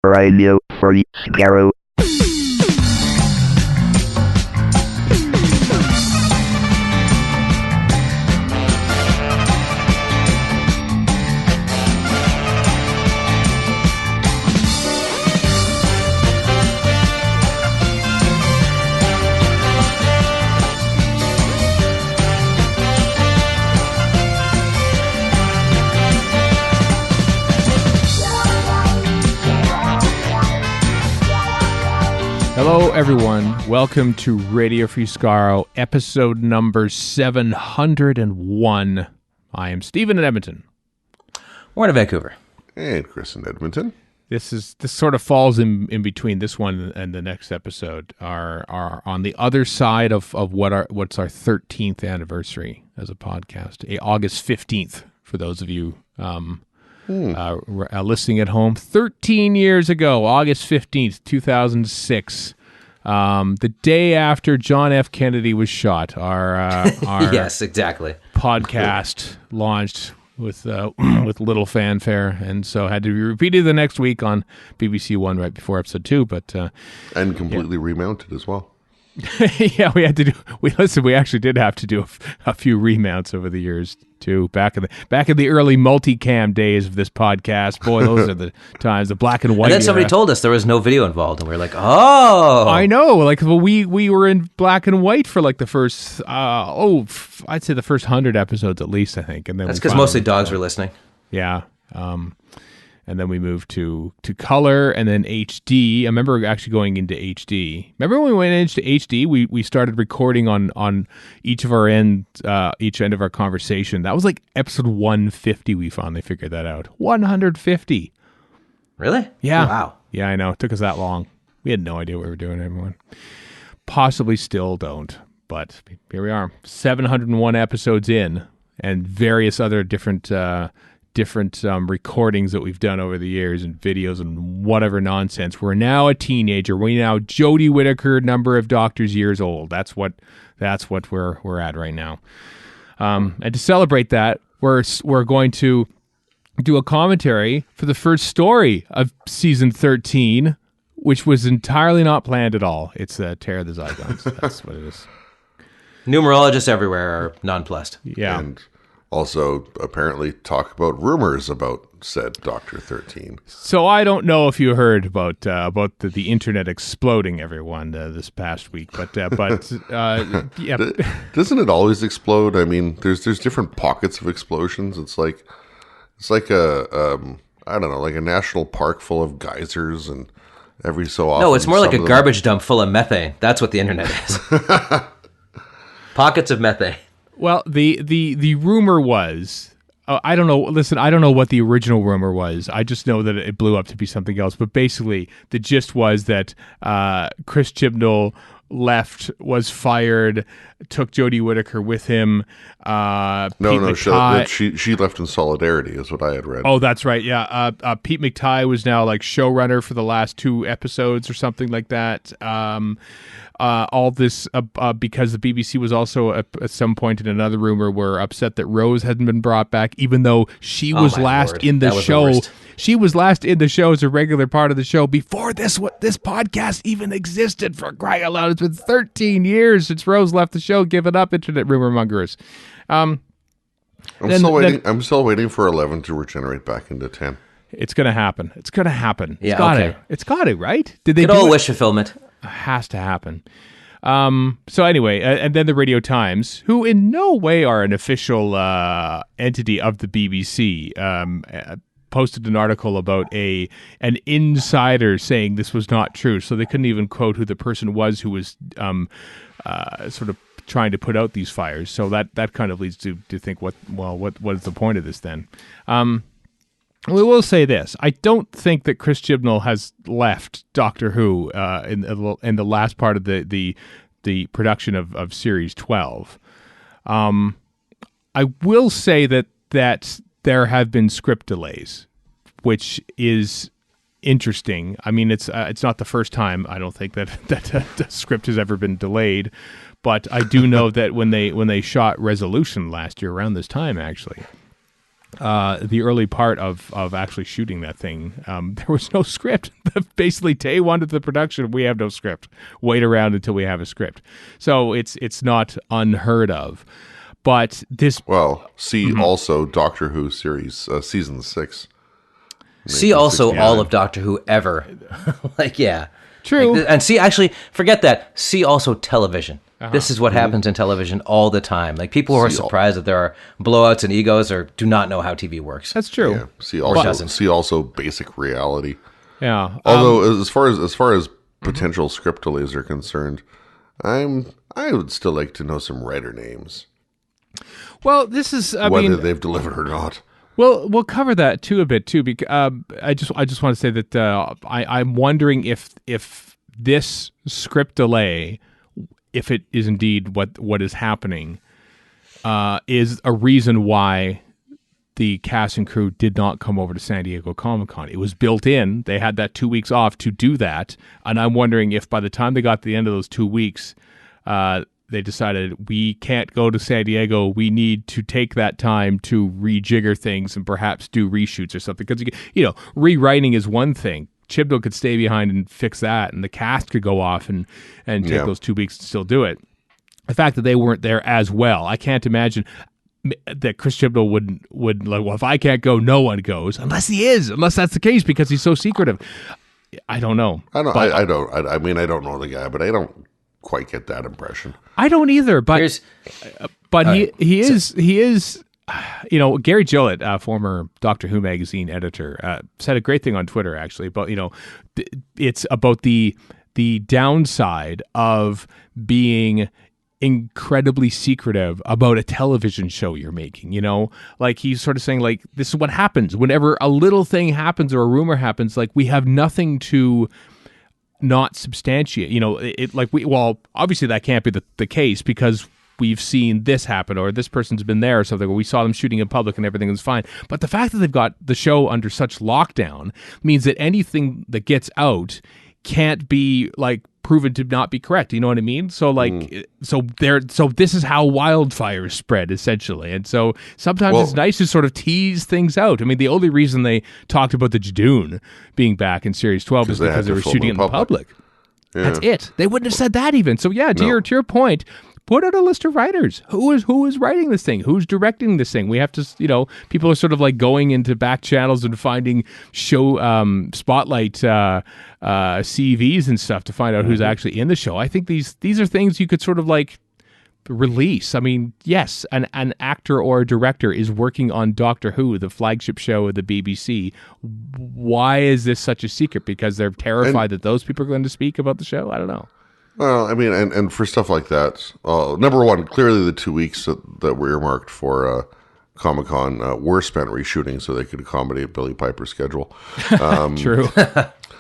Radio for Skaro. Hello, everyone. Welcome to Radio Free Skaro, episode number 701. I am Stephen in Edmonton. We're in Vancouver. And Chris in Edmonton. This sort of falls in between this one and the next episode. Are on the other side of what's our 13th anniversary as a podcast, August 15th. For those of you listening at home, 13 years ago, August 15th, 2006. The day after John F. Kennedy was shot, our yes, exactly. podcast launched with little fanfare, and so had to be repeated the next week on BBC One right before episode 2. But and completely remounted as well. yeah, we had to do. We actually did have to do a few remounts over the years too. Back in the early multicam days of this podcast, boy, those are the times. The black and white. And then somebody told us there was no video involved, and we were like, "Oh, I know." Like, well, we were in black and white for like the first, I'd say the first 100 episodes at least, I think. And then that's because mostly dogs were listening. Yeah. And then we moved to color and then HD. I remember actually going into HD. Remember when we went into HD, we started recording on each end of our conversation. That was like episode 150. We finally figured that out. 150. Really? Yeah. Wow. Yeah, I know. It took us that long. We had no idea what we were doing, everyone. Possibly still don't. But here we are. 701 episodes in and various other different recordings that we've done over the years and videos and whatever nonsense. We're now a teenager. We're now Jodie Whittaker, number of doctor's years old. That's what we're at right now. And to celebrate that, we're going to do a commentary for the first story of season 13, which was entirely not planned at all. It's Terror of the Zygons. That's what it is. Numerologists everywhere are nonplussed. Yeah. And also apparently talk about rumors about said Dr. 13. So I don't know if you heard about the internet exploding, everyone, this past week, but yeah. Doesn't it always explode? I mean, there's different pockets of explosions. It's like a I don't know, like a national park full of geysers, and every so often. No, it's more like a garbage dump full of methane. That's what the internet is. Pockets of methane. Well, the rumor was, I don't know. Listen, I don't know what the original rumor was. I just know that it blew up to be something else. But basically, the gist was that Chris Chibnall was fired, took Jodie Whittaker with him. She left in solidarity, is what I had read. Oh, that's right. Yeah, Pete McTighe was now like showrunner for the last 2 episodes or something like that. All this because the BBC was also at some point in another rumor were upset that Rose hadn't been brought back, even though she was last in the show. She was last in the show as a regular part of the show before this podcast even existed. For crying out loud, it's been 13 years since Rose left the show. Give it up, internet rumor mongers. I'm still waiting for 11 to regenerate back into 10. It's gonna happen. It's gonna happen. Yeah, okay. It's got to, right? Did they Good old wish fulfillment. Has to happen. So anyway, and then the Radio Times, who in no way are an official entity of the BBC, posted an article about an insider saying this was not true. So they couldn't even quote who the person was who was sort of trying to put out these fires. So that kind of leads to think, what is the point of this then? We will say this. I don't think that Chris Chibnall has left Doctor Who in the last part of the production of Series 12. I will say that there have been script delays, which is interesting. I mean, it's not the first time, I don't think, that the script has ever been delayed, but I do know that when they shot Resolution last year around this time, actually, the early part of actually shooting that thing. There was no script. Basically, day one of the production, we have no script. Wait around until we have a script. So it's not unheard of. But this... Well, see also Doctor Who series, season 6. See also all of Doctor Who ever. Like, yeah. True. Like, and see, actually, forget that. See also television. This is what happens in television all the time. Like, people who are surprised that there are blowouts and egos or do not know how TV works. That's true. Yeah. See also basic reality. Yeah. Although as far as potential script delays are concerned, I would still like to know some writer names. Well, this is whether they've delivered or not. Well, we'll cover that too a bit too. Because I just want to say that I'm wondering if this script delay, if it is indeed what is happening, is a reason why the cast and crew did not come over to San Diego Comic-Con. It was built in. They had that 2 weeks off to do that, and I'm wondering if by the time they got to the end of those 2 weeks, they decided we can't go to San Diego. We need to take that time to rejigger things and perhaps do reshoots or something. Because, rewriting is one thing. Chibnall could stay behind and fix that, and the cast could go off and take those 2 weeks to still do it. The fact that they weren't there as well, I can't imagine that Chris Chibnall would like, well, if I can't go, no one goes. Unless that's the case, because he's so secretive. I don't know. I don't know the guy, but I don't quite get that impression. I don't either, but he is. Gary Gillett, former Doctor Who magazine editor, said a great thing on Twitter actually. But it's about the downside of being incredibly secretive about a television show you're making. Like he's sort of saying, like, this is what happens whenever a little thing happens or a rumor happens. Like, we have nothing to not substantiate, obviously that can't be the case because we've seen this happen or this person's been there or something, or we saw them shooting in public and everything was fine. But the fact that they've got the show under such lockdown means that anything that gets out can't be like proven to not be correct. You know what I mean? So so this is how wildfires spread essentially. And so sometimes it's nice to sort of tease things out. I mean, the only reason they talked about the Jadoon being back in series 12 is because they were shooting it in public. Yeah. That's it. They wouldn't have said that even. So yeah, to your point, put out a list of writers. Who is writing this thing? Who's directing this thing? We have to, people are sort of like going into back channels and finding show spotlight CVs and stuff to find out who's actually in the show. I think these are things you could sort of like release. I mean, yes, an actor or a director is working on Doctor Who, the flagship show of the BBC. Why is this such a secret? Because they're terrified that those people are going to speak about the show? I don't know. Well, I mean, and for stuff like that, number one, clearly the 2 weeks that were earmarked for Comic-Con were spent reshooting so they could accommodate Billy Piper's schedule. True.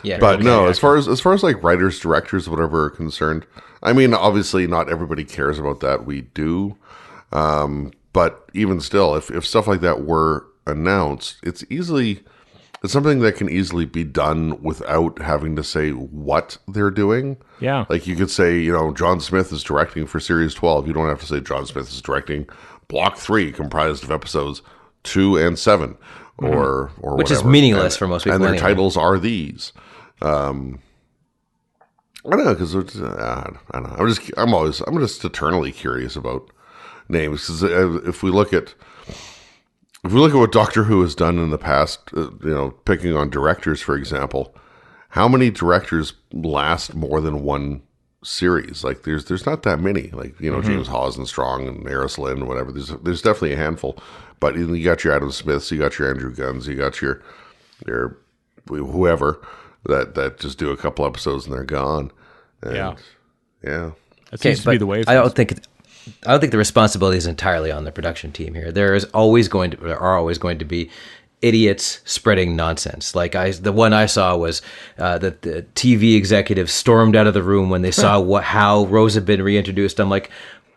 Yeah, but no, as far as like writers, directors, whatever are concerned, I mean, obviously not everybody cares about that. We do. But even still, if stuff like that were announced, it's something that can easily be done without having to say what they're doing. Yeah. Like you could say, John Smith is directing for Series 12. You don't have to say John Smith is directing Block 3, comprised of episodes 2 and 7, or which whatever. is meaningless for most people. And their anyway. titles are these. I don't know, because I don't know. I'm just eternally curious about names, because if we look at what Doctor Who has done in the past, picking on directors, for example, how many directors last more than one series? Like, there's not that many. Like, James Hawes Strong and Eris Lynn and whatever. There's definitely a handful. But you got your Adam Smiths, you got your Andrew Gunns, you got your whoever that just do a couple episodes and they're gone. And, yeah. That seems to be the way. I don't think the responsibility is entirely on the production team here. There are always going to be idiots spreading nonsense. Like the one I saw was that the TV executives stormed out of the room when they saw how Rose had been reintroduced. I'm like,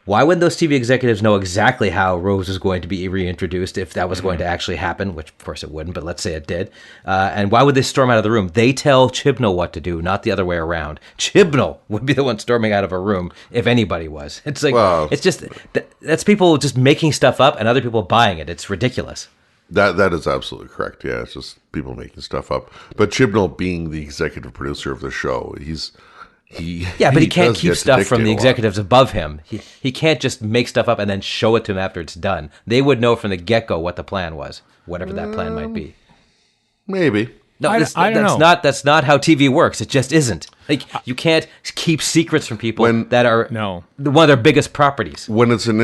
why wouldn't those TV executives know exactly how Rose was going to be reintroduced if that was going to actually happen? Which, of course, it wouldn't, but let's say it did. And why would they storm out of the room? They tell Chibnall what to do, not the other way around. Chibnall would be the one storming out of a room if anybody was. It's like, it's just, that's people just making stuff up and other people buying it. It's ridiculous. That is absolutely correct. Yeah, it's just people making stuff up. But Chibnall, being the executive producer of the show, he but he can't does keep get to stuff from dictate the a lot. executives above him. He can't just make stuff up and then show it to him after it's done. They would know from the get-go what the plan was, whatever that plan might be. Maybe. No, I don't know. That's not how TV works. It just isn't. Like, you can't keep secrets from people that are one of their biggest properties. When it's an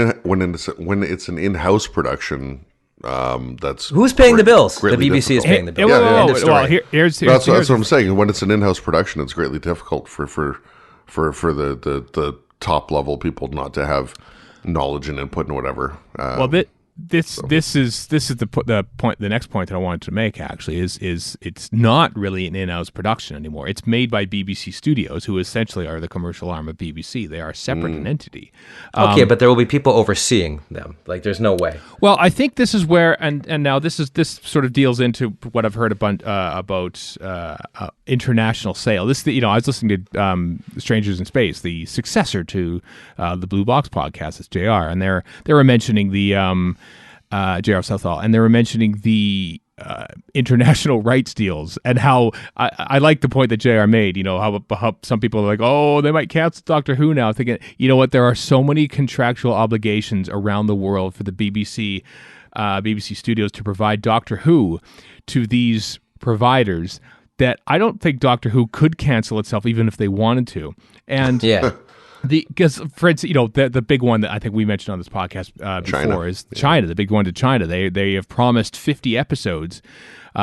in-house production, that's Who's paying the bills? The greatly BBC is difficult. paying the bills. End of story. Well, here's That's what I'm saying. When it's an in-house production, it's greatly difficult for the top level people not to have knowledge and input and whatever. This is the point. The next point that I wanted to make actually is it's not really an in-house production anymore. It's made by BBC Studios, who essentially are the commercial arm of BBC. They are a separate entity. Okay, but there will be people overseeing them. Like, there's no way. Well, I think this is where, and now this sort of deals into what I've heard about international sale. I was listening to Strangers in Space, the successor to the Blue Box podcast. It's JR, and they were mentioning the JR Southall, and they were mentioning the international rights deals, and how I like the point that JR made. How some people are like, oh, they might cancel Doctor Who now. Thinking, you know what? There are so many contractual obligations around the world for the BBC Studios to provide Doctor Who to these providers that I don't think Doctor Who could cancel itself even if they wanted to. And Yeah. Because, for instance, the big one that I think we mentioned on this podcast before is China. The big one to China. They have promised 50 episodes,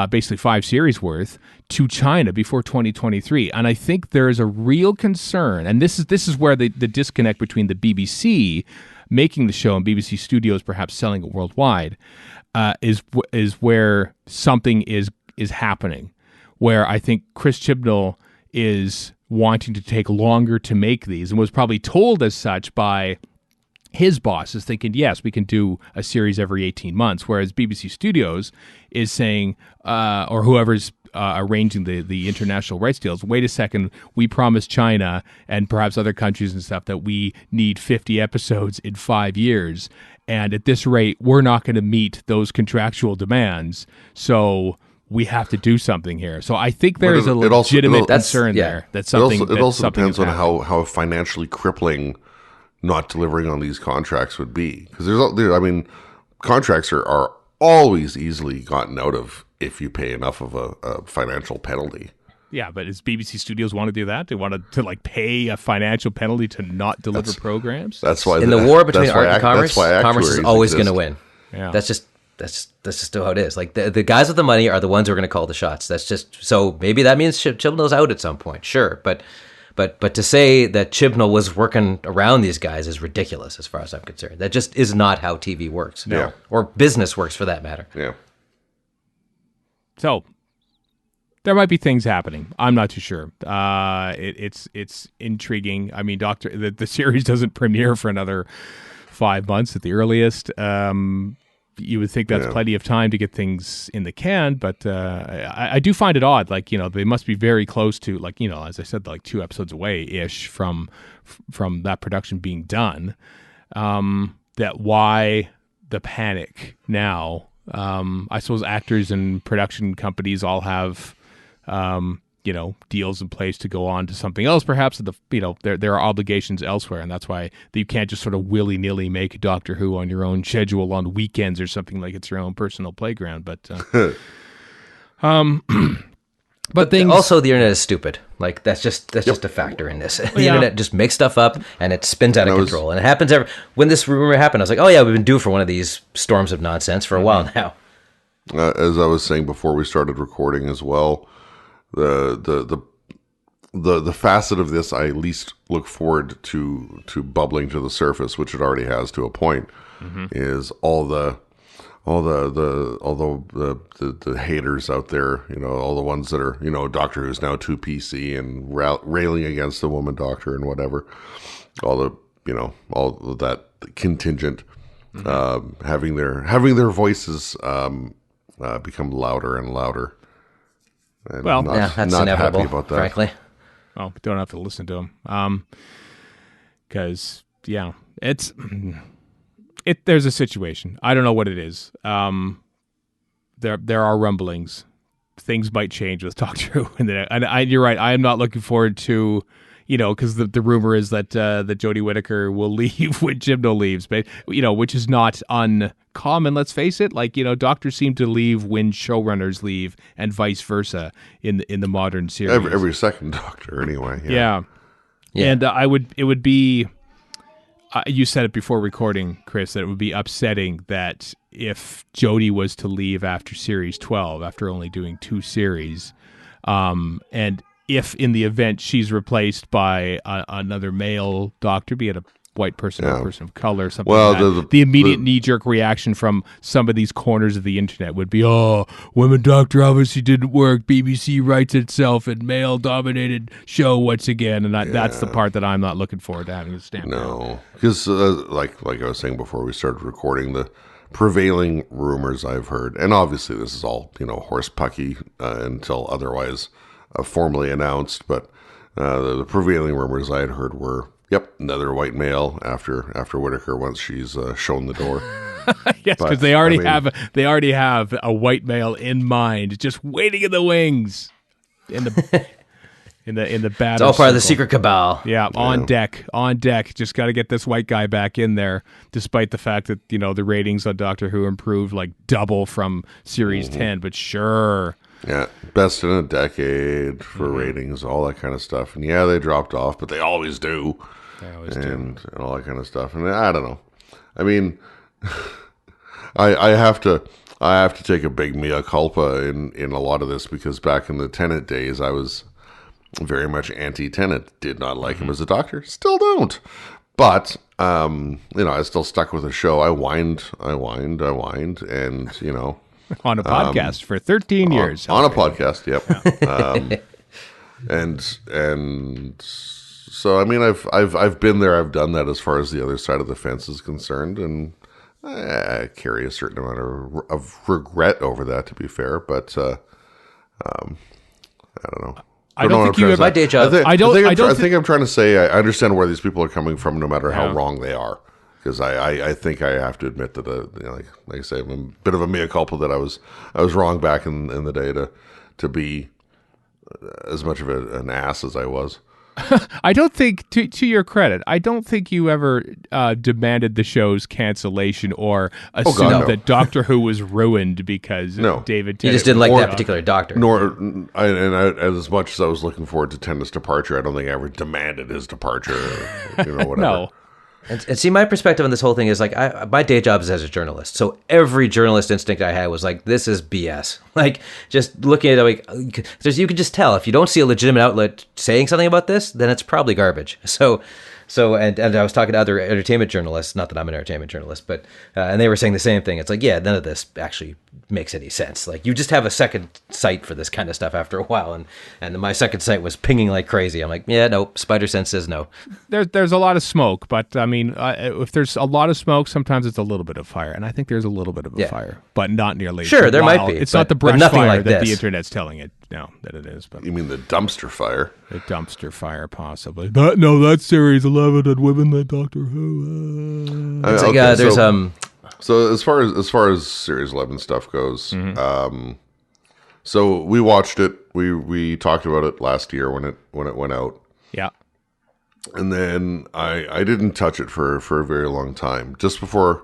basically 5 series worth, to China before 2023. And I think there is a real concern, and this is where the disconnect between the BBC making the show and BBC Studios perhaps selling it worldwide is where something is happening. Where I think Chris Chibnall is wanting to take longer to make these, and was probably told as such by his bosses, thinking, yes, we can do a series every 18 months, whereas BBC Studios is saying, or whoever's arranging the international rights deals, wait a second, we promised China and perhaps other countries and stuff that we need 50 episodes in 5 years, and at this rate, we're not going to meet those contractual demands, so we have to do something here. So I think there is a legitimate concern there. It also depends on how financially crippling not delivering on these contracts would be. Because contracts are always easily gotten out of if you pay enough of a financial penalty. Yeah, but does BBC Studios want to do that? They want to pay a financial penalty to not deliver programs? That's why in the war between art and commerce, commerce is always going to win. Yeah. That's just how it is. Like, the guys with the money are the ones who are going to call the shots. That's just, so maybe that means Chibnall's out at some point. Sure. But to say that Chibnall was working around these guys is ridiculous as far as I'm concerned. That just is not how TV works. No. Or business works for that matter. Yeah. So there might be things happening. I'm not too sure. It's intriguing. I mean, the series doesn't premiere for another 5 months at the earliest. You would think that's plenty of time to get things in the can, but I do find it odd. Like, they must be very close to, like, as I said, like 2 episodes away-ish from that production being done. That why the panic now? I suppose actors and production companies all have, deals in place to go on to something else. Perhaps there are obligations elsewhere, and that's why you can't just sort of willy-nilly make Doctor Who on your own schedule on weekends or something like it's your own personal playground. But things also, the internet is stupid. Like, that's just a factor in this. The internet just makes stuff up and it spins out of control. And it happens when this rumor happened, I was like, oh yeah, we've been due for one of these storms of nonsense for a while now. As I was saying before we started recording as well, the facet of this I least look forward to bubbling to the surface, which it already has to a point, is all the haters out there, all the ones that are, Doctor Who's now too PC and railing against the woman doctor and whatever, all of that contingent, having their voices become louder and louder. And that's not inevitable, happy about that. frankly. Well, we don't have to listen to them. Because, there's a situation. I don't know what it is. there are rumblings. Things might change with Doctor Who, and you're right. I am not looking forward to, because the rumor is that Jodie Whittaker will leave when Chibnall leaves, but which is not uncommon. Let's face it. Like doctors seem to leave when showrunners leave, and vice versa in the modern series. Every second Doctor, anyway. Yeah. And it would be. You said it before recording, Chris, that it would be upsetting that if Jodie was to leave after series 12, after only doing 2 series, and if in the event she's replaced by another male doctor, be it a white person or a person of color or something like that, the immediate knee-jerk reaction from some of these corners of the internet would be, women doctor obviously didn't work, BBC writes itself and male-dominated show once again, and that's the part that I'm not looking forward to having to stamp out. No, because like I was saying before we started recording, the prevailing rumors I've heard, and obviously this is all, horse pucky until otherwise formally announced, but the prevailing rumors I had heard were, another white male after Whittaker once she's shown the door. Yes, because they already have a white male in mind, just waiting in the wings, in the battle. It's all part of the secret cabal. Yeah, on deck. Just got to get this white guy back in there, despite the fact that the ratings on Doctor Who improved like double from series 10. But sure. Yeah, best in a decade for ratings, all that kind of stuff. And they dropped off, but they always do. And all that kind of stuff. And I don't know. I mean, I have to take a big mea culpa in a lot of this, because back in the Tennant days, I was very much anti-Tennant. Did not like him as a doctor. Still don't. But I still stuck with the show. I whined, and on a podcast for 13 years. On a podcast, yep. And so I mean, I've been there. I've done that as far as the other side of the fence is concerned, and I carry a certain amount of regret over that. To be fair, but I don't know. I don't think you have my day job. I think I'm trying to say I understand where these people are coming from, no matter how wrong they are. Because I think I have to admit that like I say, I'm a bit of a mea culpa that I was wrong back in the day to be as much of an ass as I was. I don't think, to your credit, I don't think you ever demanded the show's cancellation or assumed that Doctor Who was ruined because David Tennant. You just didn't like that particular doctor. As much as I was looking forward to Tennant's departure, I don't think I ever demanded his departure. Whatever. No. And see, my perspective on this whole thing is like, my day job is as a journalist. So every journalist instinct I had was like, this is BS. Like, just looking at it, like, you can just tell if you don't see a legitimate outlet saying something about this, then it's probably garbage. And I was talking to other entertainment journalists, not that I'm an entertainment journalist, but and they were saying the same thing. It's like, none of this actually makes any sense. Like, you just have a second sight for this kind of stuff after a while, and my second sight was pinging like crazy. I'm like, nope, spider sense says no. There's a lot of smoke, but I mean, if there's a lot of smoke, sometimes it's a little bit of fire, and I think there's a little bit of a fire, but not nearly. Sure, there might be. It's not the brush fire like that the internet's telling it now that it is. But you mean the dumpster fire? The dumpster fire, possibly. That's series 11 and women that Doctor Who. So as far as series 11 stuff goes, so we watched it. We talked about it last year when it went out. Yeah. And then I didn't touch it for a very long time. Just before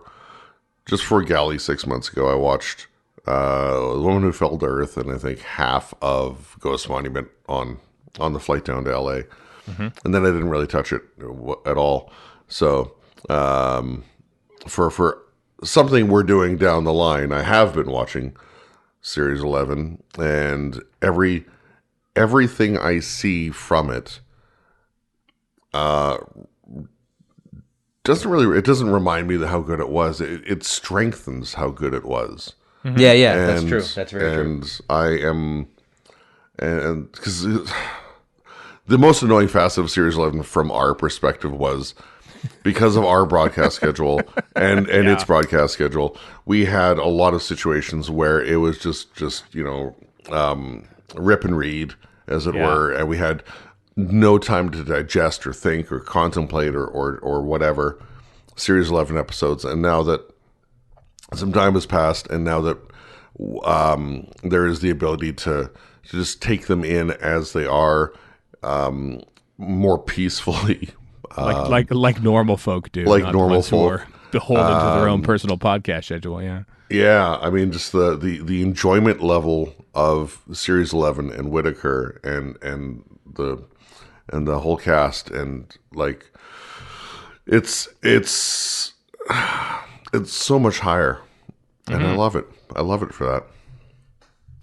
Galley 6 months ago, I watched The Woman Who Fell to Earth, and I think half of Ghost Monument on the flight down to LA. And then I didn't really touch it at all. So for something we're doing down the line, I have been watching Series 11, and everything I see from it doesn't remind me how good it was. It strengthens how good it was. Yeah, that's true. That's very true. And I am, and because the most annoying facet of Series 11 from our perspective was because of our broadcast schedule and its broadcast schedule, we had a lot of situations where it was just rip and read, as it were, and we had no time to digest or think or contemplate or whatever Series 11 episodes. And now that some time has passed, and now that there is the ability to just take them in as they are, more peacefully. Like normal folk do. Like not normal ones who folk. are beholden to their own personal podcast schedule, yeah. Yeah, I mean, just the enjoyment level of Series 11 and Whittaker and the whole cast, and like it's so much higher, and I love it. I love it for that.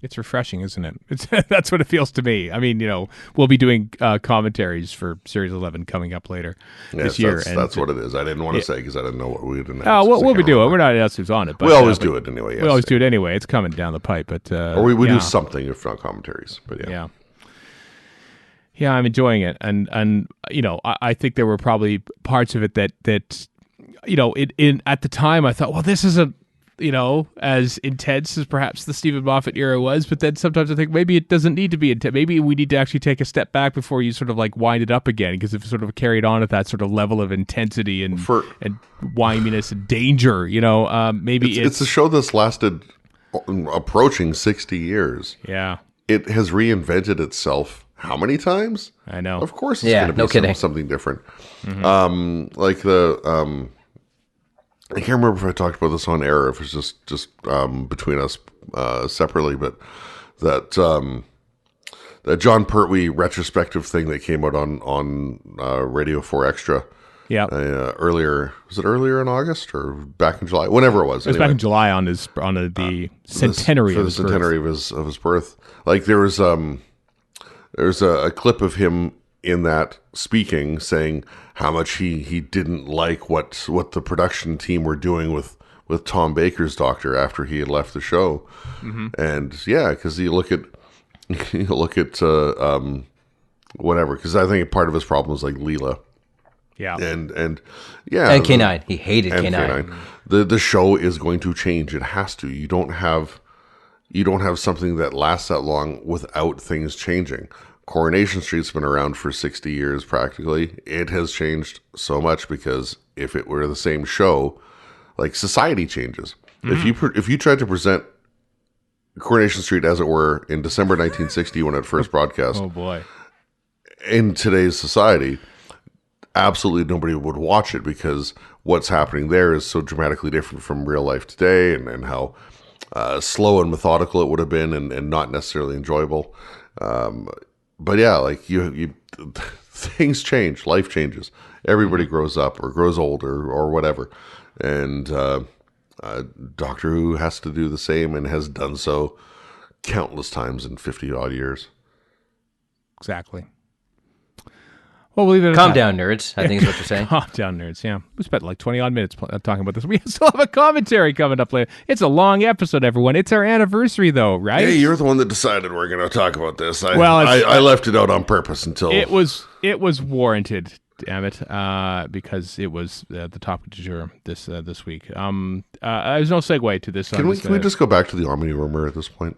It's refreshing, isn't it? That's what it feels to me. I mean, we'll be doing commentaries for Series 11 coming up later this year. That's what it is. I didn't want to say because I didn't know what we would announce. Oh, we'll be doing it. We're not announcing who's on it. But, we always do it anyway. Yes, we always do it anyway. It's coming down the pipe. But or we do something, if not commentaries. But yeah. Yeah, I'm enjoying it. And I think there were probably parts of it that at the time I thought, well, this isn't, as intense as perhaps the Stephen Moffat era was, but then sometimes I think maybe it doesn't need to be intense. Maybe we need to actually take a step back before you sort of like wind it up again, because if sort of carried on at that sort of level of intensity and whininess and danger, maybe it's a show that's lasted approaching 60 years. Yeah. It has reinvented itself how many times? I know. Of course it's going to be something different. Mm-hmm. I can't remember if I talked about this on air, if it's just between us separately, but that John Pertwee retrospective thing that came out on Radio 4 Extra. Yeah. Earlier, was it earlier in August or back in July? Whenever it was. It was back in July on the centenary of his birth. Like there's a clip of him in that speaking, saying how much he didn't like what the production team were doing with Tom Baker's doctor after he had left the show. Mm-hmm. And yeah, because you look at whatever, because I think part of his problem was like Leela. Yeah. And K9. He hated K9. The show is going to change. It has to. You don't have something that lasts that long without things changing. Coronation Street's been around for 60 years practically. It has changed so much because if it were the same show, like society changes. Mm-hmm. If you tried to present Coronation Street as it were in December 1960 when it first broadcast, oh boy, in today's society, absolutely nobody would watch it because what's happening there is so dramatically different from real life today, and how slow and methodical it would have been, and not necessarily enjoyable. But yeah, like you things change, life changes. Everybody grows up or grows older or whatever, and Doctor Who has to do the same and has done so countless times in 50 odd years. Exactly. Well, we'll leave it at Calm that. down, nerds, I think is what you're saying. Calm down, nerds, yeah. We spent like 20 odd minutes talking about this. We still have a commentary coming up later. It's a long episode, everyone. It's our anniversary, though, right? Hey, you're the one that decided we're going to talk about this. I left it out on purpose until... It was warranted, damn it, because it was the topic du jour this week. There's no segue to this. Can we just go back to the Omni rumor at this point?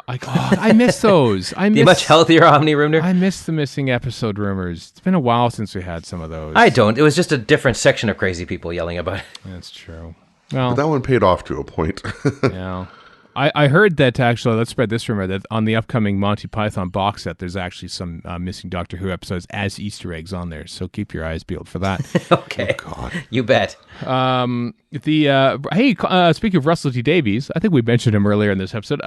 I miss those. The much healthier Omni rumor. I miss the missing episode rumors. It's been a while since we had some of those. I don't. It was just a different section of crazy people yelling about it. That's true. Well, but that one paid off to a point. Yeah. I heard that actually, let's spread this rumor, that on the upcoming Monty Python box set, there's actually some missing Doctor Who episodes as Easter eggs on there. So keep your eyes peeled for that. Okay. Oh, God. You bet. Speaking of Russell T Davies, I think we mentioned him earlier in this episode.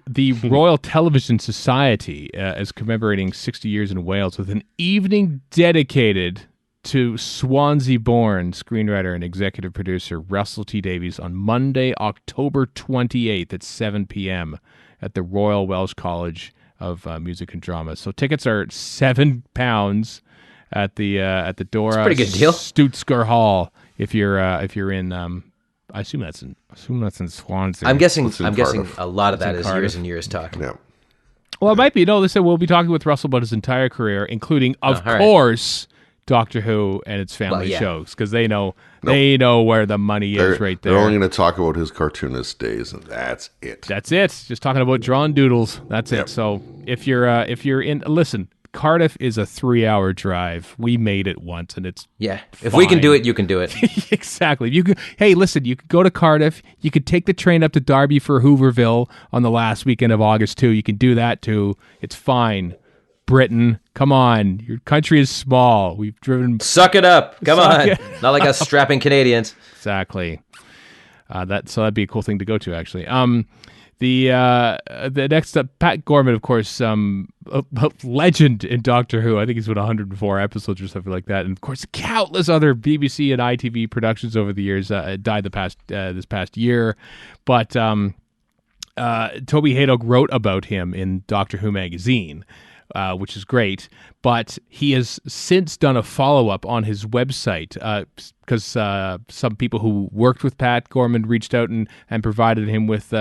The Royal Television Society is commemorating 60 years in Wales with an evening dedicated to Swansea-born screenwriter and executive producer Russell T Davies on Monday, October 28th at 7 p.m. at the Royal Welsh College of Music and Drama. So tickets are £7 at the Dora. It's a pretty good deal. Stutsker Hall if you're in. I assume that's in Swansea. I'm guessing Cardiff. a lot of that is Cardiff. years and years talking. Yeah. Well, it might be. No, they said we'll be talking with Russell about his entire career, including, of course, Doctor Who and its family shows, because they know where the money is right there. They're only going to talk about his cartoonist days, and that's it. That's it. Just talking about drawn doodles. That's it. So if you're in, listen, Cardiff is a 3-hour drive. We made it once, and it's If we can do it, you can do it. exactly. You could. Hey, listen. You could go to Cardiff. You could take the train up to Derby for Hooverville on the last weekend of August too. You can do that too. It's fine. Britain, come on. Your country is small. We've driven. Suck it up. Come on. Not like us strapping Canadians. Exactly. That'd be a cool thing to go to, actually. The next up, Pat Gorman, of course, a legend in Doctor Who. I think he's been 104 episodes or something like that, and of course, countless other BBC and ITV productions over the years. Died this past year, but Toby Hadoke wrote about him in Doctor Who magazine. Which is great, but he has since done a follow-up on his website because some people who worked with Pat Gorman reached out and provided him with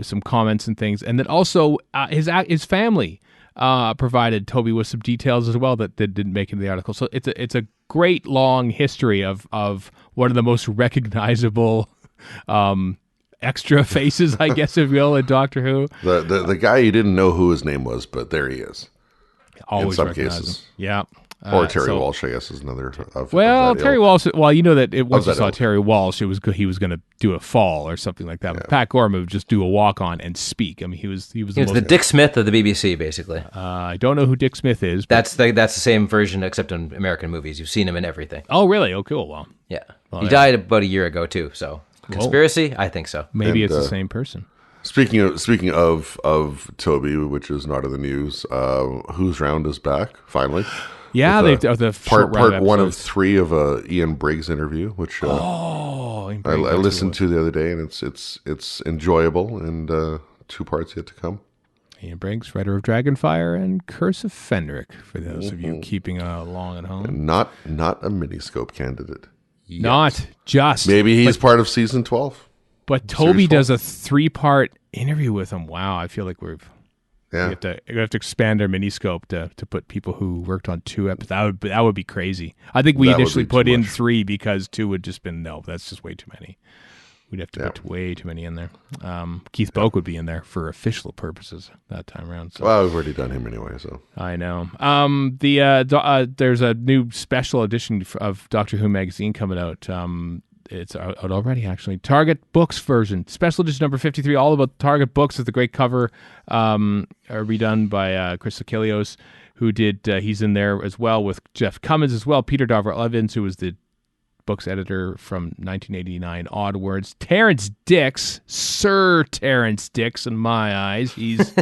some comments and things, and then also his family provided Toby with some details as well that didn't make into the article. So it's a great long history of one of the most recognizable extra faces, I guess, if you will, in Doctor Who. The guy you didn't know who his name was, but there he is. Always in some recognize cases. him. Yeah. Or Terry Walsh, I guess, is another. Terry Walsh. Well, you know that once you saw Terry Walsh, he was going to do a fall or something like that. Yeah. But Pat Gorman would just do a walk on and speak. I mean, he was the Dick Smith of the BBC, basically. I don't know who Dick Smith is. But that's the same version, except in American movies. You've seen him in everything. Oh, really? Oh, cool. Well, yeah. He died about a year ago too. So conspiracy? I think so. Maybe it's the same person. Speaking of Toby, which is not in the news, Who's Round is back finally. Yeah, the part one of 3 of a Ian Briggs interview, which I listened to the other day, and it's enjoyable, and 2 parts yet to come. Ian Briggs, writer of Dragonfire and Curse of Fenric, for those of you keeping along at home. And not a Miniscope candidate. Yet. Not just. Maybe he's part of season 12. But Toby does a 3-part interview with him. Wow, I feel like we have to expand our Miniscope to put people who worked on 2 episodes. That would be crazy. I think we initially put in 3 because 2 would just been that's just way too many. We'd have to put way too many in there. Keith Boak would be in there for official purposes that time around. So. Well, we've already done him anyway, so I know. There's a new special edition of Doctor Who magazine coming out. It's out already, actually. Target Books version, special edition number 53, all about Target Books with the great cover, redone by Chris Achilleos, who did. He's in there as well with Jeff Cummins as well. Peter Dover Evans, who was the books editor from 1989 onwards. Terrence Dix, Sir Terrence Dix in my eyes. He's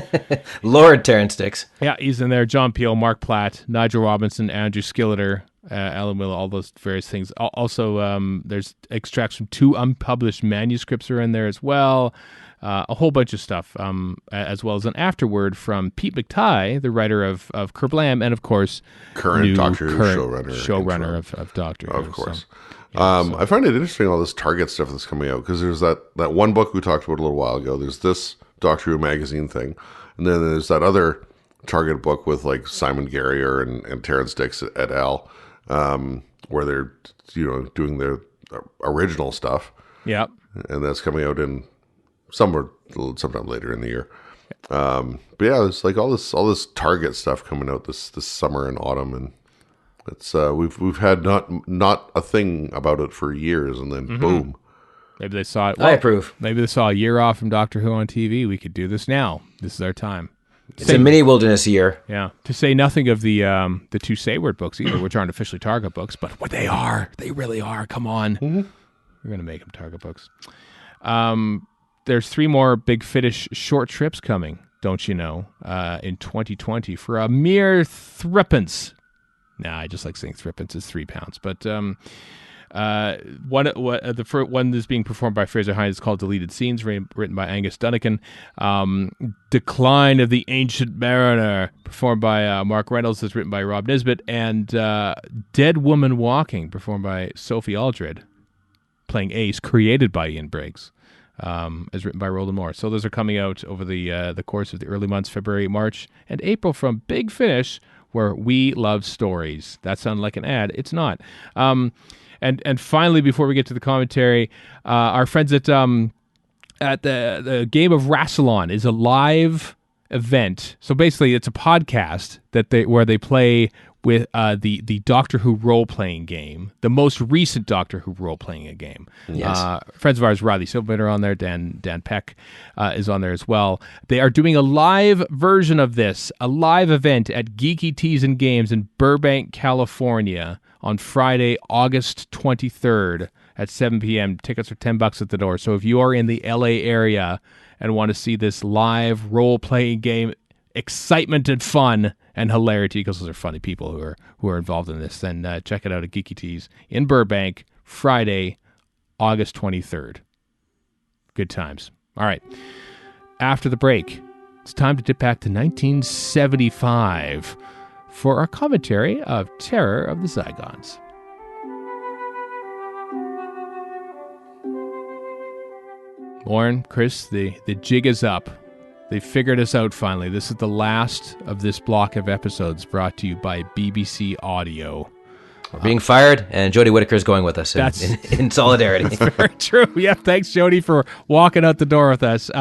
Lord Terrence Dix. Yeah, he's in there. John Peel, Mark Platt, Nigel Robinson, Andrew Skilleter, Alan Miller, all those various things. Also, there's extracts from 2 unpublished manuscripts are in there as well. A whole bunch of stuff, as well as an afterword from Pete McTighe, the writer of Kerblam, and of course, current Doctor Who showrunner of Doctor Who. Of course. I find it interesting, all this Target stuff that's coming out, because there's that one book we talked about a little while ago. There's this Doctor Who magazine thing, and then there's that other Target book with like Simon Guerrier and Terrence Dix et al., where they're doing their original stuff. Yeah, and that's coming out in sometime later in the year. But yeah, it's like all this Target stuff coming out this summer and autumn, and it's we've had not a thing about it for years, and then boom. Maybe they saw it. I approve. Maybe they saw a year off from Doctor Who on TV. We could do this now. This is our time. It's a mini wilderness year. Yeah. To say nothing of the 2 Sayward books either, which aren't officially Target books, but what they are. They really are. Come on. We're going to make them Target books. There's 3 more Big Finish short trips coming, don't you know, in 2020 for a mere threepence. Nah, I just like saying threepence is £3. But the first one that's being performed by Fraser Hines is called Deleted Scenes, written by Angus Dunnican. Decline of the Ancient Mariner, performed by Mark Reynolds, is written by Rob Nisbet. And Dead Woman Walking, performed by Sophie Aldred, playing Ace, created by Ian Briggs, is written by Roland Moore. So those are coming out over the course of the early months, February, March, and April from Big Finish, where we love stories. That sounded like an ad. It's not. And finally, before we get to the commentary, our friends at the Game of Rassilon is a live event. So basically, it's a podcast where they play with the Doctor Who role-playing game, the most recent Doctor Who role-playing game. Yes. Friends of ours, Riley Silverman are on there, Dan Peck is on there as well. They are doing a live version of this, a live event at Geeky Teas and Games in Burbank, California on Friday, August 23rd at 7 p.m. Tickets are $10 at the door. So if you are in the LA area and want to see this live role-playing game, excitement and fun and hilarity, because those are funny people who are involved in this, then check it out at Geeky Teas in Burbank, Friday, August 23rd. Good times. All right. After the break, it's time to dip back to 1975 for our commentary of Terror of the Zygons. Lauren, Chris, the jig is up. They figured us out finally. This is the last of this block of episodes brought to you by BBC Audio. We're being fired, and Jodie Whittaker is going with us in solidarity. That's very true. Yeah, thanks, Jodie, for walking out the door with us.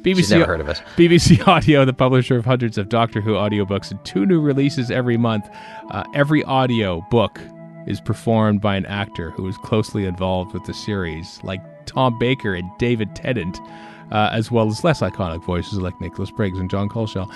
She's never heard of us. BBC Audio, the publisher of hundreds of Doctor Who audiobooks and 2 new releases every month. Every audio book is performed by an actor who is closely involved with the series, like Tom Baker and David Tennant. As well as less iconic voices like Nicholas Briggs and John Colshall.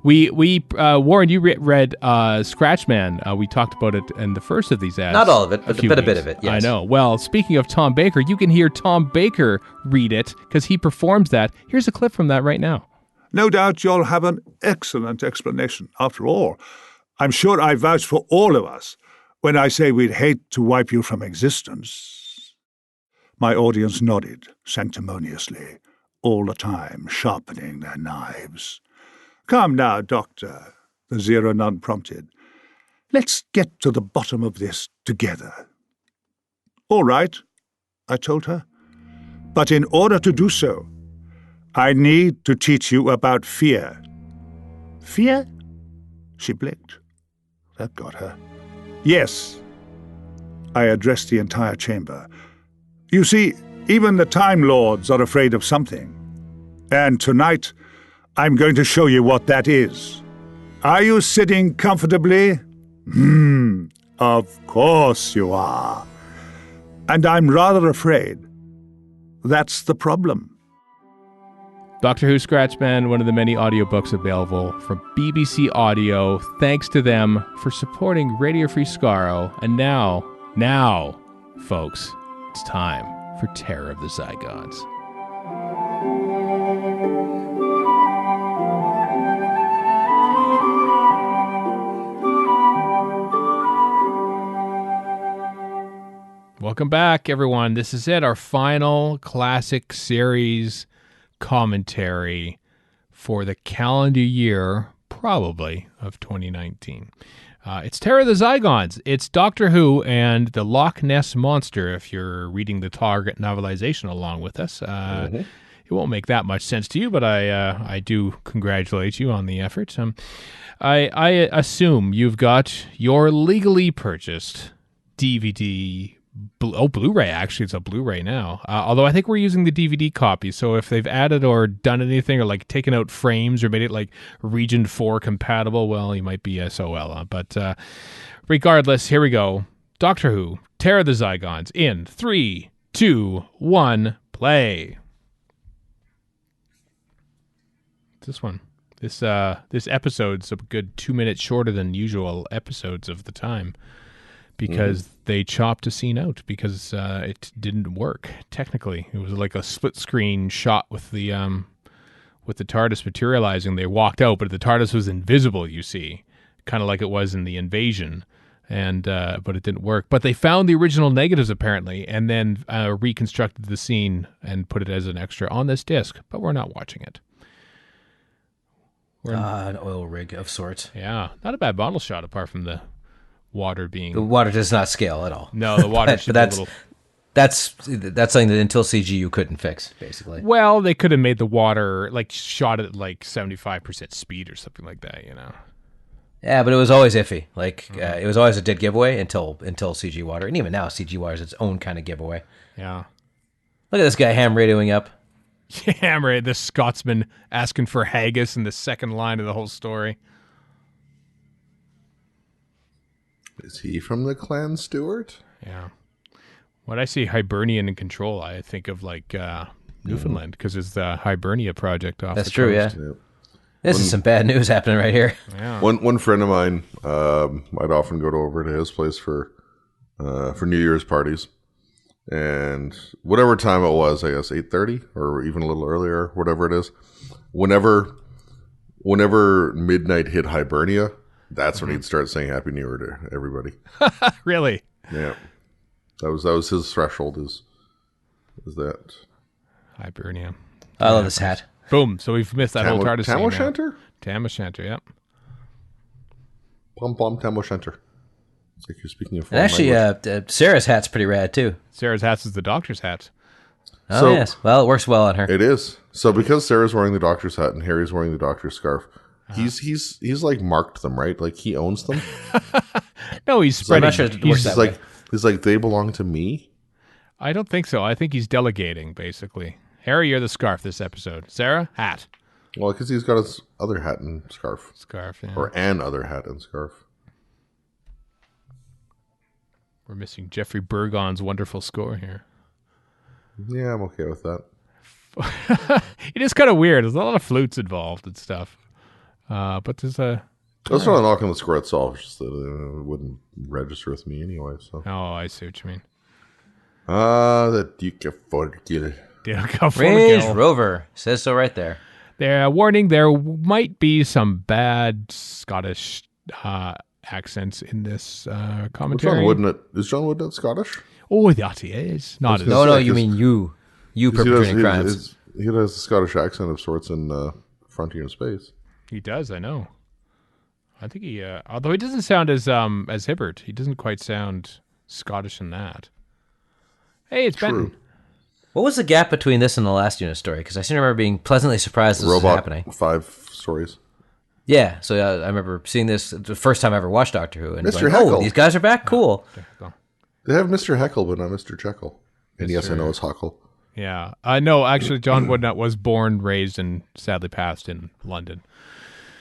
Warren, you read Scratchman. We talked about it in the first of these ads. Not all of it, but a bit of it, yes. I know. Well, speaking of Tom Baker, you can hear Tom Baker read it because he performs that. Here's a clip from that right now. No doubt you'll have an excellent explanation. After all, I'm sure I vouch for all of us when I say we'd hate to wipe you from existence. My audience nodded sanctimoniously, all the time sharpening their knives. Come now, Doctor, the Zero Nun prompted. Let's get to the bottom of this together. All right, I told her. But in order to do so, I need to teach you about fear. Fear? She blinked. That got her. Yes. I addressed the entire chamber. You see, even the Time Lords are afraid of something. And tonight, I'm going to show you what that is. Are you sitting comfortably? Of course you are. And I'm rather afraid. That's the problem. Doctor Who Scratchman, one of the many audiobooks available from BBC Audio. Thanks to them for supporting Radio Free Skaro. And now, folks, it's time for Terror of the Zygons. Welcome back, everyone. This is it, our final classic series commentary for the calendar year, probably, of 2019. It's Terror of the Zygons. It's Doctor Who and the Loch Ness Monster, if you're reading the Target novelization along with us. It won't make that much sense to you, but I do congratulate you on the effort. I assume you've got your legally purchased DVD. Blu-ray, actually. It's a Blu-ray now. Although I think we're using the DVD copy, so if they've added or done anything or like taken out frames or made it like Region 4 compatible, well, you might be SOL. But regardless, here we go. Doctor Who, Terror of the Zygons in 3, 2, 1, play. This one. This episode's a good 2 minutes shorter than usual episodes of the time. Because they chopped a scene out because it didn't work technically. It was like a split screen shot with the TARDIS materializing. They walked out, but the TARDIS was invisible. You see, kind of like it was in the Invasion, and but it didn't work. But they found the original negatives apparently, and then reconstructed the scene and put it as an extra on this disc. But we're not watching it. An oil rig of sorts. Yeah, not a bad bottle shot apart from the water being... The water does not scale at all. No, the water should be a little... That's something that until CG you couldn't fix, basically. Well, they could have made the water, like, shot at, like, 75% speed or something like that, you know? Yeah, but it was always iffy. Like, it was always a dead giveaway until CG water. And even now, CG water is its own kind of giveaway. Yeah. Look at this guy ham radioing up. Yeah, right. The Scotsman asking for haggis in the second line of the whole story. Is he from the Clan Stewart? Yeah. When I see Hibernian in control, I think of like Newfoundland because it's the Hibernia project off That's the true, coast. yeah. This is some bad news happening right here. Yeah. One friend of mine, I'd often go over to his place for New Year's parties, and whatever time it was, I guess 8:30 or even a little earlier, whatever it is. Whenever midnight hit Hibernia, that's when he'd start saying Happy New Year to everybody. Really? Yeah, that was his threshold. Is that Hibernia. I love this hat. Boom. So we've missed that whole TARDIS Tam scene O'Shanter? Tam O'Shanter, yep. Pom Pom Tam O'Shanter. It's like you're speaking of. And actually, Sarah's hat's pretty rad too. Sarah's hat is the doctor's hat. Oh So- yes, well it works well on her. It is. So because Sarah's wearing the doctor's hat and Harry's wearing the doctor's scarf, he's like marked them, right? Like he owns them. No, he's I'm spreading. not sure it works that way. He's like they belong to me. I don't think so. I think he's delegating, basically. Harry, you're the scarf this episode. Sarah, hat. Well, because he's got his other hat and scarf, Scarf, yeah. or an other hat and scarf. We're missing Jeffrey Burgon's wonderful score here. Yeah, I'm okay with that. It is kind of weird. There's a lot of flutes involved and stuff. But there's a... That's not a knock on the score itself. It's just that it wouldn't register with me anyway. So, Oh, I see what you mean. the Duke of Forgill. Range Rover says so right there. They're warning there might be some bad Scottish accents in this Well, commentary. John Wood, is John Wood not Scottish? Oh, that he is. Not as... No, like you this- mean you perpetrating crimes. He has a Scottish accent of sorts in Frontier in Space. He does, I know. I think he... although he doesn't sound as Hibbert. He doesn't quite sound Scottish in that. Hey, it's True. Benton. What was the gap between this and the last unit story? Because I seem to remember being pleasantly surprised this was Robot happening. 5 stories. Yeah, so I remember seeing this the first time I ever watched Doctor Who, and Mr. going, Heckle. oh, these guys are back, cool. They have Mr. Heckle, but not Mr. Jekyll. And yes, I know it's Huckle. Yeah. No, actually, John Woodnut was born, raised, and sadly passed in London.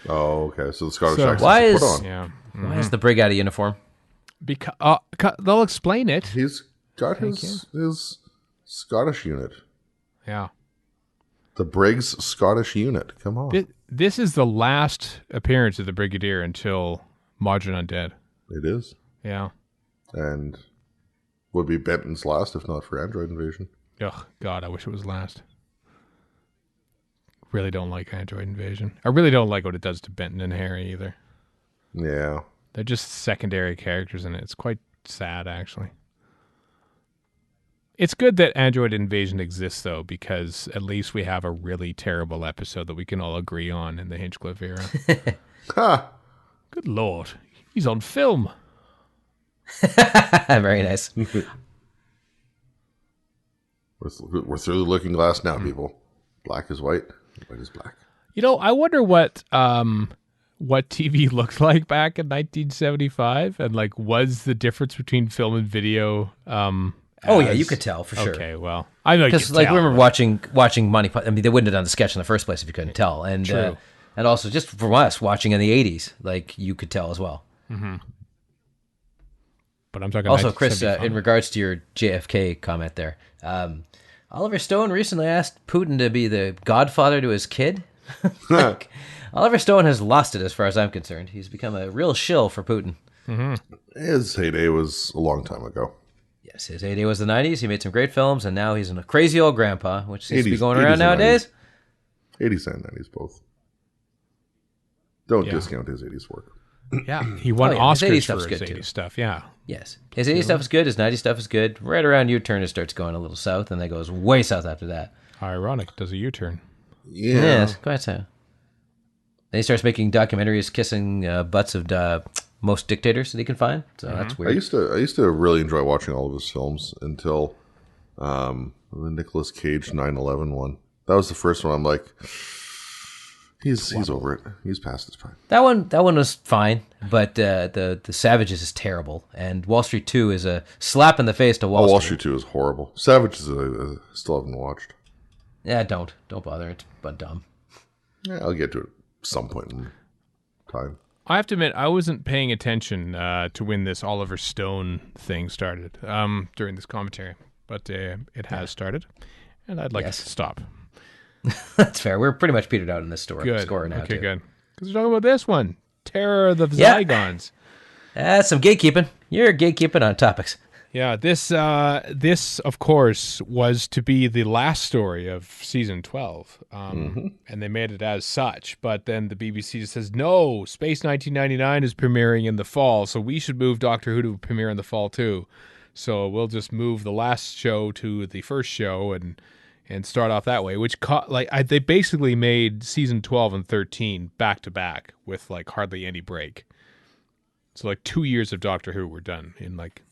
Oh, okay. So the Scottish So- accent Why is is- put on. Yeah. Why is the brig out of uniform? Because they'll explain it. He's got his Scottish unit. Yeah. The Briggs Scottish unit. Come on. This is the last appearance of the Brigadier until Modern Undead. It is. Yeah. And would be Benton's last if not for Android Invasion. Ugh, God, I wish it was last. Really don't like Android Invasion. I really don't like what it does to Benton and Harry either. Yeah. They're just secondary characters in it. It's quite sad, actually. It's good that Android Invasion exists, though, because at least we have a really terrible episode that we can all agree on in the Hinchcliffe era. Ha! Good Lord. He's on film. Very nice. We're through the looking glass now, people. Black is white. White is black. You know, I wonder what TV looked like back in 1975, and like, was the difference between film and video? Oh yeah, you could tell for sure. Okay, well, I know you Because could like tell, remember but- watching Monty Python. I mean, they wouldn't have done the sketch in the first place if you couldn't tell. And True. And also just from us watching in the '80s, like you could tell as well. But I'm talking Also, Chris, 1975. in regards to your JFK comment there, Oliver Stone recently asked Putin to be the godfather to his kid. Like, Oliver Stone has lost it as far as I'm concerned. He's become a real shill for Putin. His heyday was a long time ago. Yes, his heyday was the 90s. He made some great films, and now he's a crazy old grandpa, which seems to be 80s going around and nowadays. 80s and 90s both. Don't Yeah. discount his 80s work. Yeah, he won Oh, yeah, his 80s Oscars for stuff's his good, 80s too. stuff. Yeah, Yes. His 80s stuff is good. His 90s stuff is good. Right around U-turn, it starts going a little south, and then goes way south after that. ironic. Does a U-turn. Yeah. Yes, quite so. Then he starts making documentaries kissing butts of most dictators that he can find. So that's I weird. used to really enjoy watching all of his films until the Nicolas Cage 9/11 one. That was the first one. I'm like, he's over it. He's past his prime. That one was fine, but the Savages is terrible, and Wall Street 2 is a slap in the face to Wall Wall Street. Street 2 is horrible. Savages I still haven't watched. Yeah, don't bother. It's but dumb. Yeah, I'll get to it at some point in time. I have to admit, I wasn't paying attention to when this Oliver Stone thing started during this commentary, but it has started, and I'd like to stop. That's fair. We're pretty much petered out in this score now. Okay, good. Because we're talking about this one, Terror of the Zygons. That's some gatekeeping. You're gatekeeping on topics. Yeah, this of course was to be the last story of season 12, and they made it as such. But then the BBC says, no, Space 1999 is premiering in the fall, so we should move Doctor Who to premiere in the fall too. So we'll just move the last show to the first show and start off that way. Which they basically made season 12 and 13 back to back with like hardly any break. So like 2 years of Doctor Who were done in like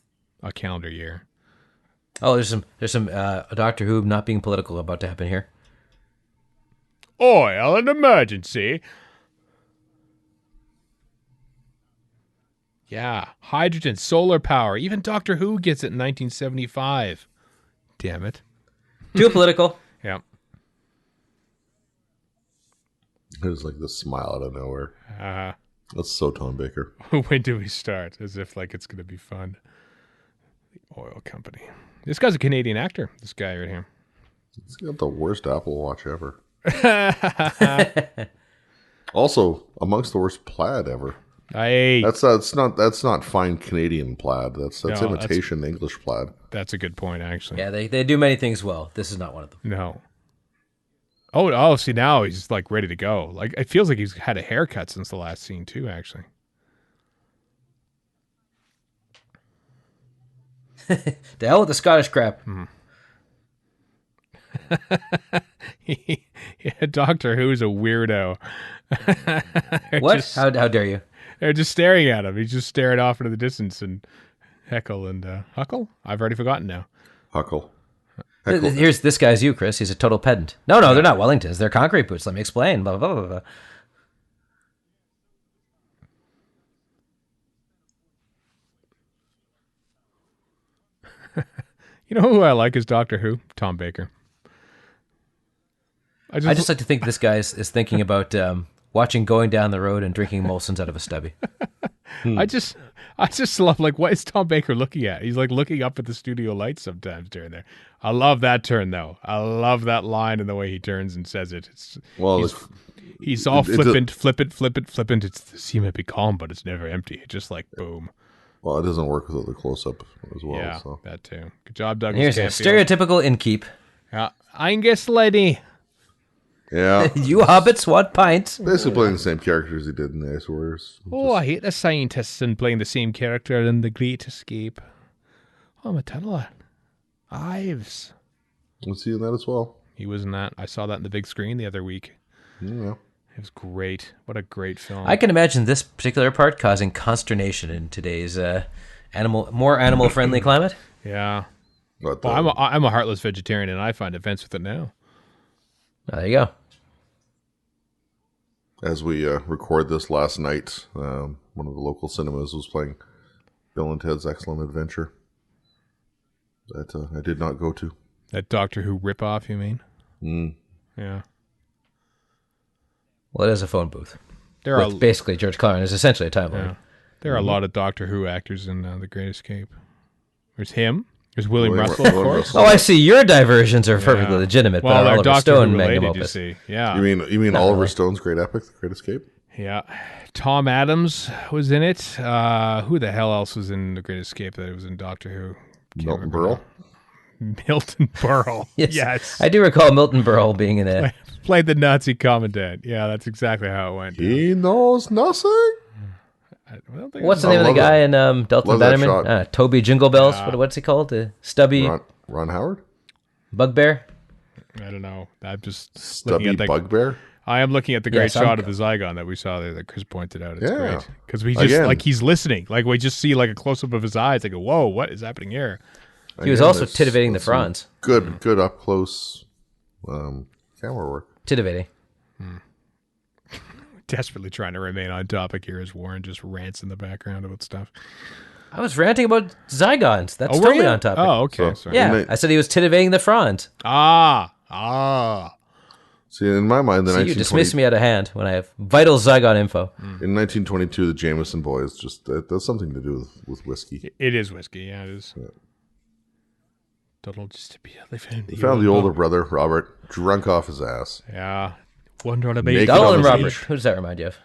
a calendar year. Oh, there's some Doctor Who not being political about to happen here. Oil and emergency. Yeah, hydrogen, solar power. Even Doctor Who gets it in 1975. Damn it. Too political. Yeah. It was like the smile out of nowhere. That's so Tom Baker. When do we start? As if like it's going to be fun. The oil company. This guy's a Canadian actor, this guy right here. He's got the worst Apple Watch ever. Also, amongst the worst plaid ever. That's not fine Canadian plaid. That's imitation English plaid. That's a good point, actually. Yeah, they do many things well. This is not one of them. No. Oh, see, now he's like ready to go. Like it feels like he's had a haircut since the last scene too, actually. The hell with the Scottish crap. Yeah, Doctor Who's a weirdo. What? How dare you? They're just staring at him. He's just staring off into the distance and heckle and huckle? I've already forgotten now. Huckle. Here's this guy's you, Chris. He's a total pedant. No, they're not Wellingtons. They're concrete boots. Let me explain. Blah, blah, blah, blah. You know who I like is Doctor Who? Tom Baker. I just like to think this guy is thinking about watching Going Down the Road and drinking Molson's out of a stubby. I just love, like, what is Tom Baker looking at? He's like looking up at the studio lights sometimes during there. I love that turn though. I love that line and the way he turns and says it. He's all flippant. It's the sea may be calm, but it's never empty. It's just like boom. Well, it doesn't work without the close-up as well. Yeah, so. that too. Good job, Douglas. Here's a stereotypical innkeep. Yeah, Angus lady. Yeah. You hobbits want pints. Basically playing the same characters he did in the Ice Warriors. I hate the scientists and playing the same character in The Great Escape. Oh, Matanala. Ives. Was he in that as well? He was in that. I saw that in the big screen the other week. Yeah. It was great. What a great film. I can imagine this particular part causing consternation in today's more animal-friendly climate. Yeah. Well, I'm a heartless vegetarian, and I find offense with it now. There you go. As we record this last night, one of the local cinemas was playing Bill and Ted's Excellent Adventure. That I did not go to. That Doctor Who ripoff, you mean? Yeah. Well, it is a phone booth. Basically George Clarence is essentially a Time Lord. Yeah. There are a lot of Doctor Who actors in The Great Escape. There's him. There's William Russell, of course. Oh, I see. Your diversions are perfectly legitimate. Well, but they're Oliver Stone related, magnum you opus. see. Yeah. You mean Oliver Stone's great epic, The Great Escape? Yeah. Tom Adams was in it. Who the hell else was in The Great Escape that was in Doctor Who? Milton Berle? Milton Berle. Yes. I do recall Milton Berle being in it. Played the Nazi commandant. Yeah, that's exactly how it went. He knows nothing. What's the name of the guy in Delta Bannerman? Toby Jingle Bells. What's he called? Stubby Ron Howard? Bugbear? I don't know. I'm just Stubby looking at Bugbear? I am looking at the great shot of the Zygon that we saw there that Chris pointed out. It's great. Because we just, Again. he's listening. Like, we just see, like, a close-up of his eyes. I go, whoa, what is happening here? He was also titivating the fronds. Good up-close camera work. Titivating. Desperately trying to remain on topic here as Warren just rants in the background about stuff. I was ranting about Zygons. That's totally on topic. Oh, okay. Sorry. Yeah, I said he was titivating the fronds. Ah. See, in my mind, So you dismiss me out of hand when I have vital Zygon info. In 1922, the Jameson boys that's something to do with whiskey. It is whiskey, yeah, it is. Yeah. Total just to be living. They found the older brother, Robert, drunk off his ass. Yeah. Wonder on a baby. Donald and Robert. Who does that remind you of?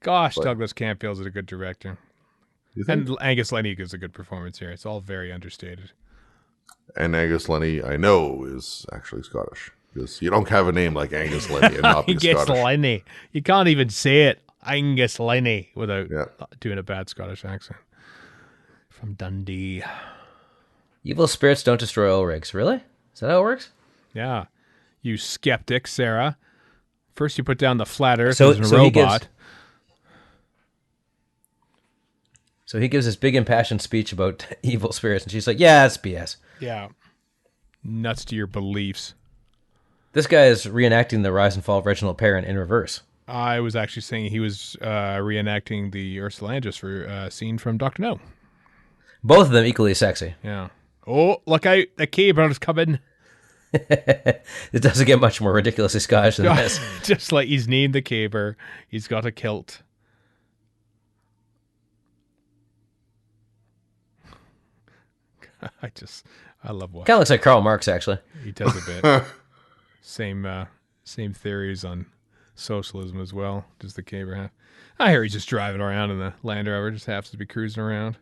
Gosh, Douglas Campbell's a good director. And Angus Lenny gives a good performance here. It's all very understated. And Angus Lenny, I know, is actually Scottish. Because you don't have a name like Angus Lenny and not be Angus Scottish. Lenny. You can't even say it. Angus Lenny without doing a bad Scottish accent. From Dundee. Evil spirits don't destroy oil rigs. Really? Is that how it works? Yeah. You skeptic, Sarah. First you put down the flat earth as a robot. So he gives this big impassioned speech about evil spirits, and she's like, yeah, it's BS. Yeah. Nuts to your beliefs. This guy is reenacting the rise and fall of Reginald Perrin in reverse. I was actually saying he was reenacting the Ursula Andress scene from Dr. No. Both of them equally sexy. Yeah. Oh, look out. The Caber's coming. It doesn't get much more ridiculously Scottish than this. Just like he's named the Caber. He's got a kilt. I love watching. Kind of looks like Karl Marx, actually. He does a bit. Same theories on socialism as well. Does the Caber have? I hear he's just driving around in the Land Rover. Just happens to be cruising around.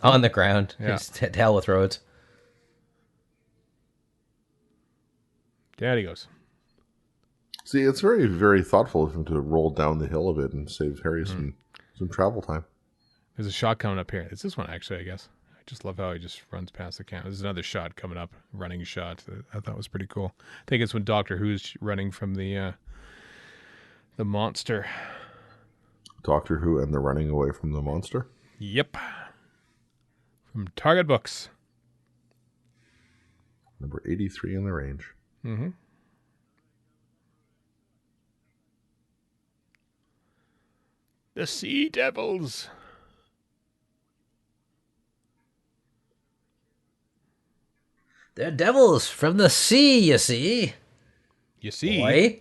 On the ground. Yeah. Just to hell with roads. Down he goes. See, it's very, very thoughtful of him to roll down the hill a bit and save Harry some travel time. There's a shot coming up here. It's this one, actually, I guess. I just love how he just runs past the camera. There's another shot coming up, running shot. That I thought was pretty cool. I think it's when Doctor Who's running from the monster. Doctor Who and the running away from the monster? Yep. From Target Books. Number 83 in the range. Mm-hmm. The Sea Devils. They're devils from the sea, you see. You see? Boy.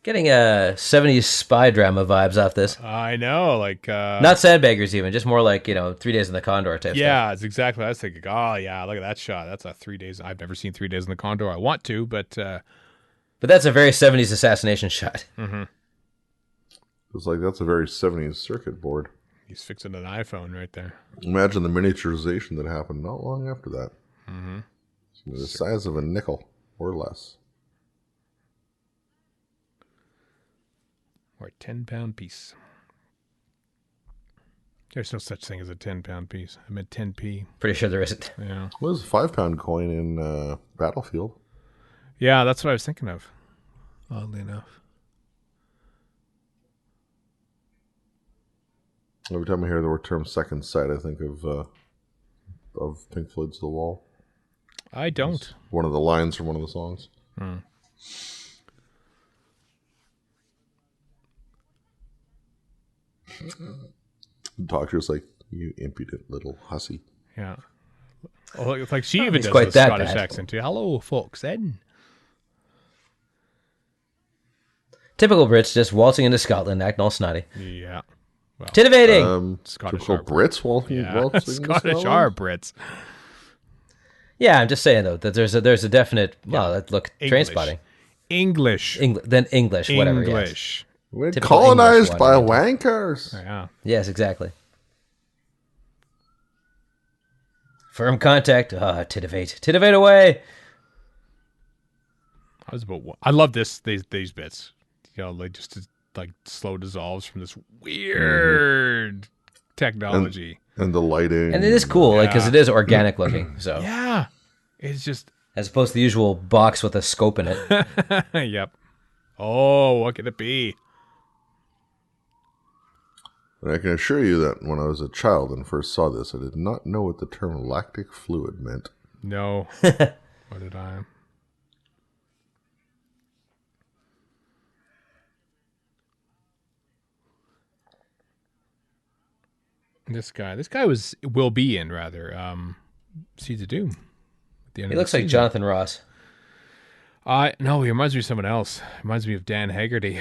Getting a 70s spy drama vibes off this. I know, like... Not Sandbaggers even, just more like, 3 Days in the Condor type stuff. It's exactly what I was thinking. Oh, yeah, look at that shot. That's a 3 days... I've never seen 3 Days in the Condor. I want to, but... But that's a very 70s assassination shot. Mm-hmm. It's like that's a very 70s circuit board. He's fixing an iPhone right there. Imagine the miniaturization that happened not long after that. Mm-hmm. The size of a nickel or less. Or a 10-pound piece. There's no such thing as a 10-pound piece. I meant 10p. Pretty sure there isn't. Yeah. Well, there's a 5-pound coin in Battlefield. Yeah, that's what I was thinking of. Oddly enough. Every time I hear the term second sight, I think of Pink Floyd's The Wall. I don't. It's one of the lines from one of the songs. Hmm. The doctor's like, you impudent little hussy. Yeah. Oh, it's like she even does quite a that Scottish bad. accent too. Hello, folks. Then. Typical Brits just waltzing into Scotland, acting all snotty. Yeah. Well, Titivating! Scottish typical Brits waltzing Scottish are Brits. Yeah, I'm just saying, though, that there's a definite, look, train spotting. English. Then English, whatever. English. We're Typical colonized English by one. wankers. Yeah. Yes, exactly. Firm contact. Titivate. Titivate away. I love these bits. Like just like slow dissolves from this weird technology. And the lighting. And it is cool, because it is organic looking. So yeah. It's just... As opposed to the usual box with a scope in it. Yep. Oh, what could it be? And I can assure you that when I was a child and first saw this, I did not know what the term lactic fluid meant. No. What did I? This guy will be in Seeds of Doom. At the end He of looks the like season. Jonathan Ross. No, he reminds me of someone else. He reminds me of Dan Haggerty.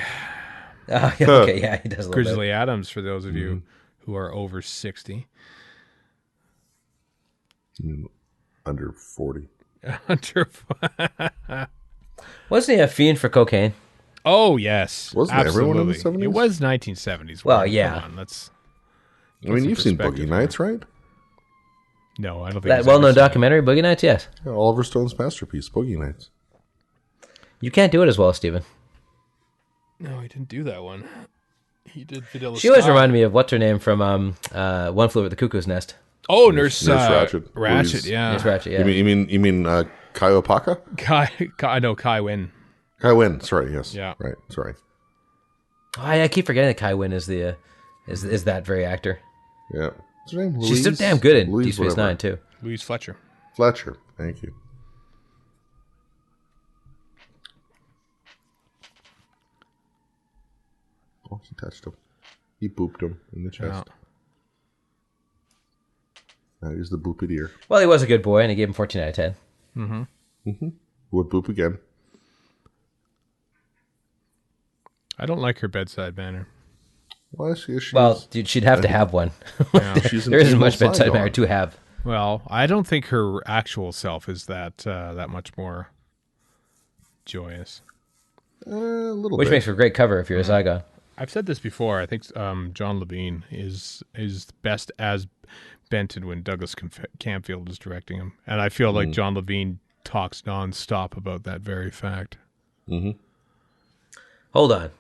Oh, yeah, okay, yeah, he does a little Grizzly bit. Adams, for those of you who are over 60. Under 40. Wasn't he a fiend for cocaine? Oh, yes. Wasn't everyone in the absolutely. 70s? It was 1970s. Well, Warren. yeah. Come on, let's I mean, some you've seen perspective Boogie here. Nights, right? No, I don't think That he's well-known ever seen it. documentary, Boogie Nights, yes. Yeah, Oliver Stone's masterpiece, Boogie Nights. You can't do it as well, Stephen. No, he didn't do that one. He did Vanilla She always Sky. reminded me of what's her name from One Flew Over the Cuckoo's Nest. Oh, Nurse Ratched. Ratched, Louise- yeah. Nurse Ratched, yeah. You mean Kai Opaka? Kai Wynn. Kai Wynn, sorry, yes. Yeah. Right, sorry. Oh, I keep forgetting that Kai Wynn is the is that very actor. Yeah. What's her name? She's so Louise? damn good in Louise Deep Space whatever. Nine too. Louise Fletcher. Fletcher, thank you. Oh, he touched him. He booped him in the chest. Now here's the booped ear. Well, he was a good boy, and he gave him 14 out of 10. Would boop again. I don't like her bedside manner. Well, she's, Well, dude, she'd have to have one. she's an There isn't evil much bedside Zygon. manner to have. Well, I don't think her actual self is that much more joyous. A little Which bit. makes for a great cover if you're a Zygon. I've said this before. I think John Levine is best as Benton when Douglas Camfield is directing him, and I feel like John Levine talks nonstop about that very fact. Hold on.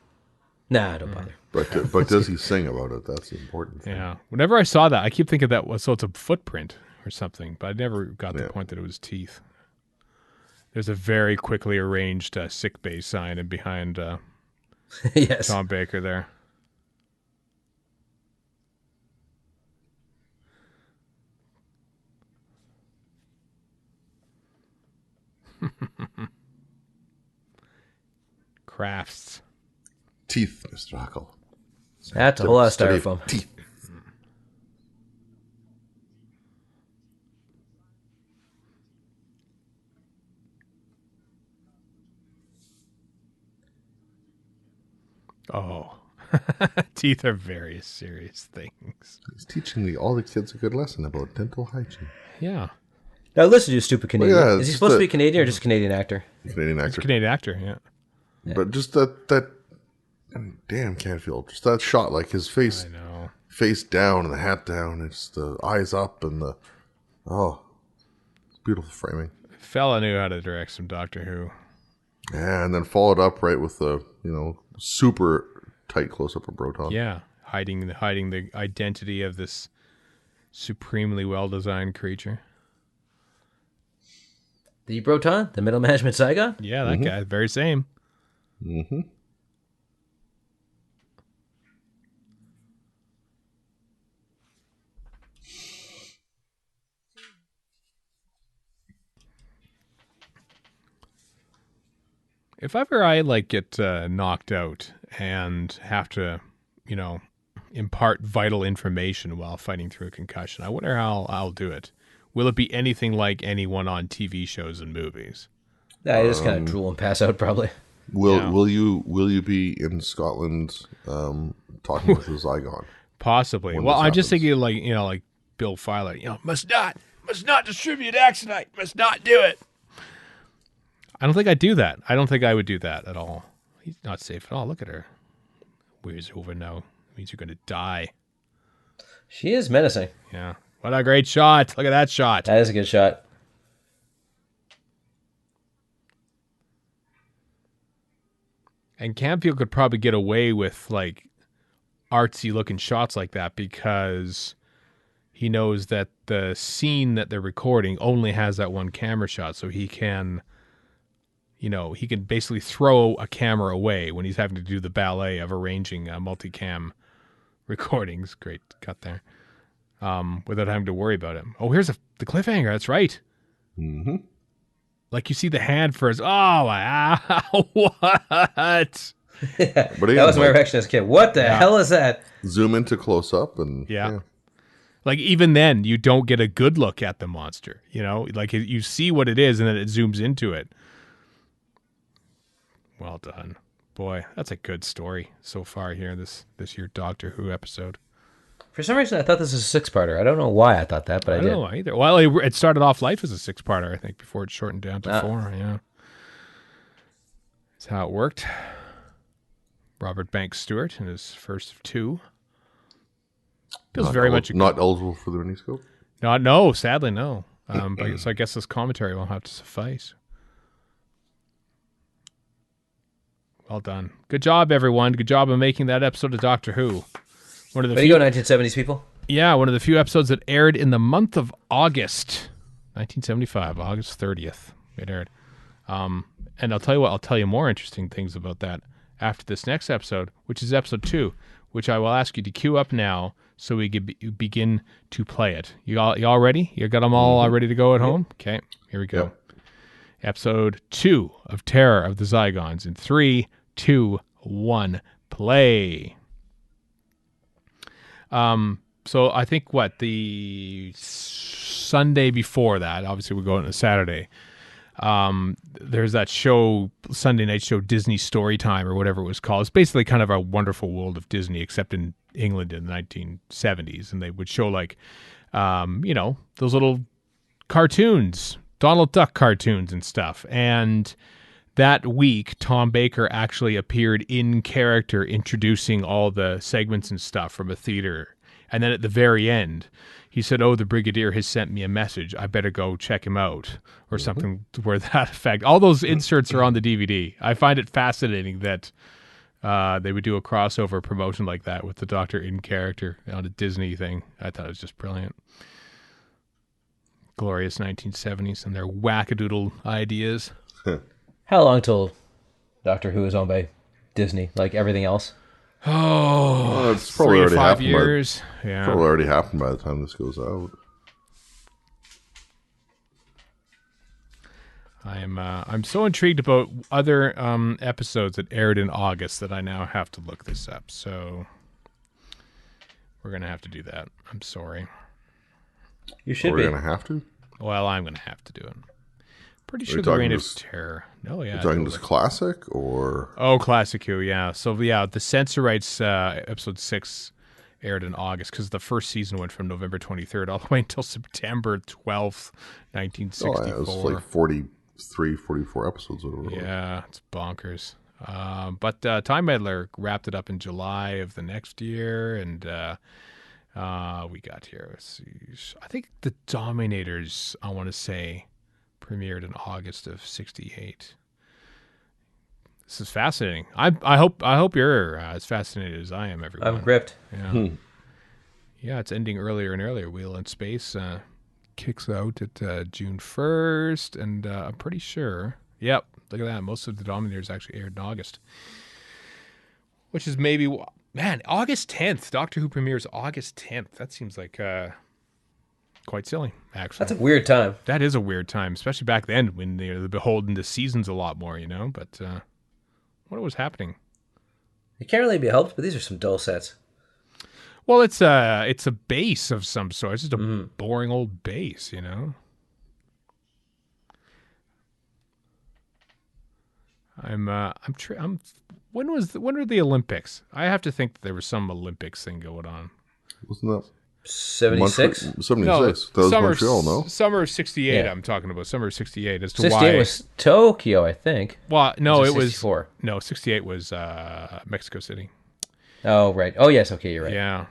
Nah, don't bother. But does he sing about it? That's the important thing. Yeah. Whenever I saw that, I keep thinking that was so it's a footprint or something, but I never got the point that it was teeth. There's a very quickly arranged sick bay sign and behind Yes. Tom Baker there. Crafts. Teeth, Mr. Huckle. That's a whole lot of Study styrofoam. Teeth. Oh. Teeth are very serious things. He's teaching all the kids a good lesson about dental hygiene. Yeah. Now listen to you, stupid Canadian. yeah, Is it's he supposed to the- be Canadian or just a Canadian actor? Canadian actor. Canadian actor, yeah. But just that I mean, damn Canfield. Just that shot, like his face I know. face down and the hat down, it's the eyes up and the it's beautiful framing. Fella knew how to direct some Doctor Who. Yeah, and then followed up right with the, super tight close up of Broton. Yeah. Hiding the identity of this supremely well designed creature. The Broton, the middle management Zygon. Yeah, that guy, very same. Mm-hmm. If ever I get knocked out and have to, impart vital information while fighting through a concussion, I wonder how I'll do it. Will it be anything like anyone on TV shows and movies? Yeah, you just kind of drool and pass out probably. Will you be in Scotland talking with the Zygon? Possibly. When Well, this I'm just happens. thinking like Bill Filer, must not distribute Axonite, must not do it. I don't think I'd do that. I don't think I would do that at all. He's not safe at all. Look at her. Where's over now? It means you're going to die. She is menacing. Yeah. What a great shot. Look at that shot. That is a good shot. And Camfield could probably get away with artsy looking shots like that because he knows that the scene that they're recording only has that one camera shot. So he can, he can basically throw a camera away when he's having to do the ballet of arranging multicam recordings. Great cut there. Without having to worry about it. Oh, here's the cliffhanger. That's right. Mm-hmm. Like you see the hand first. Oh, wow. What? But That was my reaction as a kid. What the hell is that? Zoom into close up and Yeah. Like, even then, you don't get a good look at the monster, you know? Like, you see what it is, and then it zooms into it. Well done. Boy, that's a good story so far here, this year Doctor Who episode. For some reason, I thought this was a 6-parter. I don't know why I thought that, but I did. I don't know either. Well, it started off life as a 6-parter, I think, before it shortened down to 4, yeah. That's how it worked. Robert Banks Stewart in his first of 2. Feels very much not eligible for the miniscope. No, sadly no. So I guess this commentary will have to suffice. Well done. Good job, everyone. Good job of making that episode of Doctor Who. One of the Way to go, 1970s people. Yeah, one of the few episodes that aired in the month of August, 1975, August 30th. It aired. And I'll tell you what, I'll tell you more interesting things about that after this next episode, which is episode 2, which I will ask you to queue up now so we can begin to play it. You all ready? You got them all ready to go at home? Okay, here we go. Yep. Episode 2 of Terror of the Zygons in 3, 2, 1, play. So I think the Sunday before that, obviously we're going to Saturday. There's that show, Sunday night show, Disney Storytime or whatever it was called. It's basically kind of a Wonderful World of Disney, except in England in the 1970s. And they would show those little cartoons, Donald Duck cartoons and stuff. And that week, Tom Baker actually appeared in character introducing all the segments and stuff from a theater. And then at the very end, he said, "Oh, the Brigadier has sent me a message. I better go check him out," or something to where that effect. All those inserts are on the DVD. I find it fascinating that they would do a crossover promotion like that with the Doctor in character on a Disney thing. I thought it was just brilliant. Glorious 1970s and their wackadoodle ideas. How long till Doctor Who is owned by Disney, like everything else? Oh, it's probably 3 to already 5 happened. years. Yeah, Probably already happened by the time this goes out. I'm so intrigued about other episodes that aired in August that I now have to look this up. So we're gonna have to do that. I'm sorry. You should We're be. gonna have to. Well, I'm gonna have to do it. Pretty sure you the talking Reign of just- Terror. No, yeah. You're talking just classic or Oh, Classic Who, yeah. So, yeah, the Censor Rights episode 6 aired in August because the first season went from November 23rd all the way until September 12th, 1964. it was like 43, 44 episodes or whatever. Yeah, it's bonkers. But Time Meddler wrapped it up in July of the next year, and we got here. Let's see. I think the Dominators, I want to say, premiered in August of 68. This is fascinating. I hope you're as fascinated as I am, everyone. I'm gripped. Yeah. Yeah, it's ending earlier and earlier. Wheel in Space kicks out at June 1st, and I'm pretty sure, yep, look at that. Most of the Dominators actually aired in August, which is maybe, man, August 10th. Doctor Who premieres August 10th. That seems like quite silly, actually. That's a weird time. That is a weird time, especially back then when they're beholden to seasons a lot more, but what was happening? It can't really be helped, but these are some dull sets. Well, it's a base of some sort. It's just a boring old base, I'm when were the Olympics? I have to think that there was some Olympics thing going on. Wasn't that 76? 76. That was Montreal, no? Summer of 68, Yeah. I'm talking about. Summer of 68 as to 68 why. was Tokyo, I think. Well, no, Was it was 64? No, 68 was Mexico City. Oh, right. Oh, yes. Okay, you're right. Yeah.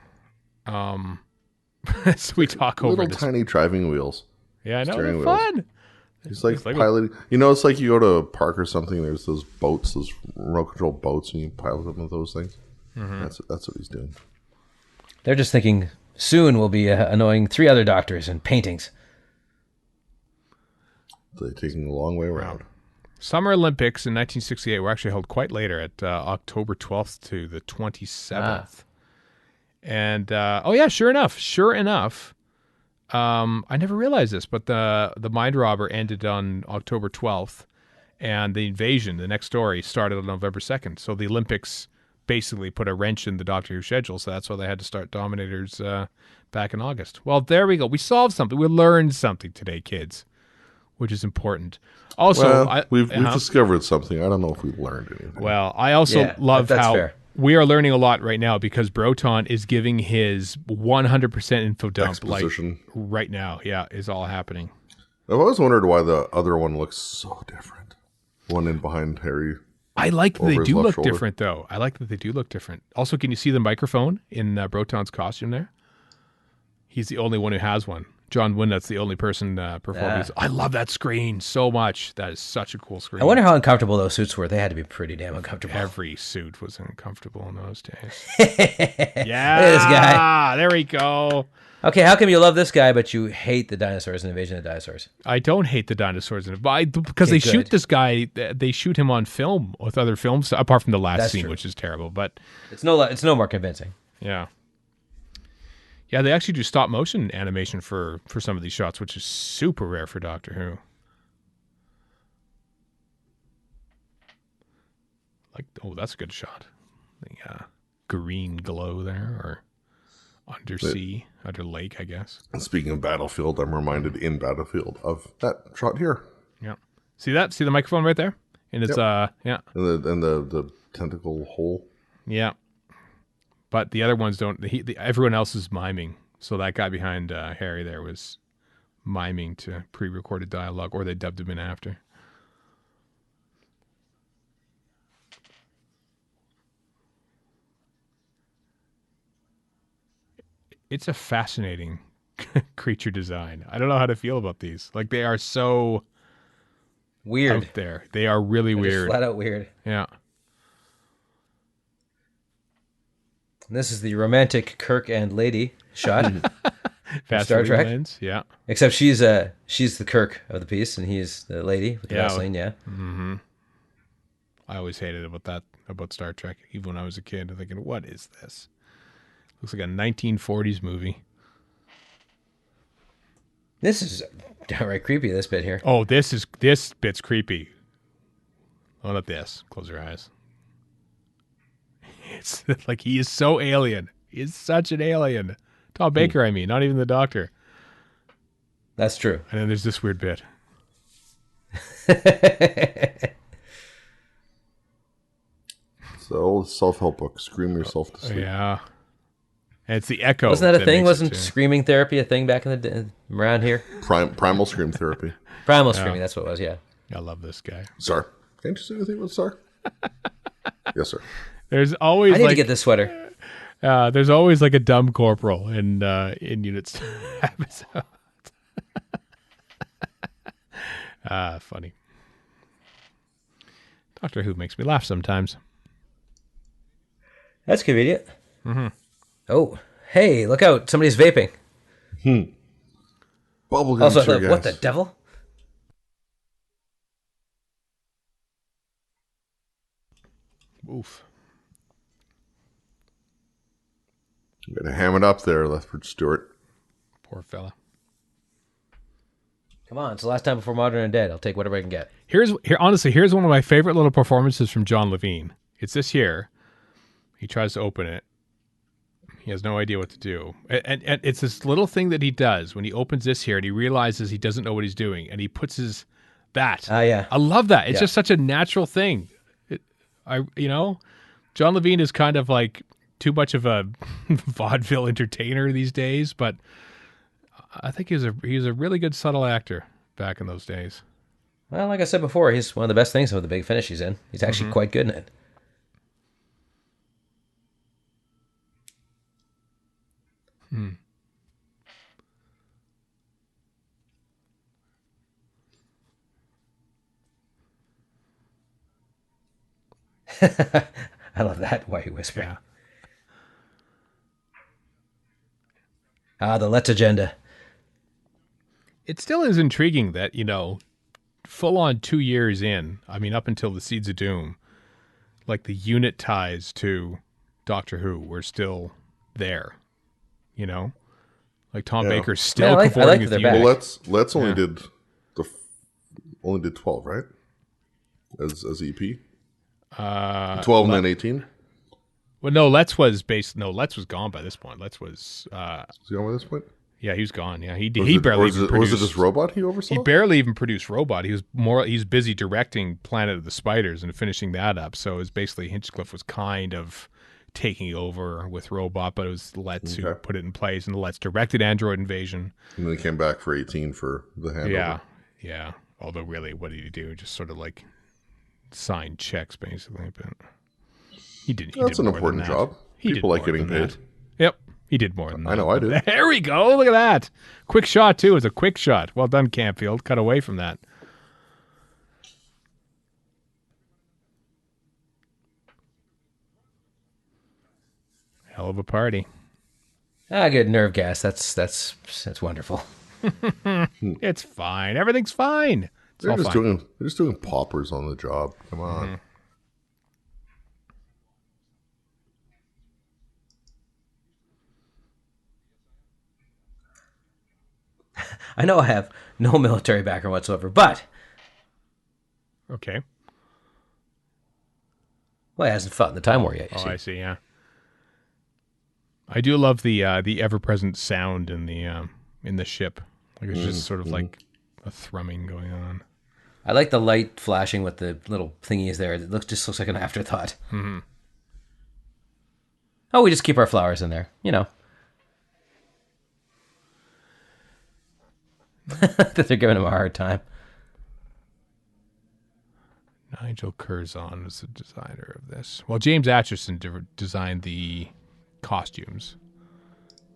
So we talk over Little this. tiny driving wheels. Yeah, I know, steering they're wheels. fun. It's like It's like a- piloting. It's like you go to a park or something. There's those boats, those remote control boats, and you pilot them with those things. That's what he's doing. They're just thinking soon we'll be annoying 3 other doctors and paintings. They're taking a long way around. Summer Olympics in 1968 were actually held quite later at October 12th to the 27th. And, sure enough. I never realized this, but the Mind Robber ended on October 12th, and the Invasion, the next story, started on November 2nd. So the Olympics basically put a wrench in the Doctor Who schedule, so that's why they had to start Dominators back in August. Well, there we go. We solved something. We learned something today, kids, which is important. Also, we've discovered something. I don't know if we learned anything. Well, I also love that's how fair. we are learning a lot right now because Broton is giving his 100% info dump Exposition. right now. Yeah, is all happening. I've always wondered why the other one looks so different. One in behind Harry. I like that they his do left look shoulder. different, though. I like that they do look different. Also, can you see the microphone in Broton's costume there? He's the only one who has one. John Windut's the only person performing. I love that screen so much. That is such a cool screen. I wonder how uncomfortable those suits were. They had to be pretty damn uncomfortable. Every suit was uncomfortable in those days. Yeah. Look at this guy. There we go. Okay, how come you love this guy, but you hate the dinosaurs and Invasion of the Dinosaurs? I don't hate the dinosaurs in it, because Okay, they shoot good. this guy. They shoot him on film with other films, apart from the last That's scene, true. which is terrible. But It's no more convincing. yeah, they actually do stop motion animation for some of these shots, which is super rare for Doctor Who. Like, that's a good shot. The green glow there, or under lake, I guess. And speaking of Battlefield, I'm reminded in Battlefield of that shot here. Yeah. See that? See the microphone right there? And it's yeah. And the tentacle hole. Yeah. But the other ones don't. Everyone else is miming. So that guy behind Harry there was miming to pre-recorded dialogue, or they dubbed him in after. It's a fascinating creature design. I don't know how to feel about these. Like, they are so Weird. out there. They are really Just weird. flat out weird. Yeah. And this is the romantic Kirk and Lady shot. Fast Star moving Trek? lens. Yeah. Except she's the Kirk of the piece, and he's the lady with the Yeah. Vaseline. Yeah. I always hated about Star Trek, even when I was a kid. I'm thinking, what is this? Looks like a 1940s movie. This is downright creepy. This bit here. Oh, this bit's creepy. Oh, not this. Close your eyes. It's like he is so alien. He is such an alien. Tom Baker, I mean, not even the Doctor. That's true. And then there's this weird bit. It's the old self-help book, Scream Yourself to Sleep. Yeah. And it's the echo. Wasn't that a thing? makes it Wasn't too. screaming therapy a thing back in the around here? Primal Scream Therapy. Primal screaming. That's what it was. Yeah. I love this guy. Sir, can't you say anything about Sir? Yes, sir. There's always I need to like get this sweater. there's always like a dumb corporal in units episodes. Funny. Doctor Who makes me laugh sometimes. That's convenient. Mm-hmm. Oh, hey, look out. Somebody's vaping. Bubblegum Also, tear what gas. the devil? Oof. I'm going to ham it up there, Lethbridge Stewart. Poor fella. Come on, it's the last time before Modern and Dead. I'll take whatever I can get. Honestly, here's one of my favorite little performances from John Levine. It's this here. He tries to open it. He has no idea what to do. And it's this little thing that he does when he opens this here and he realizes he doesn't know what he's doing. And he puts his that. Yeah. I love that. It's Yeah. just such a natural thing. John Levine is kind of like too much of a vaudeville entertainer these days, but I think he was a really good subtle actor back in those days. Well, like I said before, he's one of the best things of the Big Finish he's in. He's actually quite good in it. I love that. Why you whispering? Yeah. The Let's agenda. It still is intriguing that, full on 2 years in, I mean, up until the Seeds of Doom, like the unit ties to Doctor Who were still there, Like Tom Yeah. Baker's still Yeah, I like performing that with they're the back. unit. Well, let's only Yeah. only did 12, right? As EP. 12 12 and then 18. Well, no, Let's was gone by this point. Let's was Is he on by this point? yeah, he was gone. Yeah, he Was barely it, even was produced. it just Robot he oversaw? He barely even produced Robot. He's busy directing Planet of the Spiders and finishing that up. So it was basically Hinchcliffe was kind of taking over with Robot, but it was Let's who put it in place, and Let's directed Android Invasion. And then he came back for 18 for the handover. Yeah. Although really, what did he do? Just sort of like sign checks, basically. But he did. That's an more important than that. job. People like getting paid. That. Yep. He did more than that. I know I do. There we go. Look at that. Quick shot, too. It was a quick shot. Well done, Campfield. Cut away from that. Hell of a party. Good nerve gas. That's wonderful. It's fine. Everything's fine. They're just doing poppers on the job. Come on. Mm-hmm. I know I have no military background whatsoever, but Okay. well, he hasn't fought in the Time War yet. You see. I see, yeah. I do love the ever-present sound in the ship. Like it's just sort of like a thrumming going on. I like the light flashing with the little thingies there. It just looks like an afterthought. Mm-hmm. Oh, we just keep our flowers in there, that they're giving him a hard time. Nigel Curzon is the designer of this. Well, James Atchison designed the costumes.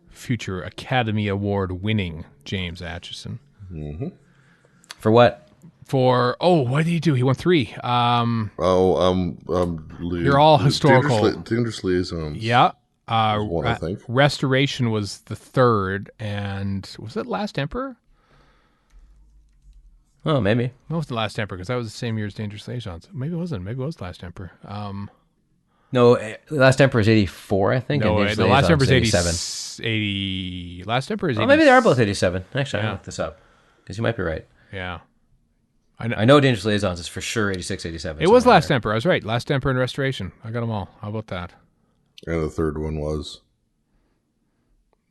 Future Academy Award winning James Atchison. Mm-hmm. For what? What did he do? He won 3. They're all historical. Dangerous Liaisons. Yeah. One, I think. Restoration was the 3rd, and was it Last Emperor? Oh, maybe. What was the Last Emperor? Because that was the same year as Dangerous Liaisons. Maybe it wasn't. Maybe it was Last Emperor. No, Last Emperor is 84, I think. No, and the Last Emperor is 87. 80. Last Emperor is 80. Oh, maybe they are both 87. Actually, I'll look this up. Because you might be right. Yeah. I know Dangerous Liaisons is for sure 86, 87. It was Last Emperor. I was right. Last Emperor and Restoration. I got them all. How about that? And the third one was?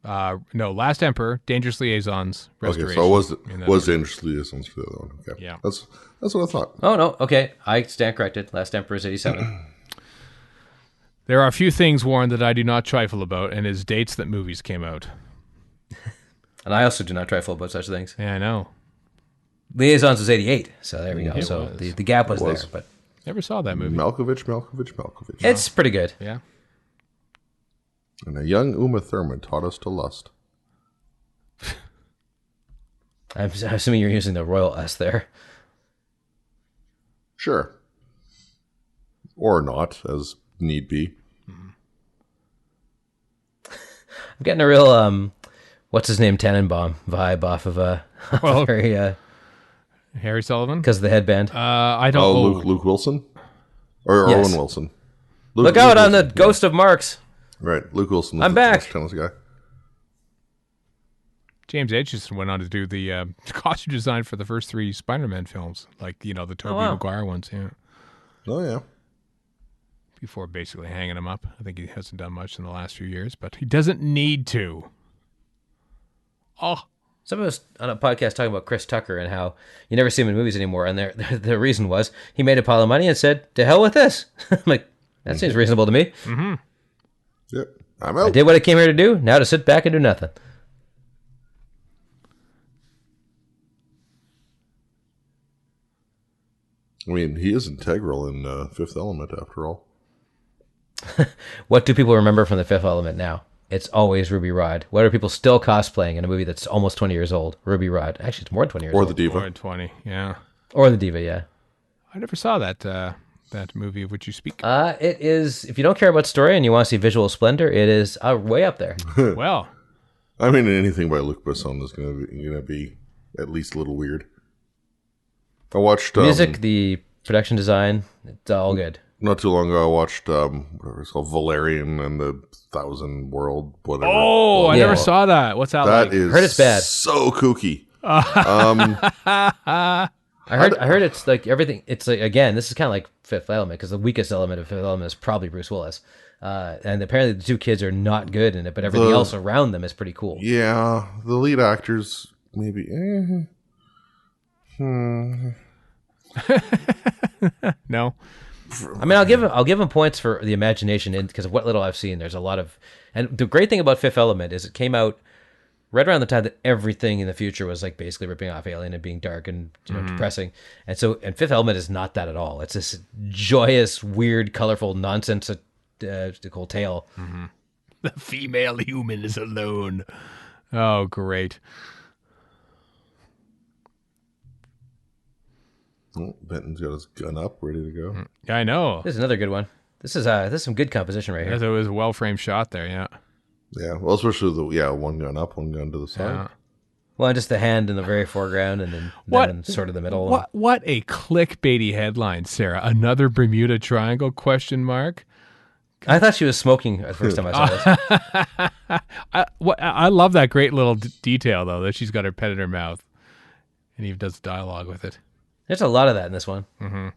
No, Last Emperor, Dangerous Liaisons, Restoration. Okay, so it was Dangerous Liaisons for the other one. Okay. Yeah. That's what I thought. Oh, no. Okay. I stand corrected. Last Emperor is 87. There are a few things, Warren, that I do not trifle about, and his dates that movies came out. And I also do not trifle about such things. Yeah, I know. Liaisons was 88, so there we go. It So was. the gap was there, but Never saw that movie. Malkovich. it's pretty good. Yeah. And a young Uma Thurman taught us to lust. I'm assuming you're using the royal S there. Sure. Or not, as need be. I'm getting a real what's his name, Tannenbaum vibe off of Well, very Harry Sullivan? because of the headband. I don't Oh, know. Luke Wilson? Or Yes. Owen Wilson? Look out Luke on the Wilson, ghost of Marx. yeah. Right, Luke Wilson was I'm the back. tennis guy. James Edgerton went on to do the costume design for the first 3 Spider-Man films, like, the Tobey Maguire ones, yeah. Oh, yeah. Before basically hanging him up. I think he hasn't done much in the last few years, but he doesn't need to. Oh, Some of us on a podcast talking about Chris Tucker and how you never see him in movies anymore, and the reason was he made a pile of money and said, "To hell with this." I'm like, that seems reasonable to me. mm-hmm. Yep. I'm I out. did what I came here to do. Now to sit back and do nothing. I mean, he is integral in Fifth Element, after all. What do people remember from The Fifth Element now? It's always Ruby Rhod. What are people still cosplaying in a movie that's almost 20 years old? Ruby Rhod. Actually, it's more than 20 years Or old. the Diva. 420, yeah. Or the Diva, yeah. I never saw that movie of which you speak. It is, if you don't care about story and you want to see visual splendor, it is way up there. Well, I mean, anything by Luc Besson is going to be at least a little weird. I watched... Music, the production design, it's all good. Not too long ago, I watched whatever it's called, Valerian and the Thousand World, whatever. oh, I Yeah. never saw that. What's that That like? is Heard it's bad. so kooky. I heard it's like everything. It's like, again, this is kind of like Fifth Element, because the weakest element of Fifth Element is probably Bruce Willis. And apparently the two kids are not good in it, but everything else around them is pretty cool. Yeah, the lead actors maybe. No. I mean, I'll give him points for the imagination, because of what little I've seen. There's a lot of, and the great thing about Fifth Element is it came out right around the time that everything in the future was like basically ripping off Alien and being dark and depressing. And Fifth Element is not that at all. It's this joyous, weird, colorful, nonsensical tale. Mm-hmm. The female human is alone. Oh, great. Oh, Benton's got his gun up, ready to go. Yeah, I know. This is another good one. This is some good composition right here. It was a well-framed shot there, yeah. Yeah, well, especially one gun up, one gun to the side. Yeah. Well, and just the hand in the very foreground, and then sort of the middle. What a clickbaity headline, Sarah. Another Bermuda Triangle, question mark? I thought she was smoking the first time I saw this. I love that great little detail, though, that she's got her pen in her mouth. And he does dialogue with it. There's a lot of that in this one. Mm-hmm.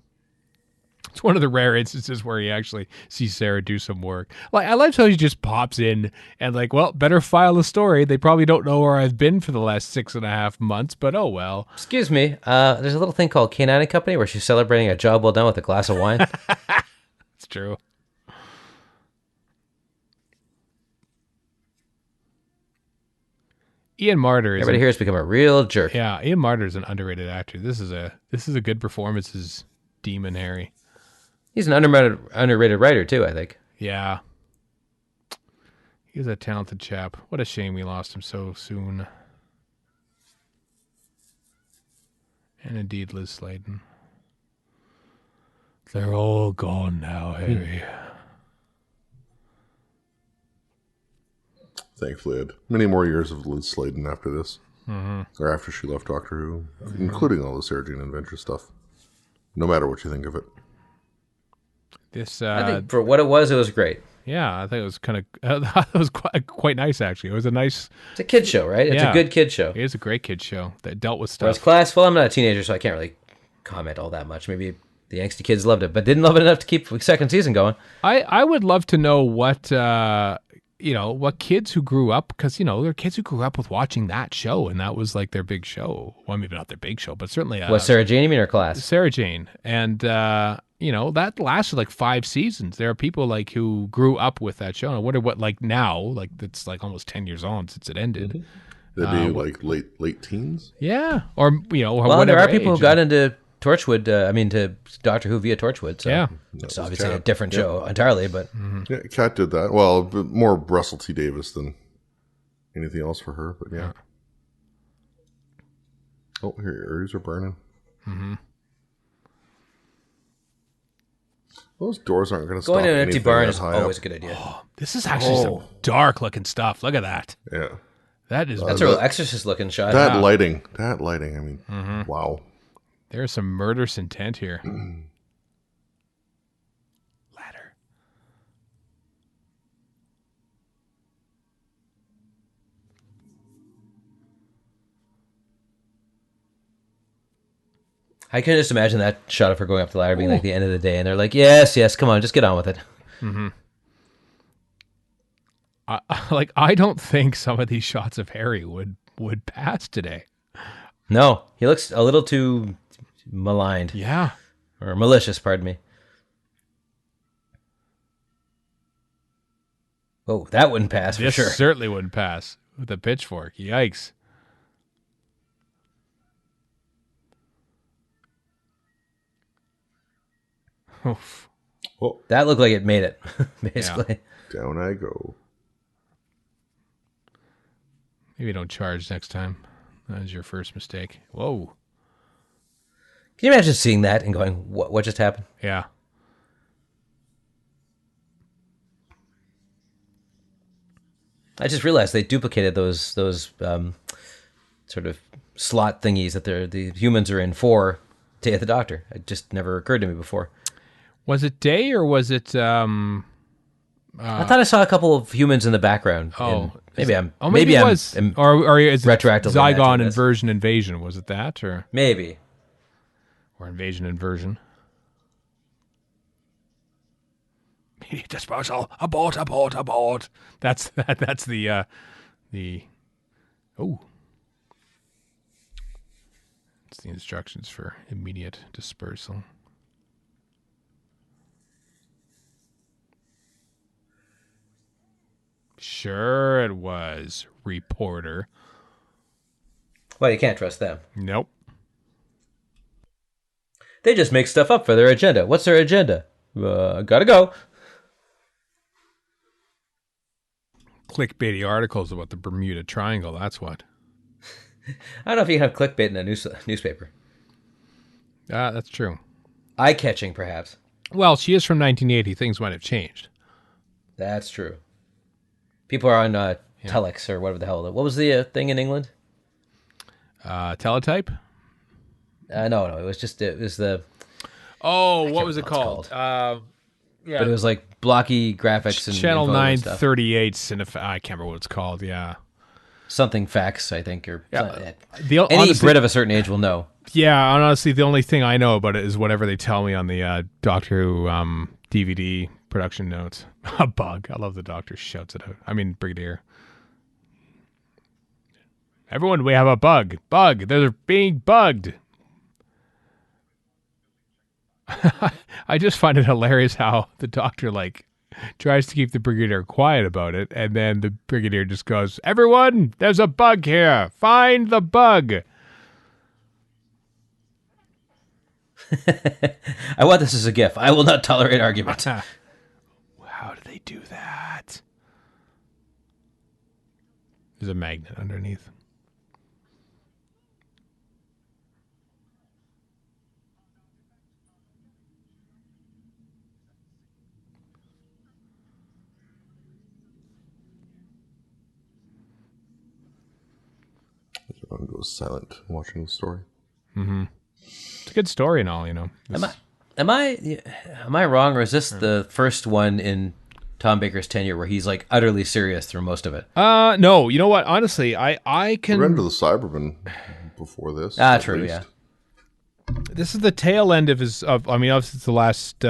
It's one of the rare instances where you actually see Sarah do some work. Like, I like how she just pops in and like, well, better file a story. They probably don't know where I've been for the last 6.5 months, but oh well. Excuse me. There's a little thing called K9 & Company where she's celebrating a job well done with a glass of wine. It's true. Ian Marter is everybody here has become a real jerk. Yeah, Ian Marter is an underrated actor. This is a good performance as Demon Harry. He's an underrated writer too, I think. Yeah. He's a talented chap. What a shame we lost him so soon. And indeed, Liz Sladen. They're all gone now, Harry. Thankfully, I had many more years of Liz Sladen after this. Mm-hmm. Or after she left Doctor Who, including all the Sarah Jane Adventure stuff. No matter what you think of it. I think for what it was great. Yeah, I think it was it was quite nice, actually. It was it's a kid show, right? It's a good kid show. It is a great kid show that dealt with stuff. Whereas Classful, I'm not a teenager, so I can't really comment all that much. Maybe the angsty kids loved it, but didn't love it enough to keep the second season going. I would love to know what what kids who grew up, because there are kids who grew up with watching that show, and that was like their big show. Well, maybe not their big show, but certainly was Sarah Jane, you mean, or Class? Sarah Jane, and that lasted like 5 seasons. There are people like who grew up with that show. And I wonder what now, like it's like almost 10 years on since it ended. They'd be like late teens. Yeah, or well, there are people who got into Torchwood. To Doctor Who via Torchwood. So yeah, it's obviously a different show entirely, but yeah, Kat did that. Well, more Russell T Davies than anything else for her. But yeah. Oh, here your ears are burning. Mm-hmm. Those doors aren't going to stop. Going to an empty barn is always a good idea. Oh, this is actually some dark looking stuff. Look at that. Yeah, that's a real Exorcist looking shot. That lighting. I mean, wow. There's some murderous intent here. Ladder. I can just imagine that shot of her going up the ladder being like the end of the day, and they're like, yes, come on, just get on with it. Mm-hmm. I don't think some of these shots of Harry would pass today. No, he looks a little too maligned. Yeah. Or malicious, pardon me. Oh, that wouldn't pass for sure. This certainly wouldn't pass with a pitchfork. Yikes. Oof. Well, that looked like it made it, basically. Yeah. Down I go. Maybe don't charge next time. That was your first mistake. Whoa. Can you imagine seeing that and going, what just happened? Yeah. I just realized they duplicated those sort of slot thingies that the humans are in for Day of the Doctor. It just never occurred to me before. Was it day or was it... I thought I saw a couple of humans in the background. Oh, maybe it was. Or is it retroactively Zygon Inversion Invasion? Was it that or maybe? Or invasion inversion. Immediate dispersal. Abort, abort, abort. That's the oh. It's the instructions for immediate dispersal. Sure it was, reporter. Well, you can't trust them. Nope. They just make stuff up for their agenda. What's their agenda? Gotta go. Clickbaity articles about the Bermuda Triangle, that's what. I don't know if you can have clickbait in a newspaper. That's true. Eye-catching, perhaps. Well, she is from 1980. Things might have changed. That's true. People are on telex or whatever the hell. What was the thing in England? Teletype? No, it was the... Oh, what was it called? Yeah, but it was like blocky graphics and Channel info and stuff. 938. I can't remember what it's called. Yeah, something facts, I think, or any honestly, Brit of a certain age will know. Yeah, honestly, the only thing I know about it is whatever they tell me on the Doctor Who DVD production notes. A bug. I love the Doctor shouts it out. I mean, Brigadier. Everyone, we have a bug. Bug. They're being bugged. I just find it hilarious how the Doctor tries to keep the Brigadier quiet about it, and then the Brigadier just goes, "Everyone, there's a bug here. Find the bug." I want this as a GIF. I will not tolerate argument. How do they do that? There's a magnet underneath. Everyone goes silent watching the story. Mm-hmm. It's a good story and all, you know. Am I wrong, or is this the first one in Tom Baker's tenure where he's utterly serious through most of it? No. You know what? Honestly, I can. We ran to the Cyberman before this. True. Yeah. This is the tail end of his. Obviously, it's the last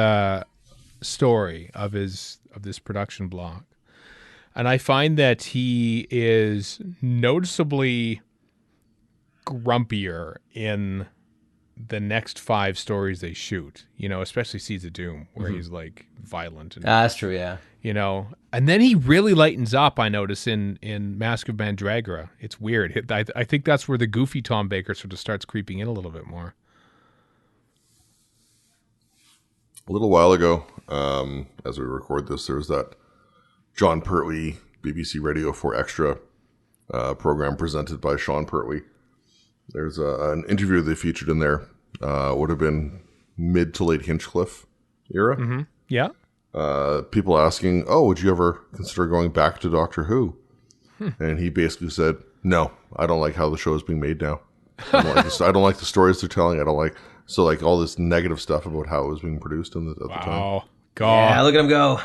story of this production block, and I find that he is noticeably grumpier in the next 5 stories they shoot, especially Seeds of Doom, where he's violent. And, that's true, yeah. And then he really lightens up, I notice, in Mask of Mandragora. It's weird. I think that's where the goofy Tom Baker sort of starts creeping in a little bit more. A little while ago, as we record this, there's that John Pertwee BBC Radio 4 Extra program presented by Sean Pertwee. There's an interview they featured in there. Would have been mid to late Hinchcliffe era. Mm-hmm. Yeah. People asking, would you ever consider going back to Doctor Who? And he basically said, no, I don't like how the show is being made now. I don't like the stories they're telling. I don't like... So all this negative stuff about how it was being produced at the time. Wow. God. Yeah, look at him go.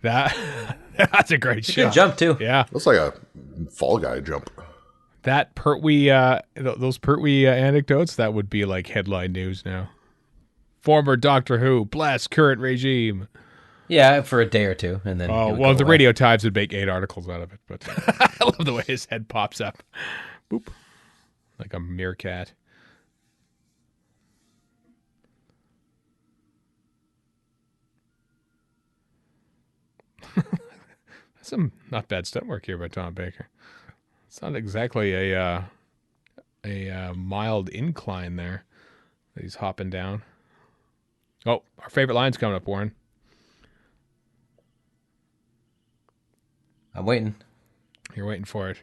That's a great shot. Good jump, too. Yeah. That's like a Fall Guy jump. That Pertwee, those Pertwee anecdotes, that would be headline news now. Former Doctor Who, bless current regime. Yeah, for a day or two, and then. Oh well, the Radio Times would make 8 articles out of it, but I love the way his head pops up, boop, like a meerkat. Some not bad stunt work here by Tom Baker. It's not exactly a mild incline there that he's hopping down. Oh, our favorite line's coming up, Warren. I'm waiting. You're waiting for it.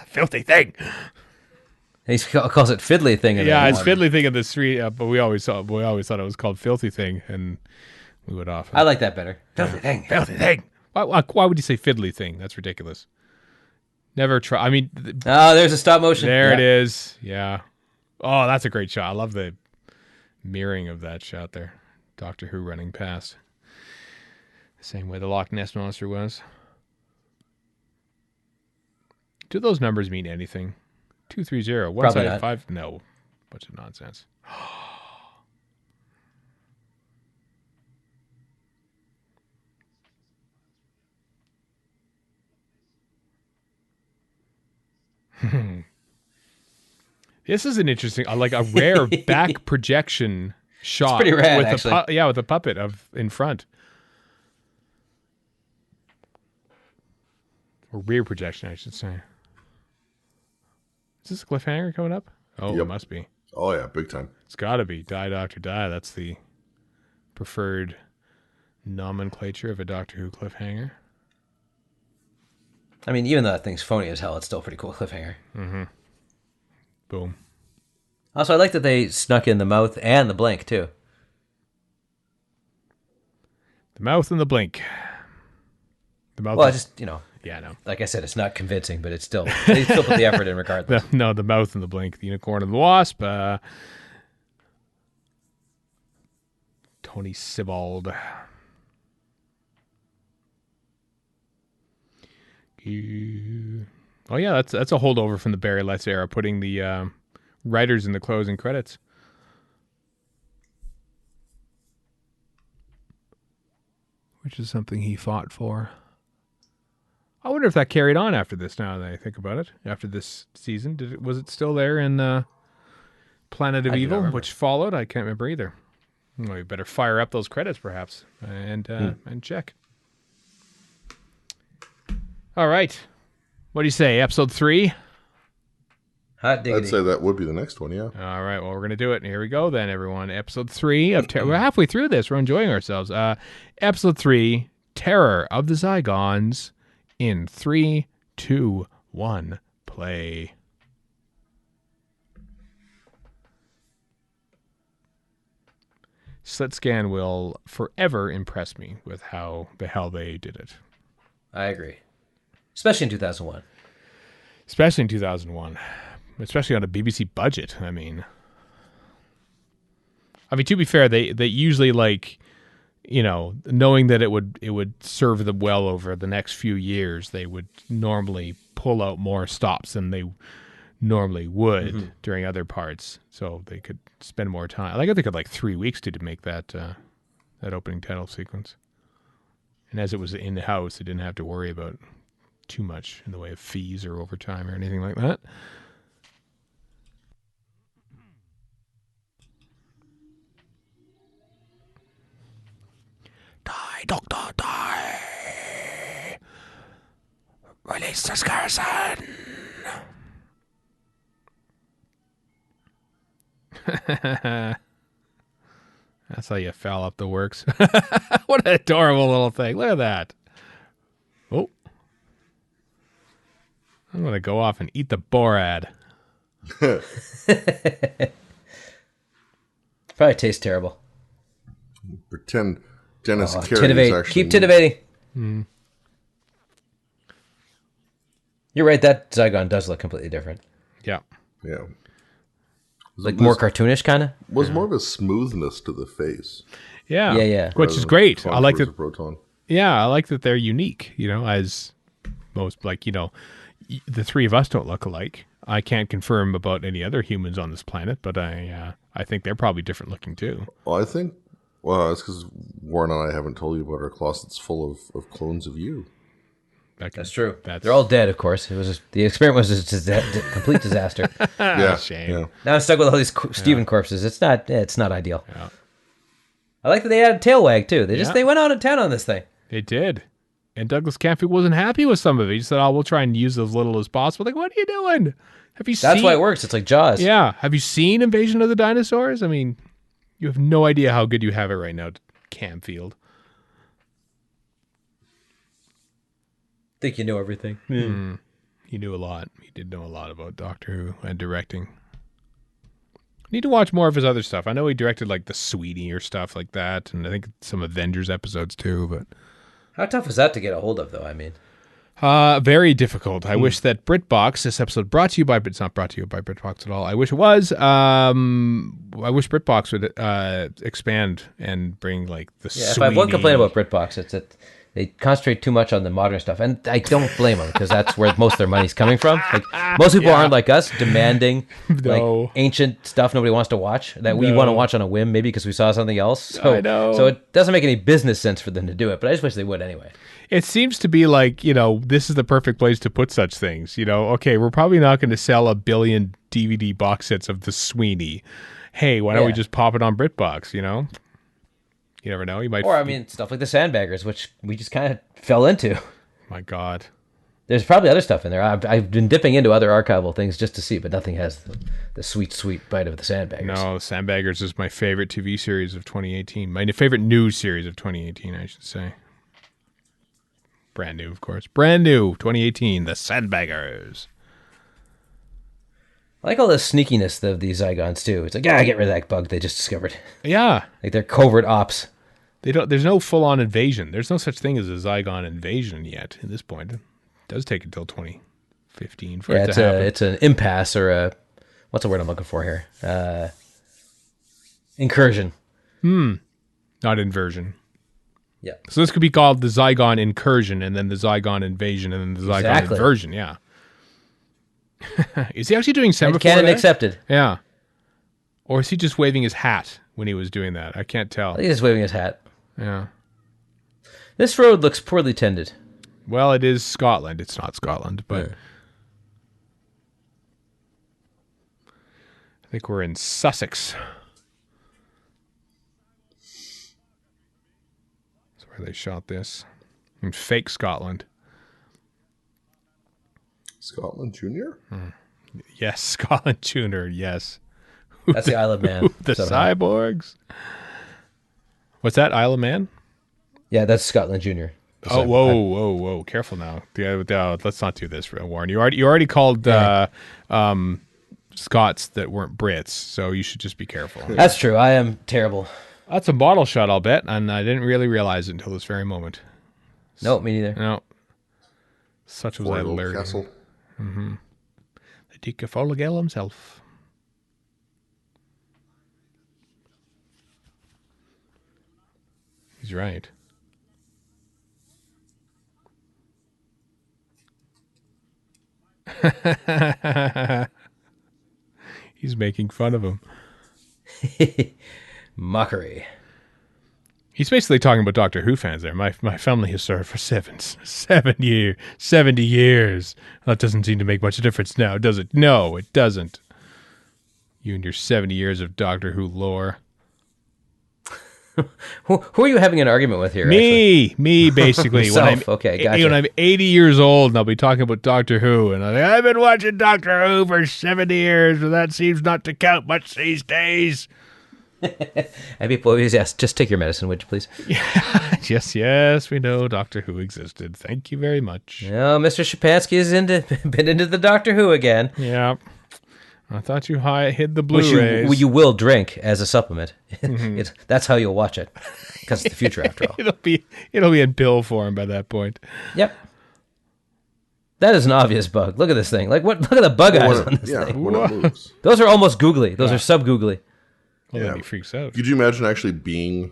Filthy thing. He calls it fiddly thing. Yeah, it's fiddly thing in the street, but we always thought it was called filthy thing, and we would often. I like that better. Filthy thing. Filthy thing. Why would you say fiddly thing? That's ridiculous. Never try. I mean, there's a stop motion. There it is. Yeah. Oh, that's a great shot. I love the mirroring of that shot there. Doctor Who running past. The same way the Loch Ness Monster was. Do those numbers mean anything? 230. Probably not. 5. No. Bunch of nonsense. This is an interesting, like a rare back projection shot. It's pretty rad, with actually. with a puppet in front. Or rear projection, I should say. Is this a cliffhanger coming up? Oh, Yep. It must be. Oh yeah, big time. It's got to be. Die, Doctor, Die. That's the preferred nomenclature of a Doctor Who cliffhanger. I mean, even though that thing's phony as hell, it's still a pretty cool cliffhanger. Mm-hmm. Boom. Also, I like that they snuck in the mouth and the blink, too. The mouth and the blink. The mouth. Well, I just, yeah, no. like I said, it's not convincing, but it's still, they still put the effort in regardless. The mouth and the blink. The unicorn and the wasp. Tony Sibbald. Oh yeah, that's a holdover from the Barry Letts era, putting the writers in the closing credits. Which is something he fought for. I wonder if that carried on after this, now that I think about it. After this season, was it still there in Planet of Evil, which followed? I can't remember either. Well, we better fire up those credits, perhaps, and check. All right. What do you say, episode 3? Hot diggity. I'd say that would be the next one, yeah. All right, well, we're going to do it. Here we go then, everyone. Episode 3 of We're halfway through this. We're enjoying ourselves. Episode 3, Terror of the Zygons, in 3, 2, 1, play. Slit Scan will forever impress me with how the hell they did it. I agree. Especially in 2001. Especially in 2001. Especially on a BBC budget. I mean, to be fair, they usually, like, knowing that it would serve them well over the next few years, they would normally pull out more stops than they normally would during other parts, so they could spend more time. I think it took 3 weeks to make that opening title sequence. And as it was in the house, they didn't have to worry about too much in the way of fees or overtime or anything like that. Die, Doctor, die! Release the Skarasen! That's how you foul up the works. What an adorable little thing. Look at that. Oh. I'm going to go off and eat the Borad. Probably tastes terrible. Pretend Dennis Carey is Titivate. actually... Keep titivating. You're right, that Zygon does look completely different. Yeah. Yeah. Like more cartoonish, kind of? Was more of a smoothness to the face. Yeah. Yeah. Which is great. I like that. Of Proton. Yeah, I like that they're unique, as most, the three of us don't look alike. I can't confirm about any other humans on this planet, but I think they're probably different looking too. Well, I think, it's because Warren and I haven't told you about our closets full of clones of you. That's true. They're all dead, of course. The experiment was a complete disaster. Yeah, shame. Yeah. Now I'm stuck with all these Steven corpses. It's not ideal. Yeah. I like that they added tail wag too. They went out of town on this thing. They did. And Douglas Camfield wasn't happy with some of it. He said, we'll try and use as little as possible. Like, what are you doing? That's why it works. It's like Jaws. Yeah. Have you seen Invasion of the Dinosaurs? I mean, you have no idea how good you have it right now, Camfield. Think you know everything. He knew a lot. He did know a lot about Doctor Who and directing. Need to watch more of his other stuff. I know he directed the Sweetie or stuff like that, and I think some Avengers episodes too. But how tough is that to get a hold of, though? I mean, very difficult. I wish that BritBox, this episode brought to you by, but it's not brought to you by BritBox at all. I wish it was. I wish BritBox would expand and bring the. Yeah, if I have one complaint about BritBox, it's that they concentrate too much on the modern stuff, and I don't blame them because that's where most of their money's coming from. Like most people aren't like us, demanding like ancient stuff nobody wants to watch that we want to watch on a whim, maybe because we saw something else. So, I know. So it doesn't make any business sense for them to do it, but I just wish they would anyway. It seems to be like, this is the perfect place to put such things. Okay, we're probably not going to sell 1 billion DVD box sets of The Sweeney. Hey, why don't we just pop it on BritBox, You never know. You might. Or, stuff like the Sandbaggers, which we just kind of fell into. My God. There's probably other stuff in there. I've been dipping into other archival things just to see, but nothing has the sweet, sweet bite of the Sandbaggers. No, the Sandbaggers is my favorite TV series of 2018. My favorite news series of 2018, I should say. Brand new, of course. Brand new, 2018, the Sandbaggers. I like all the sneakiness of these Zygons, too. It's like, get rid of that bug they just discovered. Yeah. Like they're covert ops. There's no full-on invasion. There's no such thing as a Zygon invasion yet at this point. It does take until 2015 for it to happen. It's an impasse or a... What's the word I'm looking for here? Incursion. Not inversion. Yeah. So this could be called the Zygon incursion, and then the Zygon invasion, and then the Zygon inversion. Yeah. Is he actually doing semaphore? Canon accepted. Yeah. Or is he just waving his hat when he was doing that? I can't tell. He's just waving his hat. Yeah. This road looks poorly tended. Well, it is Scotland. It's not Scotland, but I think we're in Sussex. That's where they shot this. In fake Scotland. Scotland Junior? Yes, Scotland Junior, yes. That's the Isle of Man. The cyborgs. What's that, Isle of Man? Yeah, that's Scotland Junior. Oh, whoa. Careful now. Let's not do this, Warren. You already called Scots that weren't Brits, so you should just be careful. That's true. I am terrible. That's a bottle shot, I'll bet, and I didn't really realize it until this very moment. No, me neither. No. Such was I learned. Castle. Mm-hmm. The Duke of Folagale himself. He's right. He's making fun of him. Mockery. He's basically talking about Doctor Who fans there. My family has served for 70 years. That doesn't seem to make much difference now, does it? No, it doesn't. You and your 70 years of Doctor Who lore. Who are you having an argument with here? Me, basically. Okay, gotcha. When I'm 80 years old and I'll be talking about Doctor Who, and I've been watching Doctor Who for 70 years, but that seems not to count much these days. And people always ask, just take your medicine, would you please? Yes, we know Doctor Who existed. Thank you very much. Oh, Mr. Shapansky has been into the Doctor Who again. Yeah. I thought you hid the Blu-rays. Which you will drink as a supplement. Mm-hmm. That's how you'll watch it, because it's the future after all. It'll be in pill form by that point. Yep. That is an obvious bug. Look at this thing. Look at the bug eyes on this thing. When it moves. Those are almost googly. Those are sub-googly. Well, then he freaks out. Could you imagine actually being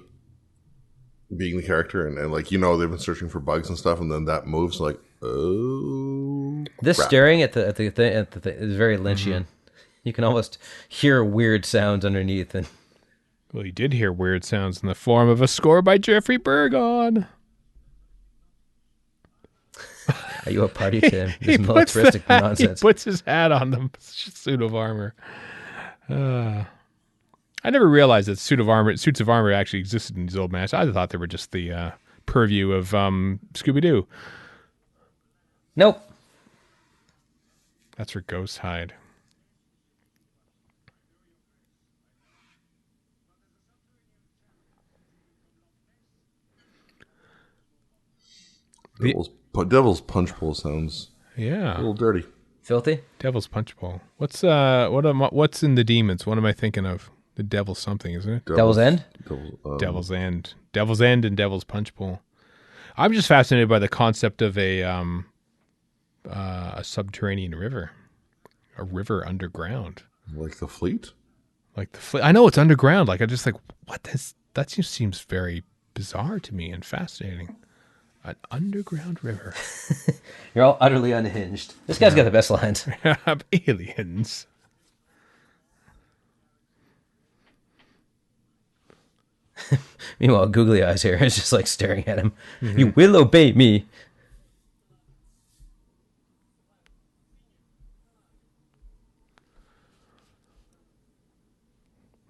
the character and they've been searching for bugs and stuff, and then that moves this crap. Staring at the thing is very Lynchian. Mm-hmm. You can almost hear weird sounds underneath. Well, you did hear weird sounds in the form of a score by Jeffrey Burgon. Are you a party to him? This militaristic nonsense. He puts his hat on the suit of armor. I never realized that suits of armor actually existed in these old masks. I thought they were just the purview of Scooby-Doo. Nope. That's where ghosts hide. Devil's Punch Bowl sounds a little dirty. Filthy? Devil's Punch Bowl. What's in the Demons? What am I thinking of? The Devil's something, isn't it? Devil's End? Devil's End. Devil's End and Devil's Punch Bowl. I'm just fascinated by the concept of a subterranean river. A river underground. Like the Fleet? Like the Fleet. I know it's underground. Like, I just what this? That just seems very bizarre to me and fascinating. An underground river. You're all utterly unhinged. This guy's got the best lines. Aliens. Meanwhile, Googly Eyes here is just like staring at him. You will obey me.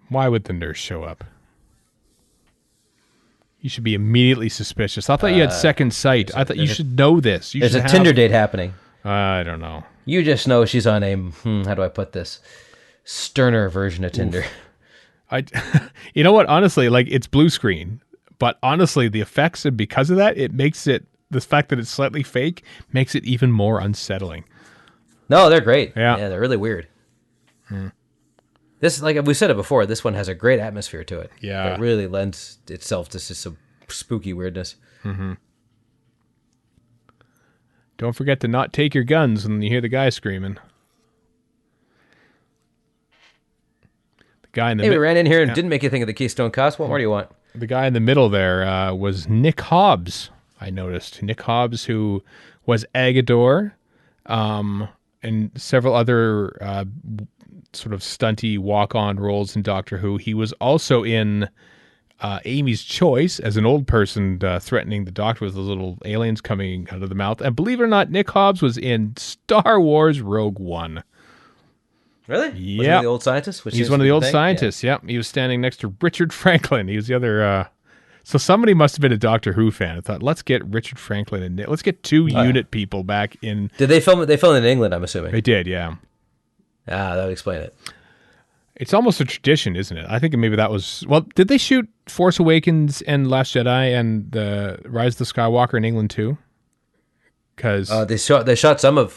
Why would the nurse show up? You should be immediately suspicious. I thought you had second sight. I thought you should know this. There's a Tinder date happening. I don't know. You just know she's on a, how do I put this? Sterner version of Tinder. You know what? Honestly, like it's blue screen, but honestly, the effects and because of that, it makes it the fact that it's slightly fake makes it even more unsettling. No, they're great. Yeah, they're really weird. This, like we said it before, this one has a great atmosphere to it. Yeah, it really lends itself to just some spooky weirdness. Don't forget to not take your guns when you hear the guy screaming. Guy in the we ran in here and didn't make you think of the Keystone Cops. What more do you want? The guy in the middle there was Nick Hobbs, I noticed. Nick Hobbs, who was Agador and several other sort of stunty walk-on roles in Doctor Who. He was also in Amy's Choice as an old person threatening the Doctor with those little aliens coming out of the mouth. And believe it or not, Nick Hobbs was in Star Wars Rogue One. Really? Yeah. Was he the old scientist? He's one of the old scientists. Yeah. He was standing next to Richard Franklin. He was the other. So somebody must have been a Doctor Who fan. I thought, let's get Richard Franklin and let's get two unit people back in. Did they film it? They filmed it in England, I'm assuming. They did, yeah. Ah, that would explain it. It's almost a tradition, isn't it? I think maybe that was. Well, did they shoot Force Awakens and Last Jedi and Rise of the Skywalker in England too? Because they shot some of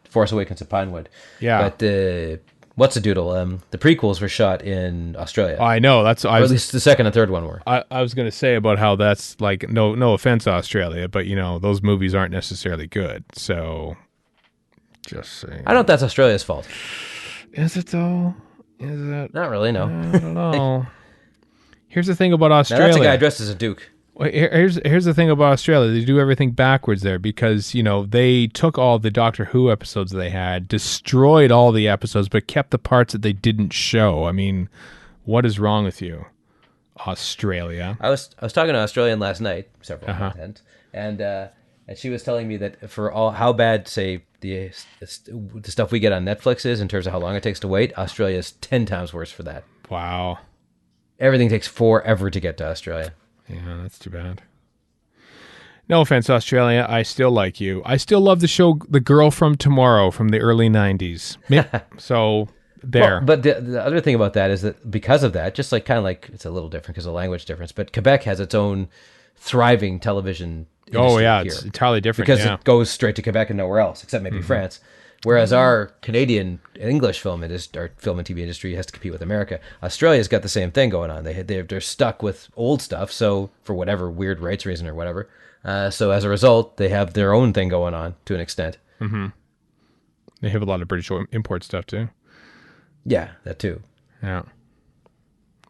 Force Awakens at Pinewood. Yeah, but what's a doodle? The prequels were shot in Australia. I know or at least the second and third one were. I was going to say about how that's like no offense Australia, but you know those movies aren't necessarily good. So just saying. I don't know if that's Australia's fault. Is it though? Is it? Not really. No. I don't know. Here's the thing about Australia. Now, that's a guy dressed as a duke. Well, here's the thing about Australia. They do everything backwards there because, you know, they took all the Doctor Who episodes they had, destroyed all the episodes, but kept the parts that they didn't show. I mean, what is wrong with you, Australia? I was talking to an Australian last night, several times, and she was telling me that for all how bad, say, the stuff we get on Netflix is in terms of how long it takes to wait, Australia is 10 times worse for that. Wow. Everything takes forever to get to Australia. Yeah, that's too bad. No offense, Australia. I still like you. I still love the show The Girl from Tomorrow from the early 90s. So, there. Well, but the other thing about that is that because of that, just like kind of like, it's a little different because of language difference, but Quebec has its own thriving television industry. Oh, yeah, here. it's entirely different. Because it goes straight to Quebec and nowhere else, except maybe France. Whereas our Canadian English film industry, our film and TV industry has to compete with America. Australia's got the same thing going on. They're stuck with old stuff, so for whatever weird rights reason or whatever. So as a result, they have their own thing going on to an extent. Mm-hmm. They have a lot of British import stuff too. Yeah, that too. Yeah.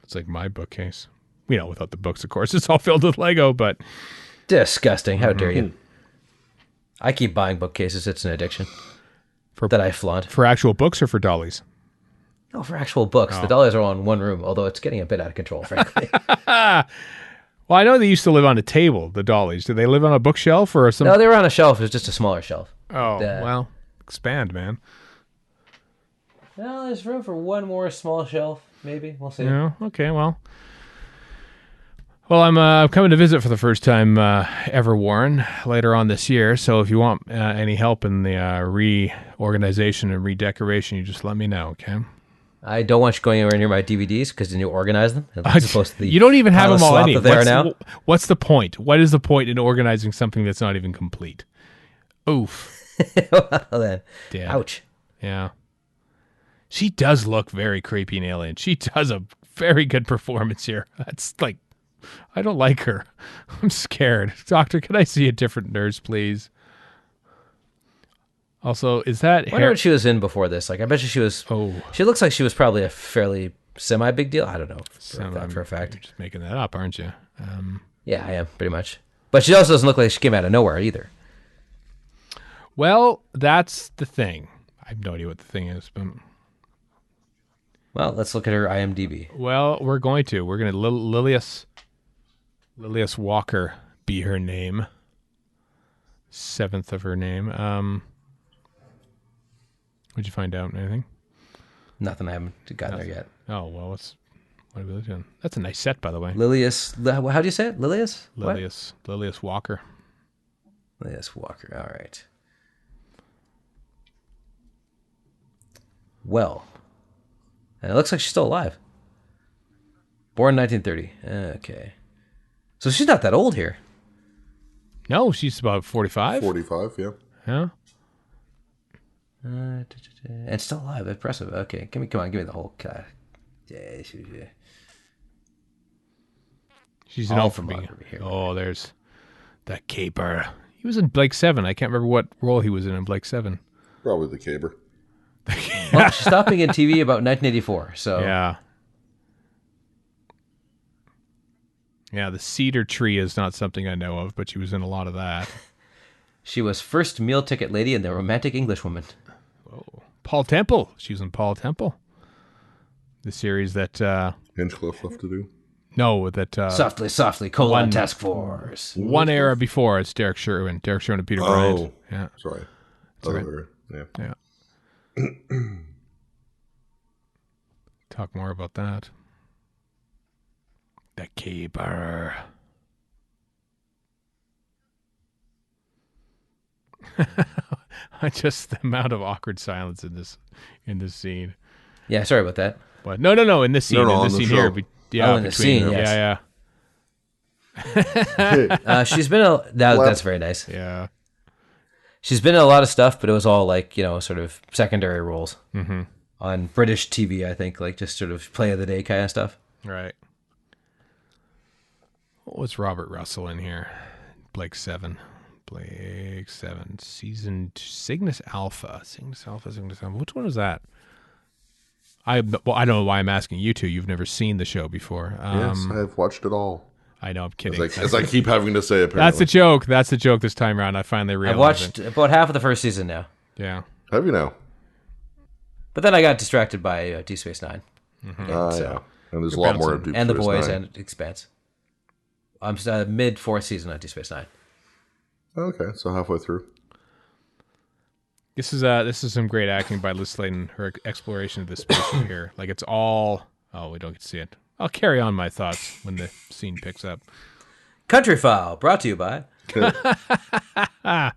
It's like my bookcase. You know, without the books, of course. It's all filled with Lego, but... Disgusting. How dare you? I keep buying bookcases. It's an addiction. That I flaunt. For actual books or for dollies? No, for actual books. The dollies are all in one room, although it's getting a bit out of control, frankly. Well, I know they used to live on a table, the dollies. Do they live on a bookshelf or something? No, they were on a shelf. It was just a smaller shelf. Oh, well, expand, man. Well, there's room for one more small shelf, maybe. We'll see. Yeah, okay, well. Well, I'm coming to visit for the first time ever, Warren, later on this year. So if you want any help in the reorganization and redecoration, you just let me know, okay? I don't want you going anywhere near my DVDs because then you organize them. As opposed to the you don't even have them all anyway. What's the point? What is the point in organizing something that's not even complete? Oof. Well, then. Dead. Ouch. Yeah. She does look very creepy and alien. She does a very good performance here. That's like... I don't like her. I'm scared. Doctor, can I see a different nurse, please? Also, is that... I wonder what she was in before this. Like, I bet you she was... Oh. She looks like she was probably a fairly semi-big deal. I don't know for a fact. You're just making that up, aren't you? Yeah, I am, pretty much. But she also doesn't look like she came out of nowhere either. Well, that's the thing. I have no idea what the thing is, but... Well, let's look at her IMDb. Well, we're going to. We're going to Lilius Walker be her name. 7th of her name. What'd you find out? Anything? Nothing. I haven't gotten there yet. Oh, well, what are we doing? That's a nice set, by the way. Lilius. How do you say it? Lilius? Lilius Walker. Lilius Walker. All right. Well, and it looks like she's still alive. Born 1930. Okay. So she's not that old here. No, she's about 45. 45, yeah. Yeah. And still alive. Impressive. Okay. Come on. Give me the whole... She's an All elf from from being... here. Oh, there's that caper. He was in Blake 7. I can't remember what role he was in Blake 7. Probably the caber. Well, she stopped being in TV about 1984, so... Yeah. Yeah, the cedar tree is not something I know of, but she was in a lot of that. She was first meal ticket lady in The Romantic Englishwoman. Oh. Paul Temple. She was in Paul Temple. The series that... Hinchcliffe left to do. No, that... Softly, colon task force. One era before, it's Derek Sherwin. Derek Sherwin and Peter Bryant. Yeah. Sorry. right. Yeah. Talk more about that. The keeper. Just the amount of awkward silence in this scene. Yeah, sorry about that. But no, in this scene, No, in this on the scene show. here. Yeah, In the scene, yes. Yeah. She's been that's very nice. Yeah. She's been in a lot of stuff, but it was all like, sort of secondary roles on British TV, I think, like just sort of play of the day kind of stuff. Right. What was Robert Russell in here? Blake 7. Season Cygnus Alpha. Cygnus Alpha. Which one was that? I don't know why I'm asking you two. You've never seen the show before. Yes, I've watched it all. I know, I'm kidding. As I keep having to say, apparently. That's the joke. That's the joke this time around. I finally realized I've watched about half of the first season now. Yeah. Have you now? But then I got distracted by Deep Space Nine. Yeah. And there's a lot more of Deep And The Space Boys Nine. and Expanse. I'm mid fourth season of Deep Space Nine. Okay, so halfway through. This is some great acting by Liz Sladen. Her exploration of the spaceship here, like it's all. Oh, we don't get to see it. I'll carry on my thoughts when the scene picks up. Country File, brought to you by. I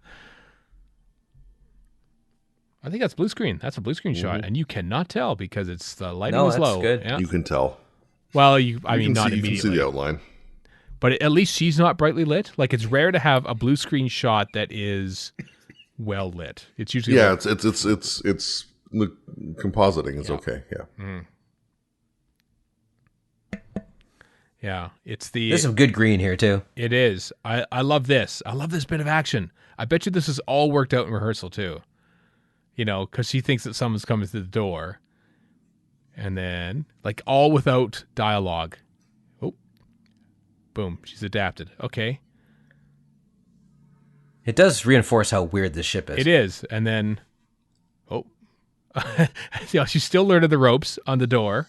think that's blue screen. That's a blue screen shot, and you cannot tell because the lighting is that's low. good. Yeah. You can tell. Well, not You can immediately. see the outline. But at least she's not brightly lit. Like it's rare to have a blue screen shot that is well lit. It's usually Yeah, it's the compositing is okay. Yeah. Yeah, it's There's some good green here too. It is. I love this. I love this bit of action. I bet you this is all worked out in rehearsal too. Because she thinks that someone's coming through the door, and then like all without dialogue. Oh, boom! She's adapted. Okay, It does reinforce how weird this ship is. it is. And then, yeah, she's still learning the ropes on the door.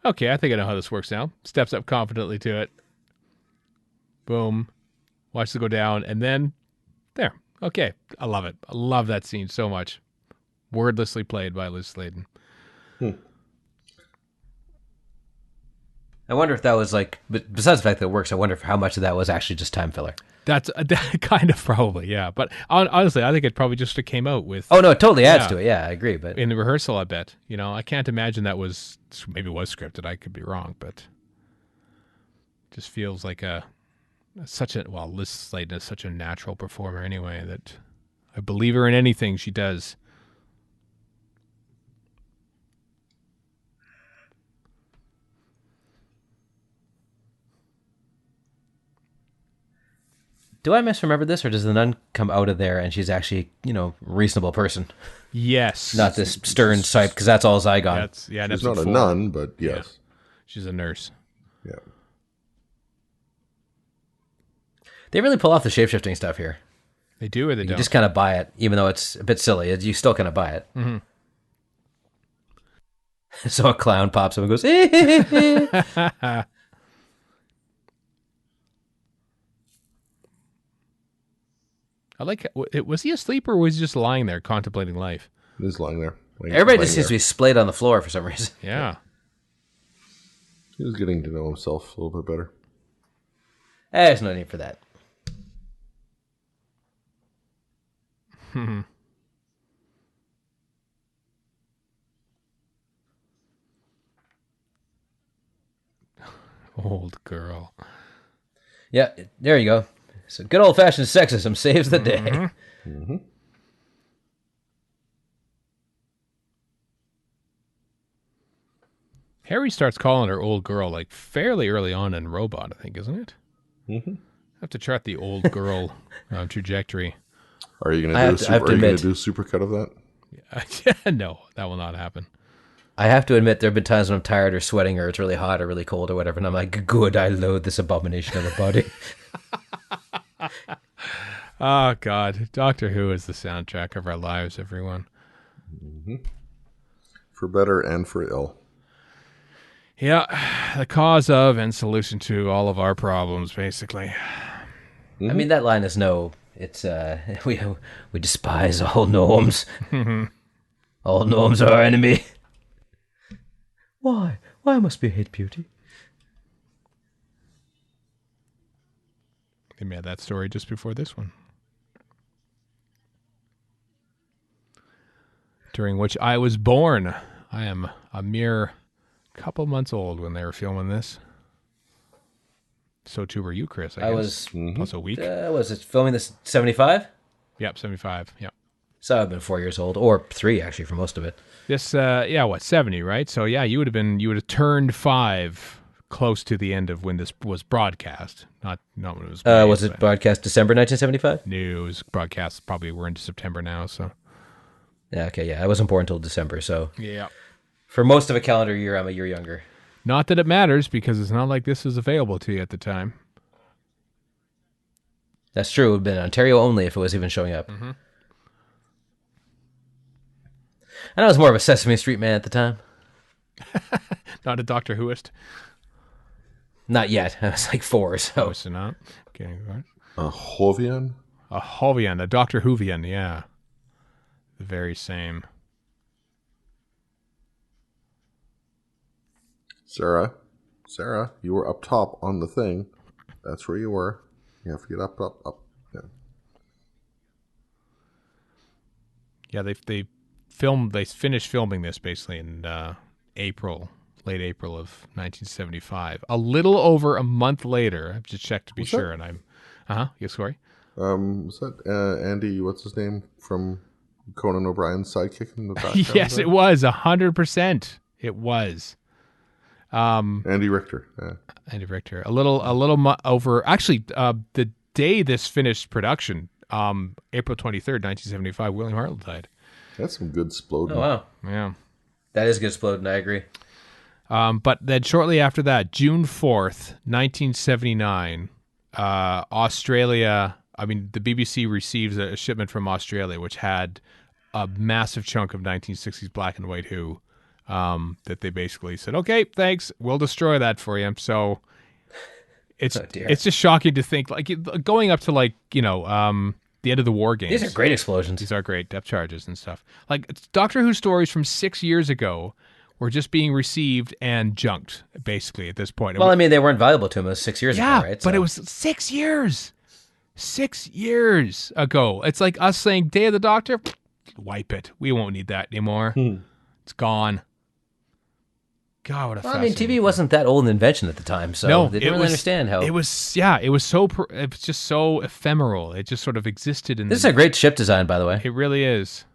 Okay, I think I know how this works now. Steps up confidently to it. Boom. Watch it go down. And then, there. Okay. I love it. I love that scene so much. Wordlessly played by Liz Sladen. I wonder if that was like, but besides the fact that it works, I wonder if how much of that was actually just time filler. That's kind of probably, yeah. But honestly, I think it probably just came out with... Oh, no, it totally adds Yeah. to it. Yeah, I agree. But in the rehearsal, I bet. I can't imagine that was... Maybe it was scripted. I could be wrong, but... It just feels like Liz Sladen is such a natural performer anyway that I believe her in anything she does. do I misremember this, or does the nun come out of there and she's actually, reasonable person? Yes. Not this stern type, because that's all Zygon. That's She's not a four. nun, but yes. She's a nurse. Yeah. They really pull off the shape-shifting stuff here. They do or they You don't? just kind of buy it, even though it's a bit silly. You still kind of buy it. Mm-hmm. So a clown pops up and goes, eh. I like. Was he asleep or was he just lying there contemplating life? He's lying there. Everybody just seems to be splayed on the floor for some reason. Yeah. He was getting to know himself a little bit better. There's no need for that. Old girl. Yeah, there you go. So good old-fashioned sexism saves the day. Harry starts calling her old girl like fairly early on in Robot, I think, isn't it? I have to chart the old girl trajectory. Are you going to do a supercut of that? No, that will not happen. I have to admit, there have been times when I'm tired or sweating or it's really hot or really cold or whatever, and I'm like, good, I loathe this abomination of a body. Oh, God. Doctor Who is the soundtrack of our lives, everyone. For better and for ill. Yeah, the cause of and solution to all of our problems, basically. I mean, that line is it's, we despise all gnomes. All gnomes are our enemy. Why? Why must we hate beauty? They made that story just before this one. During which I was born. I am a mere couple months old when they were filming this. So too were you, Chris. I guess. Was plus a week. Was it filming this 75? Yep, 75. Yep. So I've been 4 years old, or 3 actually for most of it. This, 70, right? So yeah, you would have turned 5 close to the end of when this was broadcast. Not when it was. Was it broadcast December 1975? No, it was broadcast. Probably we're into September now. So. Yeah. Okay. Yeah, I wasn't born until December, so. Yeah. For most of a calendar year, I'm a year younger. Not that it matters, because it's not like this was available to you at the time. That's true. It would have been Ontario only if it was even showing up. And I was more of a Sesame Street man at the time. Not a Doctor Whoist. Not yet. I was like 4, so. Oh, so not. Okay. A Hovian? A Hovian, a Doctor Whovian, yeah. The very same. Sarah, you were up top on the thing. That's where you were. You have to get up. Yeah. Yeah, they finished filming this basically in late April of 1975. A little over a month later, I've just checked to be sure, and I'm, yes, sorry. Was that Andy? What's his name from Conan O'Brien's sidekick in the background? Yes, it was 100%. It was. Andy Richter. Yeah. Andy Richter. A little over. Actually, the day this finished production, April 23rd, 1975, William Hartnell died. That's some good sploding. Oh, wow. Yeah. That is good exploding, I agree. But then shortly after that, June 4th, 1979, Australia, the BBC receives a shipment from Australia, which had a massive chunk of 1960s black and white Who, that they basically said, okay, thanks, we'll destroy that for you. So it's just shocking to think, like, going up to, like, the end of the War Games. These are great explosions. These are great depth charges and stuff. Like, Doctor Who stories from 6 years ago were just being received and junked, basically, at this point. Well, they weren't valuable to him. It was 6 years ago, right? But it was 6 years. 6 years ago. It's like us saying, Day of the Doctor, wipe it. We won't need that anymore. It's gone. God, what a fascinating TV wasn't that old an invention at the time, so they didn't really understand how... It was just so ephemeral. It just sort of existed in... This is a great ship design, by the way. It really is.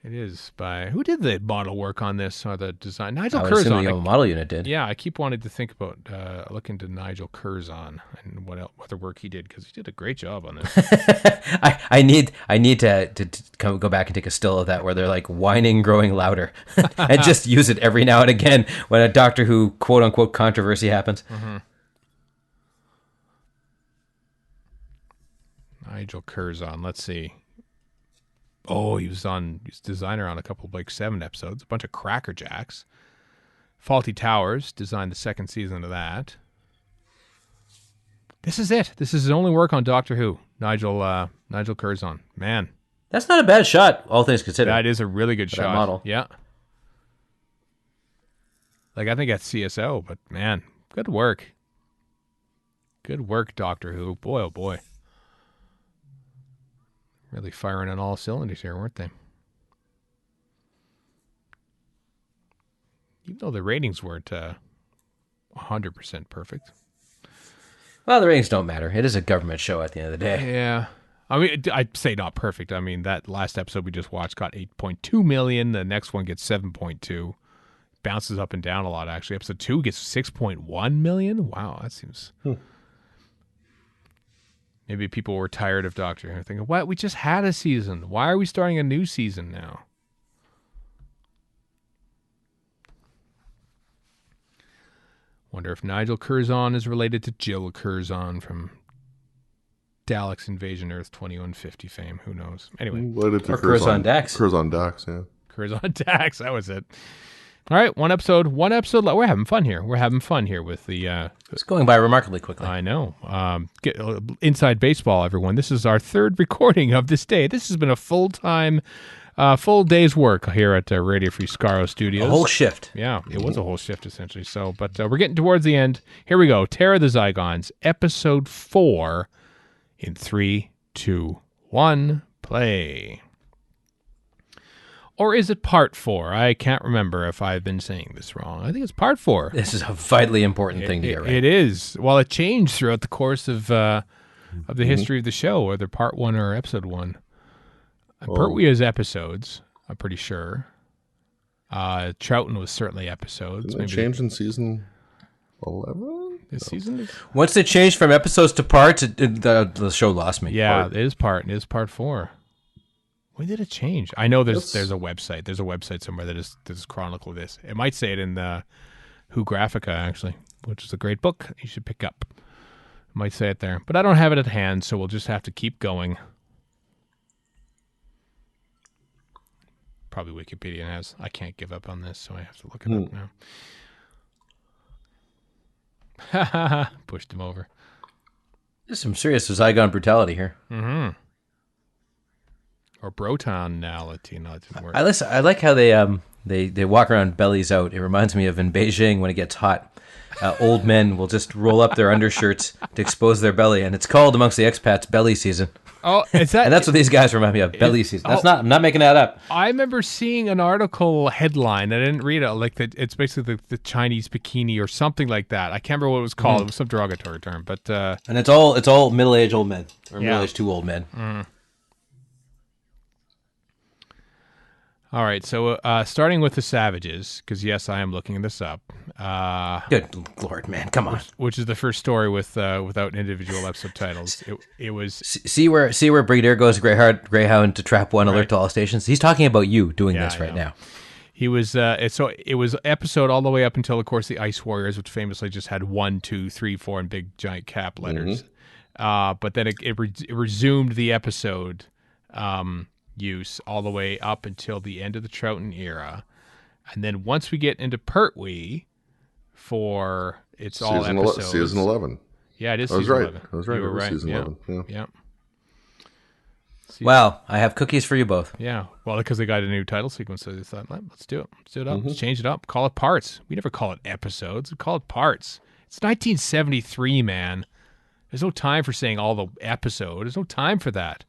It is by... Who did the model work on this, or the design? Nigel Curzon. The model unit did. Yeah, I keep wanting to think about looking to Nigel Curzon and what other work he did, because he did a great job on this. I need to go back and take a still of that where they're like whining, growing louder, and just use it every now and again when a Doctor Who quote unquote controversy happens. Nigel Curzon. Let's see. Oh, he's designer on a couple of 7 episodes. A bunch of Cracker Jacks. Faulty Towers designed the 2nd season of that. This is it. This is his only work on Doctor Who. Nigel Curzon. Man. That's not a bad shot, all things considered. That is a really good shot. That model. Yeah. I think that's CSO, but man, good work. Good work, Doctor Who. Boy, oh boy. Really firing on all cylinders here, weren't they? Even though the ratings weren't 100% perfect. Well, the ratings don't matter. It is a government show at the end of the day. Yeah. I mean, I'd say not perfect. I mean, that last episode we just watched got 8.2 million. The next one gets 7.2. Bounces up and down a lot, actually. Episode 2 gets 6.1 million. Wow, that seems... Maybe people were tired of Doctor Who, thinking, what? We just had a season. Why are we starting a new season now? Wonder if Nigel Curzon is related to Jill Curzon from Dalek's Invasion Earth 2150 fame. Who knows? Anyway. Related to Or Curzon Dax. Curzon Dax, yeah. Curzon Dax, that was it. All right, one episode. We're having fun here. We're having fun here with the... It's going by remarkably quickly. I know. Get inside baseball, everyone. This is our 3rd recording of this day. This has been a full day's work here at Radio Free Skaro Studios. A whole shift. Yeah, it was a whole shift, essentially. So, but we're getting towards the end. Here we go. Terror of the Zygons, episode 4 in 3, 2, 1, play. Or is it part 4? I can't remember if I've been saying this wrong. I think it's part 4. This is a vitally important thing to get right. It is. Well, it changed throughout the course of the history of the show, whether part 1 or episode 1. Pertwee is episodes, I'm pretty sure. Troughton was certainly episodes. Didn't it change in season 11? This season? Once they changed from episodes to parts, the show lost me. Yeah, it is part 4. When did it change? I know there's a website. There's a website somewhere that is chronicle this. It might say it in the Who Graphica, actually, which is a great book you should pick up. It might say it there. But I don't have it at hand, so we'll just have to keep going. Probably Wikipedia has. I can't give up on this, so I have to look it up now. Pushed him over. There's some serious Zygon brutality here. Mm-hmm. Or Brotonality. No, it didn't work. I like how they walk around bellies out. It reminds me of in Beijing when it gets hot. Old men will just roll up their undershirts to expose their belly, and it's called amongst the expats belly season. Oh, is that? And that's what these guys remind me of, belly season. I'm not making that up. I remember seeing an article headline. I didn't read it. It's basically the Chinese bikini or something like that. I can't remember what it was called. It was some derogatory term, but and it's all middle-aged old men or middle-aged two old men. Mm. All right, so starting with the Savages, because yes, I am looking this up. Good Lord, man, come on! Which is the first story without individual episode titles. It was see where Brigadier goes Greyhound to trap one, alert to all stations. He's talking about you doing this right now. He was it was episode all the way up until, of course, the Ice Warriors, which famously just had 1, 2, 3, 4 in big giant cap letters. But then it resumed the episode. Use all the way up until the end of the Troughton era, and then once we get into Pertwee, it's all episodes. Season 11. Yeah, it is. I was season right. 11. I was right. You were right. Season 11. Yeah. Wow, I have cookies for you both. Yeah. Well, because they got a new title sequence, so they thought, let's do it. Let's do it up. Let's change it up. Call it parts. We never call it episodes. We call it parts. It's 1973, man. There's no time for saying all the episode. There's no time for that.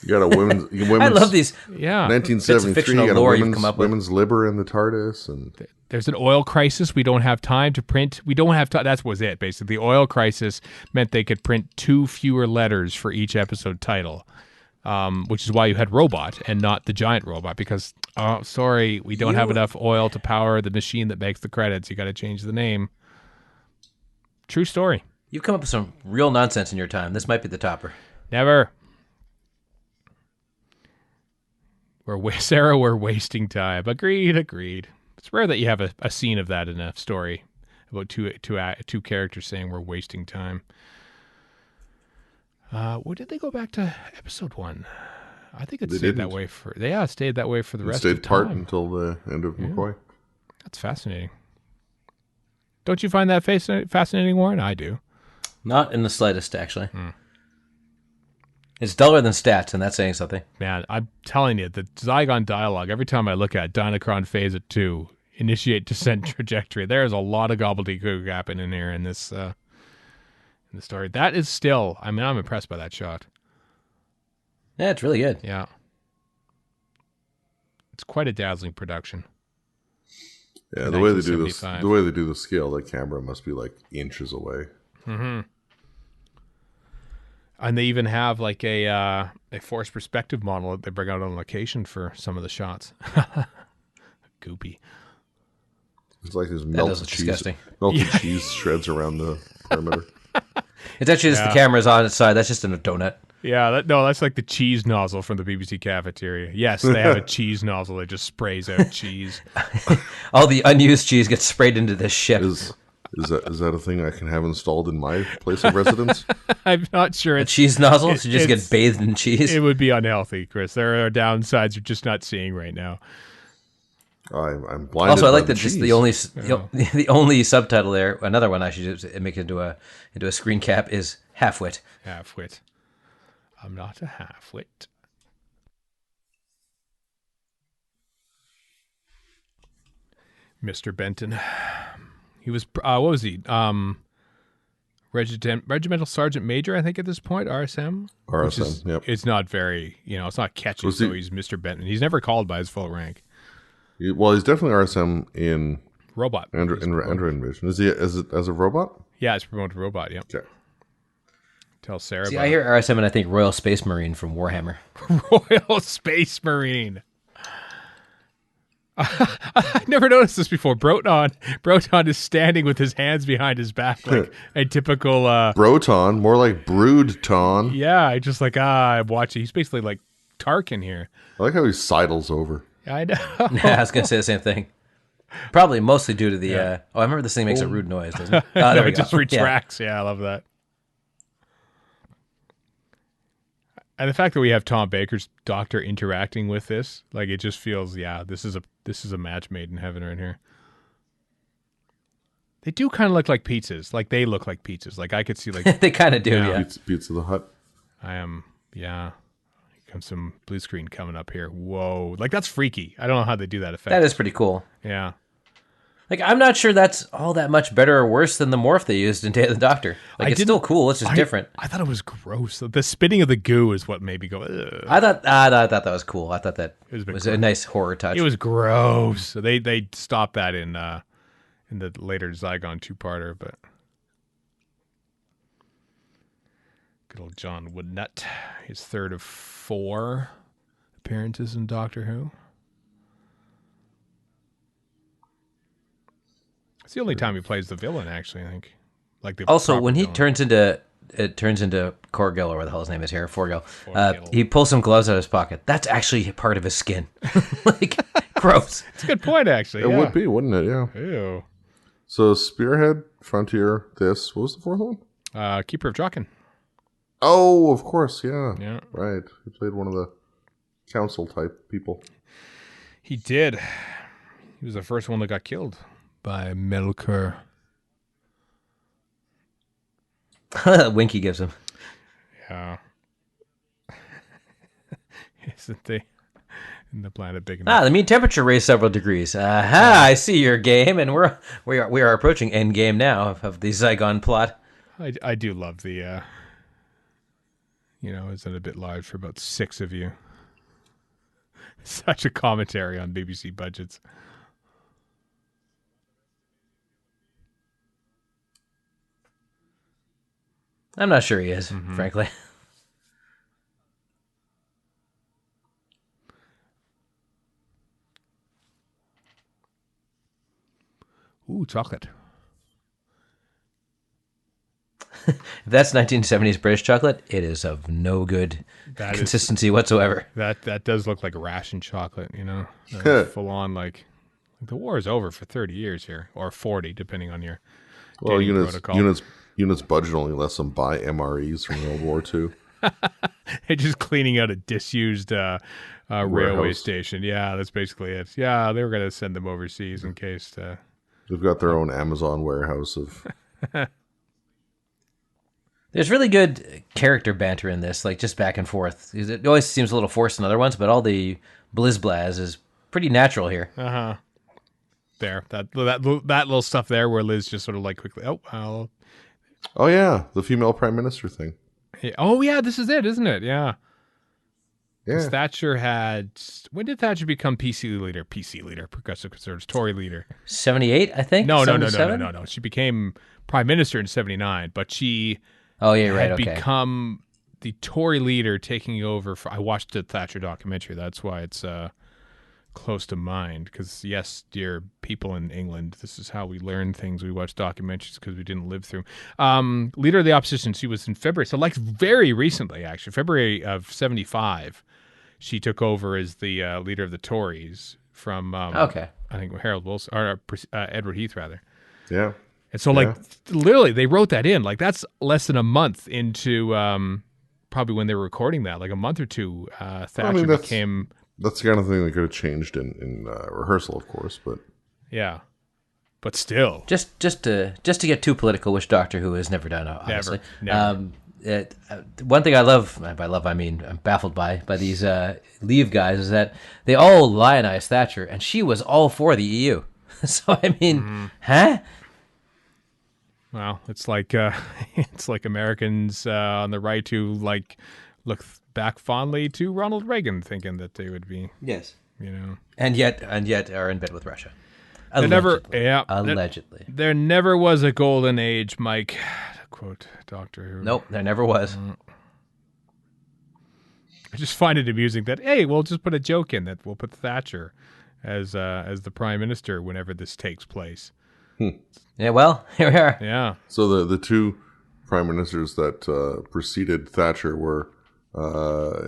You got a women's I love these. Yeah. 1973. You got a women's liber in the TARDIS, and there's an oil crisis. We don't have time to print. We don't have time. That was it, basically. The oil crisis meant they could print 2 fewer letters for each episode title, which is why you had robot and not the giant robot. Because sorry, we don't have enough oil to power the machine that makes the credits. You got to change the name. True story. You've come up with some real nonsense in your time. This might be the topper. Never. We're wasting time. Agreed. It's rare that you have a scene of that in a story about two characters saying we're wasting time. Where did they go back to episode 1? I think it They stayed that didn't. way for it stayed that way for the It rest stayed of the part time. until the end of McCoy. That's fascinating. Don't you find that fascinating, Warren? I do. Not in the slightest, actually. It's duller than stats, and that's saying something. Man, I'm telling you, the Zygon dialogue, every time I look at Dynachron phase at 2, initiate descent trajectory, there's a lot of gobbledygook happening here in this in the story. That is still, I'm impressed by that shot. Yeah, it's really good. Yeah. It's quite a dazzling production. Yeah, the way they do 1975. the way they do the scale, that camera must be like inches away. Mm-hmm. And they even have like a forced perspective model that they bring out on location for some of the shots. Goopy. It's like there's does melted look cheese, disgusting. cheese shreds around the perimeter. It's actually just the camera's on its side. That's just in a donut. Yeah, that's like the cheese nozzle from the BBC cafeteria. Yes, they have a cheese nozzle that just sprays out cheese. All the unused cheese gets sprayed into this ship. Is that a thing I can have installed in my place of residence? I'm not sure A it's cheese nozzle? So you just it's- get bathed in cheese? it would be unhealthy, Chris. There are downsides you're just not seeing right now. I'm blinded. Also, I by like that cheese. just the only subtitle there. Another one I should just make into a screen cap is half-wit. Half-wit. I'm not a half-wit. Mr. Benton. He was, what was he? Regimental Sergeant Major, I think, at this point, RSM. RSM, yep. It's not very, it's not catchy, Was so he- he's Mr. Benton. He's never called by his full rank. Well, he's definitely RSM in Robot. Android Vision. Is he as a robot? Yeah, it's promoted to Robot, yep. Okay. Tell Sarah See, about I hear RSM and I think Royal Space Marine from Warhammer. Royal Space Marine. I never noticed this before. Broton is standing with his hands behind his back like a typical... Broton, more like Broodton. yeah, I just like, I'm watching. He's basically like Tarkin here. I like how he sidles over. I know. I was going to say the same thing. Probably mostly due to the... I remember this thing makes a rude noise, doesn't it? Oh, there we It go. just retracts. Yeah, I love that. And the fact that we have Tom Baker's doctor interacting with this, like it just feels, this is a match made in heaven right here. They do kind of look like pizzas. Like they look like pizzas. Like I could see like They kind of do, Yeah. yeah. Pizza the Hut. I am, Here comes some blue screen coming up here. Whoa. Like that's freaky. I don't know how they do that effect. That is pretty cool. Yeah. Like, I'm not sure that's all that much better or worse than the morph they used in Day of the Doctor. Like, it's still cool. It's just different. I thought it was gross. The spitting of the goo is what made me go, ugh. I thought that was cool. I thought that was a bit was a nice horror touch. It was gross. So they stopped that in the later Zygon 2-parter, but good old John Woodnut, his third of 4 appearances in Doctor Who. It's the only time he plays the villain, actually. I think. Like the Also, proper when he villain. turns into Corgil, or what the hell his name is here, Forgil, Forgil. he pulls some gloves out of his pocket. That's actually part of his skin. Like, gross. It's a good point, actually. It yeah. would be, wouldn't it? Yeah. Ew. So Spearhead, Frontier, this. What was the fourth one? Keeper of Draken. Oh, of course. Yeah. Yeah. Right. He played one of the council type people. He did. He was the first one that got killed by Melkur. Winky gives him. Yeah. Isn't they in the planet big enough? The mean temperature raised several degrees. Aha! I see your game, and we are approaching end game now of the Zygon plot. I do love the is it a bit large for about 6 of you? Such a commentary on BBC budgets. I'm not sure he is, frankly. Ooh, chocolate. If that's 1970s British chocolate, it is of no good That is- consistency whatsoever. That does look like a ration chocolate, full on like the war is over for 30 years here, or 40, depending on your Well, dating protocol. units budget only lets them buy MREs from World War II. They're just cleaning out a disused railway Warehouse. station. Yeah, that's basically it. Yeah, they were going to send them overseas in case. They've got their own Amazon warehouse of. There's really good character banter in this, like just back and forth. It always seems a little forced in other ones, but all the blizblaz is pretty natural here. There, that little stuff there where Liz just sort of like quickly, oh, well. Oh yeah, the female prime minister thing. Oh yeah, this is it, isn't it? Yeah. Yeah. Thatcher had. When did Thatcher become PC leader? Progressive Conservatives, Tory leader. 78, I think. No. 77? She became prime minister in 79, but she. Oh yeah, you're right. Had Okay. become the Tory leader, taking over. I watched the Thatcher documentary. That's why it's close to mind. Because yes, dear people in England, this is how we learn things. We watch documentaries because we didn't live through. Leader of the opposition. She was in February, so like very recently, actually, February of 75. She took over as the leader of the Tories from Okay. I think Harold Wilson or Edward Heath rather. Yeah. And so like literally they wrote that in. Like that's less than a month into probably when they were recording that, like a month or two. Thatcher became. That's the kind of thing that could have changed in rehearsal, of course, but but still, Just to get too political, which Doctor Who has never done, obviously. Never. One thing I love, by love I mean I'm baffled by these Leave guys, is that they all lionize Thatcher, and she was all for the EU. So I mean, huh? well, it's like Americans on the right who like look back fondly to Ronald Reagan, thinking that they would be, Yes. and yet are in bed with Russia. Allegedly. There never was a golden age, Mike. To quote Doctor Who. Nope, there never was. I just find it amusing that we'll just put a joke in that we'll put Thatcher as the prime minister whenever this takes place. Yeah, well, here we are. Yeah. So the two prime ministers that preceded Thatcher were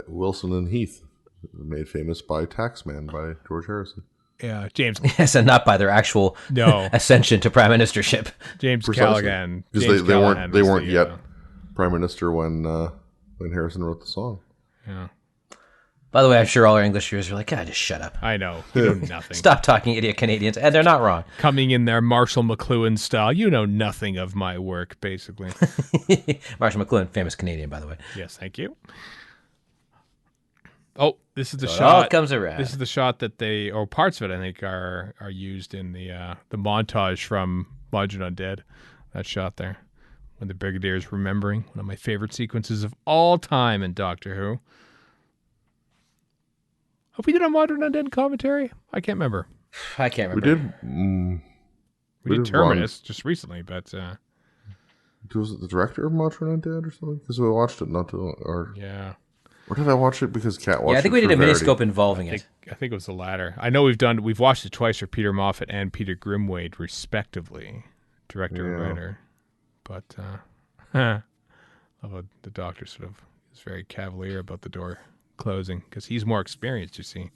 Wilson and Heath, made famous by Taxman by George Harrison. Yeah, James. Yes, and not by their actual ascension to prime ministership. James Precisely. Callaghan. Because they weren't yet the, prime minister when Harrison wrote the song. Yeah. By the way, I'm sure all our English viewers are like, God, just shut up. I know. You know nothing. Stop talking, idiot Canadians. And they're not wrong. Coming in their Marshall McLuhan style. You know nothing of my work, basically. Marshall McLuhan, famous Canadian, by the way. Yes, thank you. Oh, this is the shot. It all comes around. This is the shot that parts of it, I think, are used in the montage from Modern Undead. That shot there, when the Brigadier is remembering, one of my favorite sequences of all time in Doctor Who. Have we did a Modern Undead commentary? I can't remember. I can't remember. We did Terminus just recently, but was it the director of Modern Undead or something? Because we watched it yeah. Or did I watch it because Kat watched it? Yeah, I think we did a Verity? miniscope involving it. I think it was the latter. I know we've watched it twice for Peter Moffat and Peter Grimwade, respectively, director and writer. But the Doctor sort of is very cavalier about the door closing because he's more experienced, you see.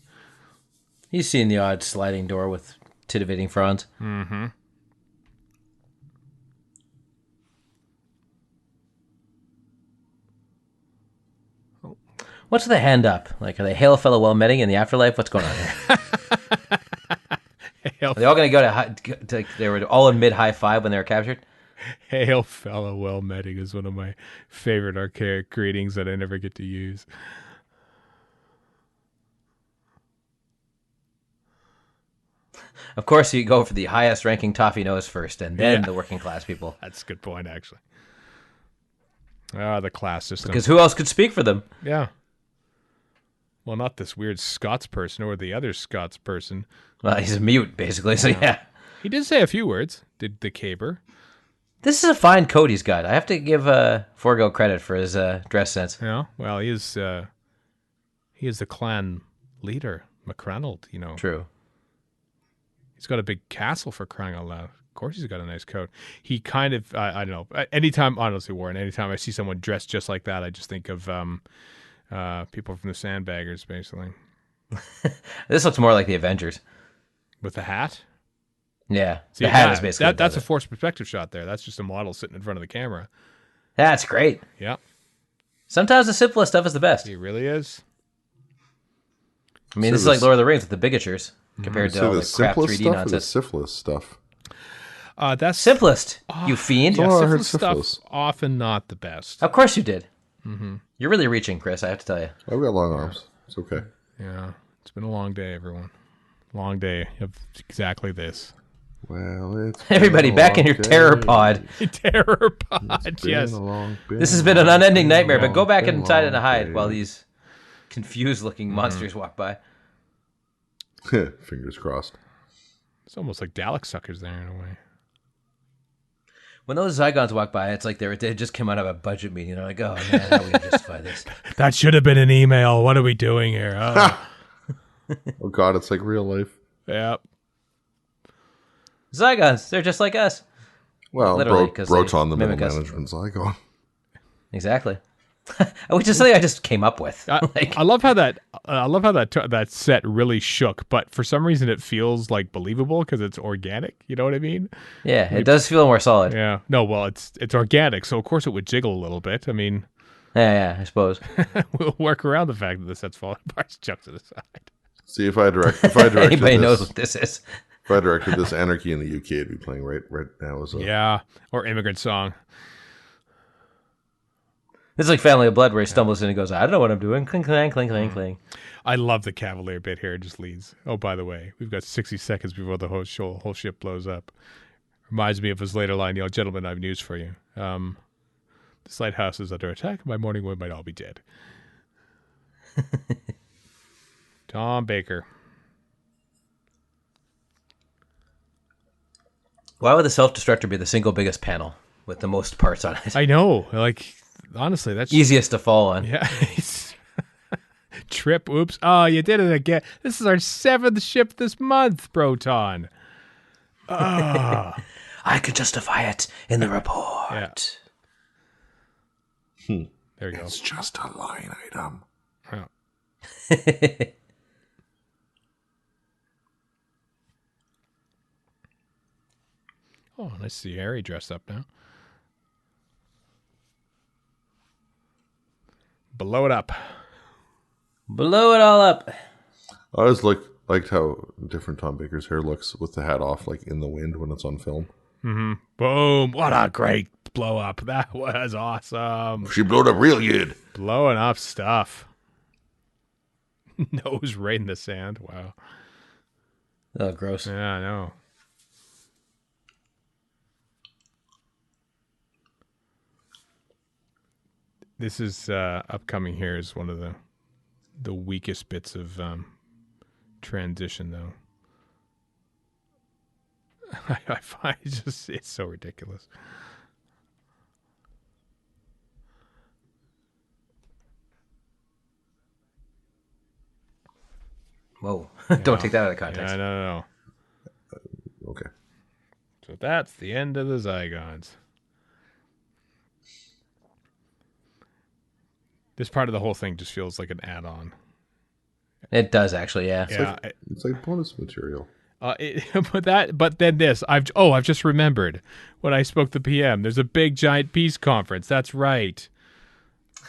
He's seen the odd sliding door with titivating fronds. Mm-hmm. What's the hand up? Like, are they hail a fellow well meting in the afterlife? What's going on here? Are they all going to go they were all in mid-high five when they were captured? Hail fellow well meting is one of my favorite archaic greetings that I never get to use. Of course, you go for the highest ranking toffee nose first, and then the working class people. That's a good point, actually. The class system. Because who else could speak for them? Yeah. Well, not this weird Scots person or the other Scots person. Well, he's a mute, basically, so yeah. He did say a few words, did the caber. This is a fine coat he's got. I have to give Forgo credit for his dress sense. Yeah, well, he is the clan leader, McRanald, True. He's got a big castle for crying out loud. Of course he's got a nice coat. He kind of, I don't know, anytime I see someone dressed just like that, I just think of people from the Sandbaggers, basically. This looks more like the Avengers. With the hat? Yeah, See, the hat is basically... That's a forced perspective shot there. That's just a model sitting in front of the camera. That's great. Yeah. Sometimes the simplest stuff is the best. He really is. I mean, this is like Lord of the Rings with the bigatures compared to all the the crap 3D simplest stuff or the nonsense. syphilis stuff? That's Simplest, you fiend. Yeah, Oh, I heard syphilis stuff syphilis. often not the best. Of course you did. You're really reaching, Chris, I have to tell you. I've got long arms. It's okay. Yeah, it's been a long day, everyone. Long day of exactly this. Well, it's Everybody been a back in long your day. terror pod. Terror pod, It's been yes. a long- This has been an unending nightmare, but go back been a inside and long hide day. while these confused-looking monsters walk by. Fingers crossed. It's almost like Dalek suckers there in a way. When those Zygons walk by, it's like they just came out of a budget meeting. They're like, oh, man, how do we justify this? That should have been an email. What are we doing here? Oh. Oh God, it's like real life. Yep. Zygons, they're just like us. Well, Literally, 'cause they Broton, the middle mimic us. management Zygon. Exactly. Which is something I just came up with. I love how that set really shook, but for some reason it feels like believable because it's organic. You know what I mean? Yeah, it does feel more solid. Yeah. No, well, it's organic, so of course it would jiggle a little bit. I mean, Yeah, I suppose. we'll work around the fact that the set's falling apart, chucks to the side. See if I directed Anybody this, knows what this is. if I directed this Anarchy in the UK, it'd be playing right now. As a, Yeah, or Immigrant Song. This is like Family of Blood, where he stumbles in and goes, I don't know what I'm doing. Cling, clang, cling, clang, cling. I love the Cavalier bit here. It just leads. Oh, by the way, we've got 60 seconds before the whole ship blows up. Reminds me of his later line, gentlemen, I have news for you. This lighthouse is under attack. My morning wood might all be dead. Tom Baker. Why would the self-destructor be the single biggest panel with the most parts on it? I know. Like, honestly, that's Easiest to fall on. Yeah. Trip. Oops. Oh, you did it again. This is our 7th ship this month, Broton. Oh. I could justify it in the report. Yeah. There you go. It's just a line item. Yeah. Oh, nice to see Harry dressed up now. Blow it up. Blow it all up. I always liked how different Tom Baker's hair looks with the hat off, like in the wind when it's on film. Boom. What a great blow up. That was awesome. She blowed up real good. Blowing up stuff. Nose right in the sand. Wow. Oh, gross. Yeah, I know. This is upcoming here is one of the weakest bits of transition, though. I find it's so ridiculous. Whoa. Don't take that out of context. Yeah, no. Okay. So that's the end of the Zygons. This part of the whole thing just feels like an add-on. It does, actually, yeah. It's like bonus material. But then this. I've just remembered when I spoke to PM. There's a big giant peace conference. That's right.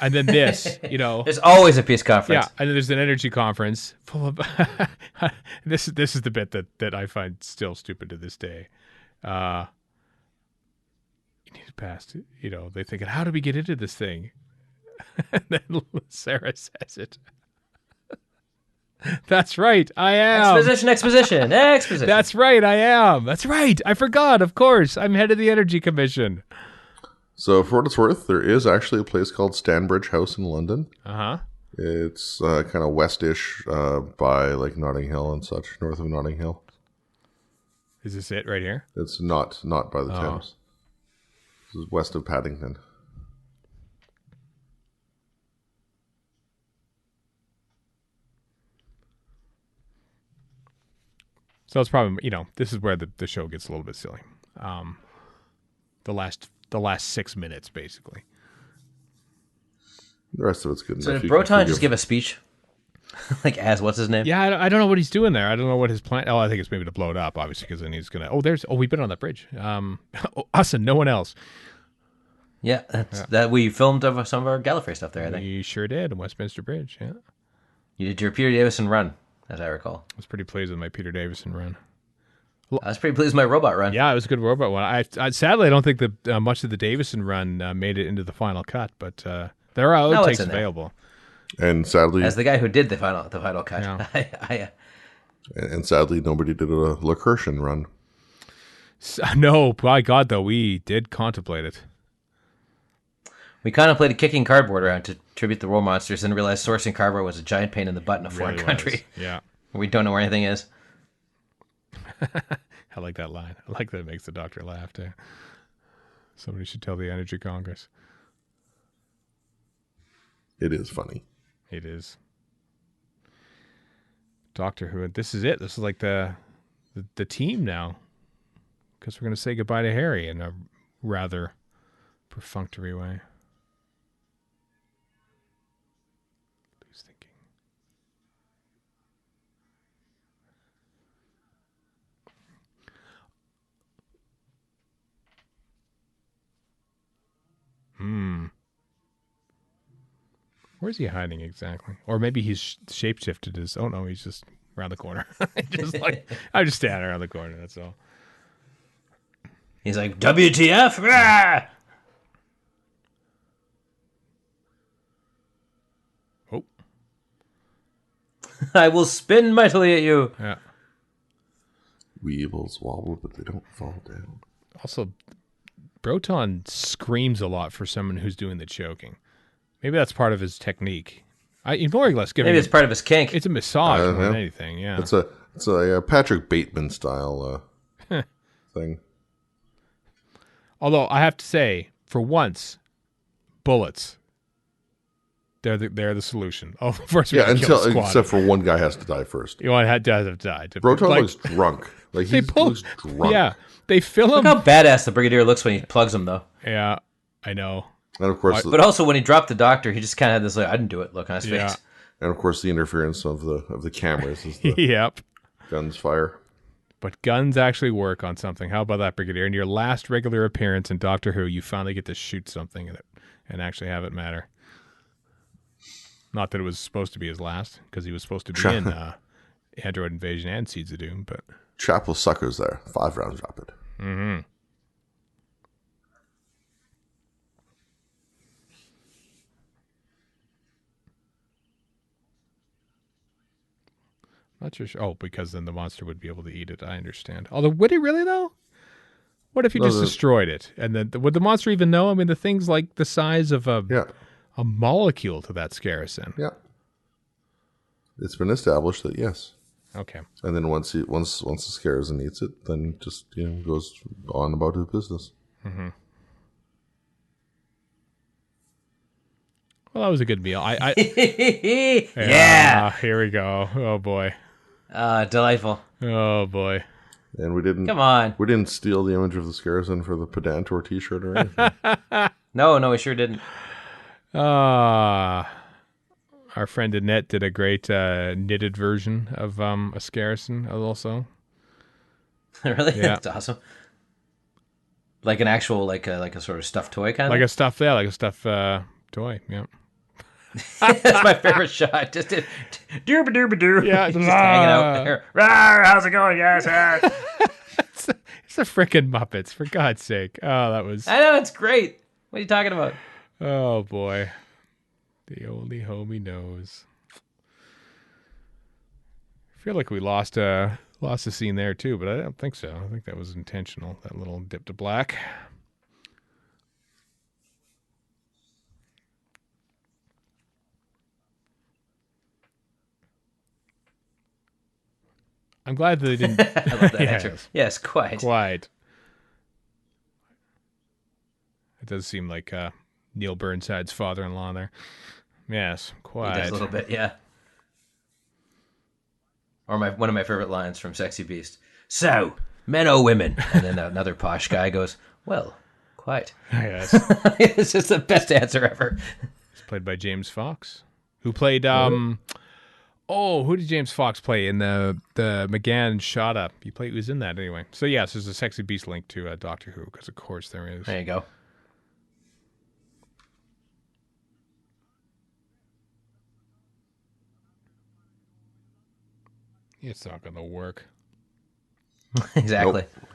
And then this, There's always a peace conference. Yeah, and then there's an energy conference full of. This is the bit that I find still stupid to this day. You need to pass. They thinking, how do we get into this thing? And then Sarah says it. That's right, I am. Exposition. That's right, I am. That's right, I forgot, of course. I'm head of the Energy Commission. So for what it's worth, there is actually a place called Stanbridge House in London. Uh-huh. It's kind of westish by like Notting Hill and such, north of Notting Hill. Is this it right here? It's not by the Thames. This is west of Paddington. So it's probably, this is where the show gets a little bit silly. The last 6 minutes, basically. The rest of it's good So enough. did You can Broton forgive- just give a speech? Like, as what's his name? Yeah, I don't know what he's doing there. I don't know what his plan. Oh, I think it's maybe to blow it up, obviously, because then he's gonna. We've been on that bridge. Us and no one else. Yeah, that we filmed of some of our Gallifrey stuff there, I think. We sure did in Westminster Bridge, yeah. You did your Peter Davison run, as I recall. I was pretty pleased with my Peter Davison run. I was pretty pleased with my robot run. Yeah, it was a good robot one. I sadly, I don't think that much of the Davison run made it into the final cut, but there are outtakes available. And sadly, as the guy who did the final cut, yeah. And sadly, nobody did a Lacurtian run. No, by God, though, we did contemplate it. We contemplated kicking cardboard around to tribute the war monsters and realized sourcing cardboard was a giant pain in the butt in a foreign country. Yeah. We don't know where anything is. I like that line. I like that it makes the doctor laugh, too. Somebody should tell the Energy Congress. It is funny. It is. Doctor Who, this is it. This is like the team now. Because we're going to say goodbye to Harry in a rather perfunctory way. Who's thinking? Where's he hiding exactly? Or maybe he's shapeshifted his... Oh, no, he's just around the corner. I'm just standing around the corner, that's all. He's like, WTF? Rah! Oh. I will spin mightily at you. Yeah. Weevils wobble, but they don't fall down. Also, Broton screams a lot for someone who's doing the choking. Maybe that's part of his technique. More or less giving. Maybe it's part of his kink. It's a massage more than anything. Yeah, it's a Patrick Bateman style thing. Although I have to say, for once, bullets. They're the solution. Oh, first we gotta kill the squad. Except for one guy has to die first. You want to have died. Broton looks drunk. Like he looks drunk. Yeah, they fill him. Look how badass the Brigadier looks when he plugs him, though. Yeah, I know. And of course, but also when he dropped the doctor, he just kind of had this like, I didn't do it look on his face. And of course, the interference of the cameras as the yep. guns fire. But guns actually work on something. How about that, Brigadier? In your last regular appearance in Doctor Who, you finally get to shoot something and actually have it matter. Not that it was supposed to be his last, because he was supposed to be in Android Invasion and Seeds of Doom. But Chapel suckers there. 5 rounds rapid. Mm-hmm. Not sure. Oh, because then the monster would be able to eat it. I understand. Although, would he really, though? What if he just destroyed it? And then would the monster even know? I mean, the thing's like the size of a molecule to that Skarasen. Yeah. It's been established that yes. Okay. And then once the Skarasen eats it, then just goes on about his business. Mm-hmm. Well, that was a good meal. Yeah. Here we go. Oh boy. Delightful. Oh boy. And we didn't. Come on. We didn't steal the image of the Skarasen for the Pedantor T-shirt or anything. No, we sure didn't. Our friend Annette did a great knitted version of a Skarasen also. Really? Yeah. That's awesome. Like an actual, like a sort of stuffed toy kind of? Like a stuffed toy, yeah. That's my favorite shot. Just dooba-dooba-doo. Yeah, just hanging out there. Rawr, how's it going, guys? It's the frickin' Muppets, for God's sake. Oh, that was... I know, it's great. What are you talking about? Oh, boy. The only homie knows. I feel like we lost a scene there, too, but I don't think so. I think that was intentional, that little dip to black. I'm glad that they didn't... I love that answer. Yes, quite. Quite. It does seem like Neil Burnside's father-in-law there. Yes, quite. He does a little bit, yeah. Or one of my favorite lines from Sexy Beast. So, men or women? And then another posh guy goes, well, quite. Yes. It's just the best answer ever. It's played by James Fox, who played... who did James Fox play in the McGann Shot-Up? He was in that anyway. So yes, there's a Sexy Beast link to Doctor Who, because of course there is. There you go. It's not going to work. Exactly. Nope.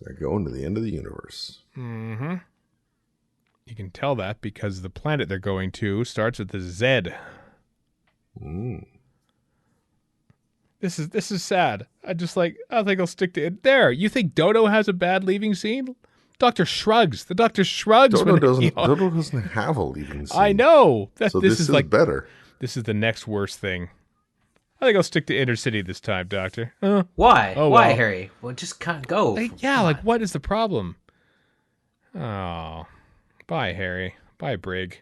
They're going to the end of the universe. Mm-hmm. You can tell that because the planet they're going to starts with the Z. This is sad. I think I'll stick to it. There. You think Dodo has a bad leaving scene? Doctor shrugs. The Doctor shrugs. Dodo doesn't have a leaving scene. I know. So this is like better. This is the next worst thing. I think I'll stick to Intercity this time, Doctor. Why? Oh, Why, well. Harry? Well, just can't go. What is the problem? Oh. Bye, Harry. Bye, Brig.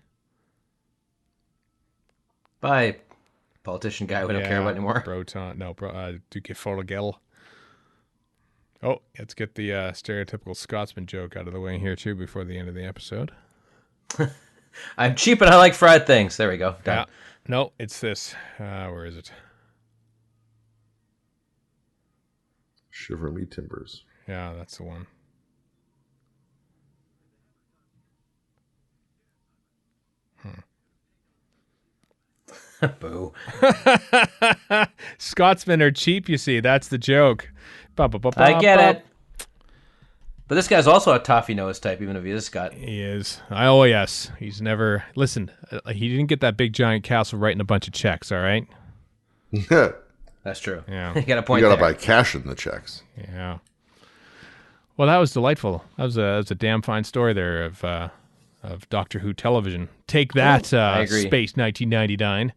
Bye, politician guy we don't care about anymore. Broton. No, Duke Forlegel. Oh, let's get the stereotypical Scotsman joke out of the way here, too, before the end of the episode. I'm cheap and I like fried things. There we go. Done. Yeah. No, it's this. Where is it? Shiver me timbers. Yeah, that's the one. Boo. Scotsmen are cheap, you see. That's the joke. I get it. But this guy's also a toffee nose type, even if he is Scot. He is. Oh, yes. He's never... Listen, he didn't get that big giant castle writing a bunch of checks, all right? That's true. Yeah. You got a point You got there. to buy cash in the checks. Yeah. Well, that was delightful. That was a damn fine story there of Doctor Who television. Take that, I agree. Space 1999.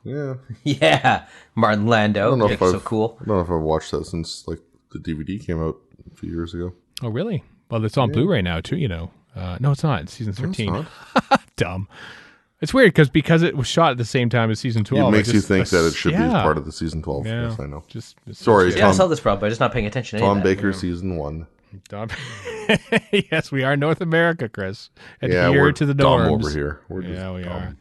Yeah. Yeah. Martin Landau. know if It's so I've- cool. I don't know if I've watched that since like the DVD came out a few years ago. Oh, really? Well, it's on Blu-ray now, too, you know. No, it's not. It's season 13. not. Dumb. It's weird because it was shot at the same time as season 12. It makes you think that it should be yeah. part of the season 12. Yeah. Yes, I know. Just Sorry, Yeah, I Tom- saw this problem, but I'm just not paying attention to any Tom of that. Baker season 1. Tom. Yes, we are North America, Chris. Yeah, Adhere we're to the dumb norms. over here. We're just Yeah, we dumb. are.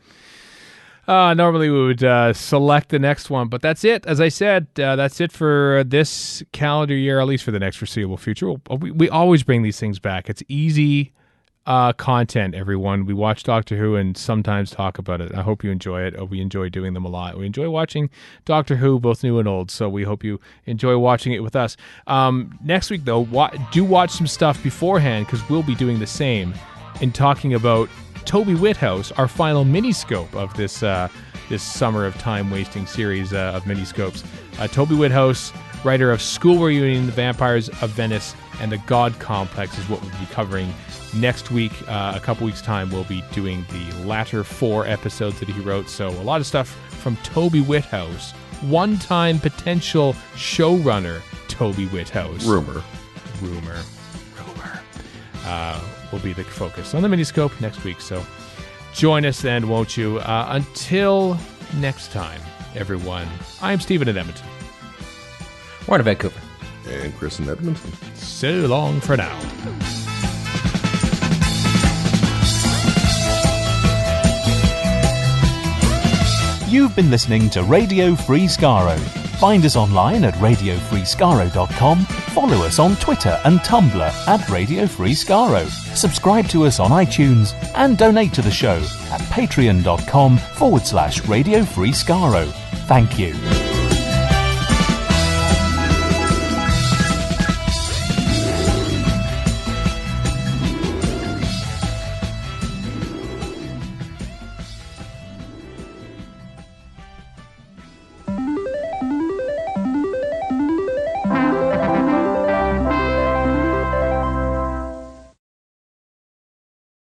Normally we would select the next one, but that's it. As I said, that's it for this calendar year, at least for the next foreseeable future. We always bring these things back. It's easy content, everyone. We watch Doctor Who and sometimes talk about it. I hope you enjoy it. We enjoy doing them a lot. We enjoy watching Doctor Who, both new and old, so we hope you enjoy watching it with us. Next week, though, do watch some stuff beforehand, because we'll be doing the same in talking about Toby Whittaker, our final miniscope of this this summer of time-wasting series of miniscopes. Toby Whittaker, writer of School Reunion, The Vampires of Venice, and The God Complex is what we'll be covering next week. A couple weeks' time, we'll be doing the latter 4 episodes that he wrote. So a lot of stuff from Toby Whittaker, one-time potential showrunner Toby Whittaker. Rumor. Will be the focus on the miniscope next week. So join us then, won't you? Until next time, everyone. I'm Stephen in Edmonton. We're in Vancouver. And Chris in Edmonton. So long for now. You've been listening to Radio Free Skaro. Find us online at radiofreeskaro.com. Follow us on Twitter and Tumblr at Radio Free Skaro. Subscribe to us on iTunes and donate to the show at patreon.com/Radio Free Skaro. Thank you.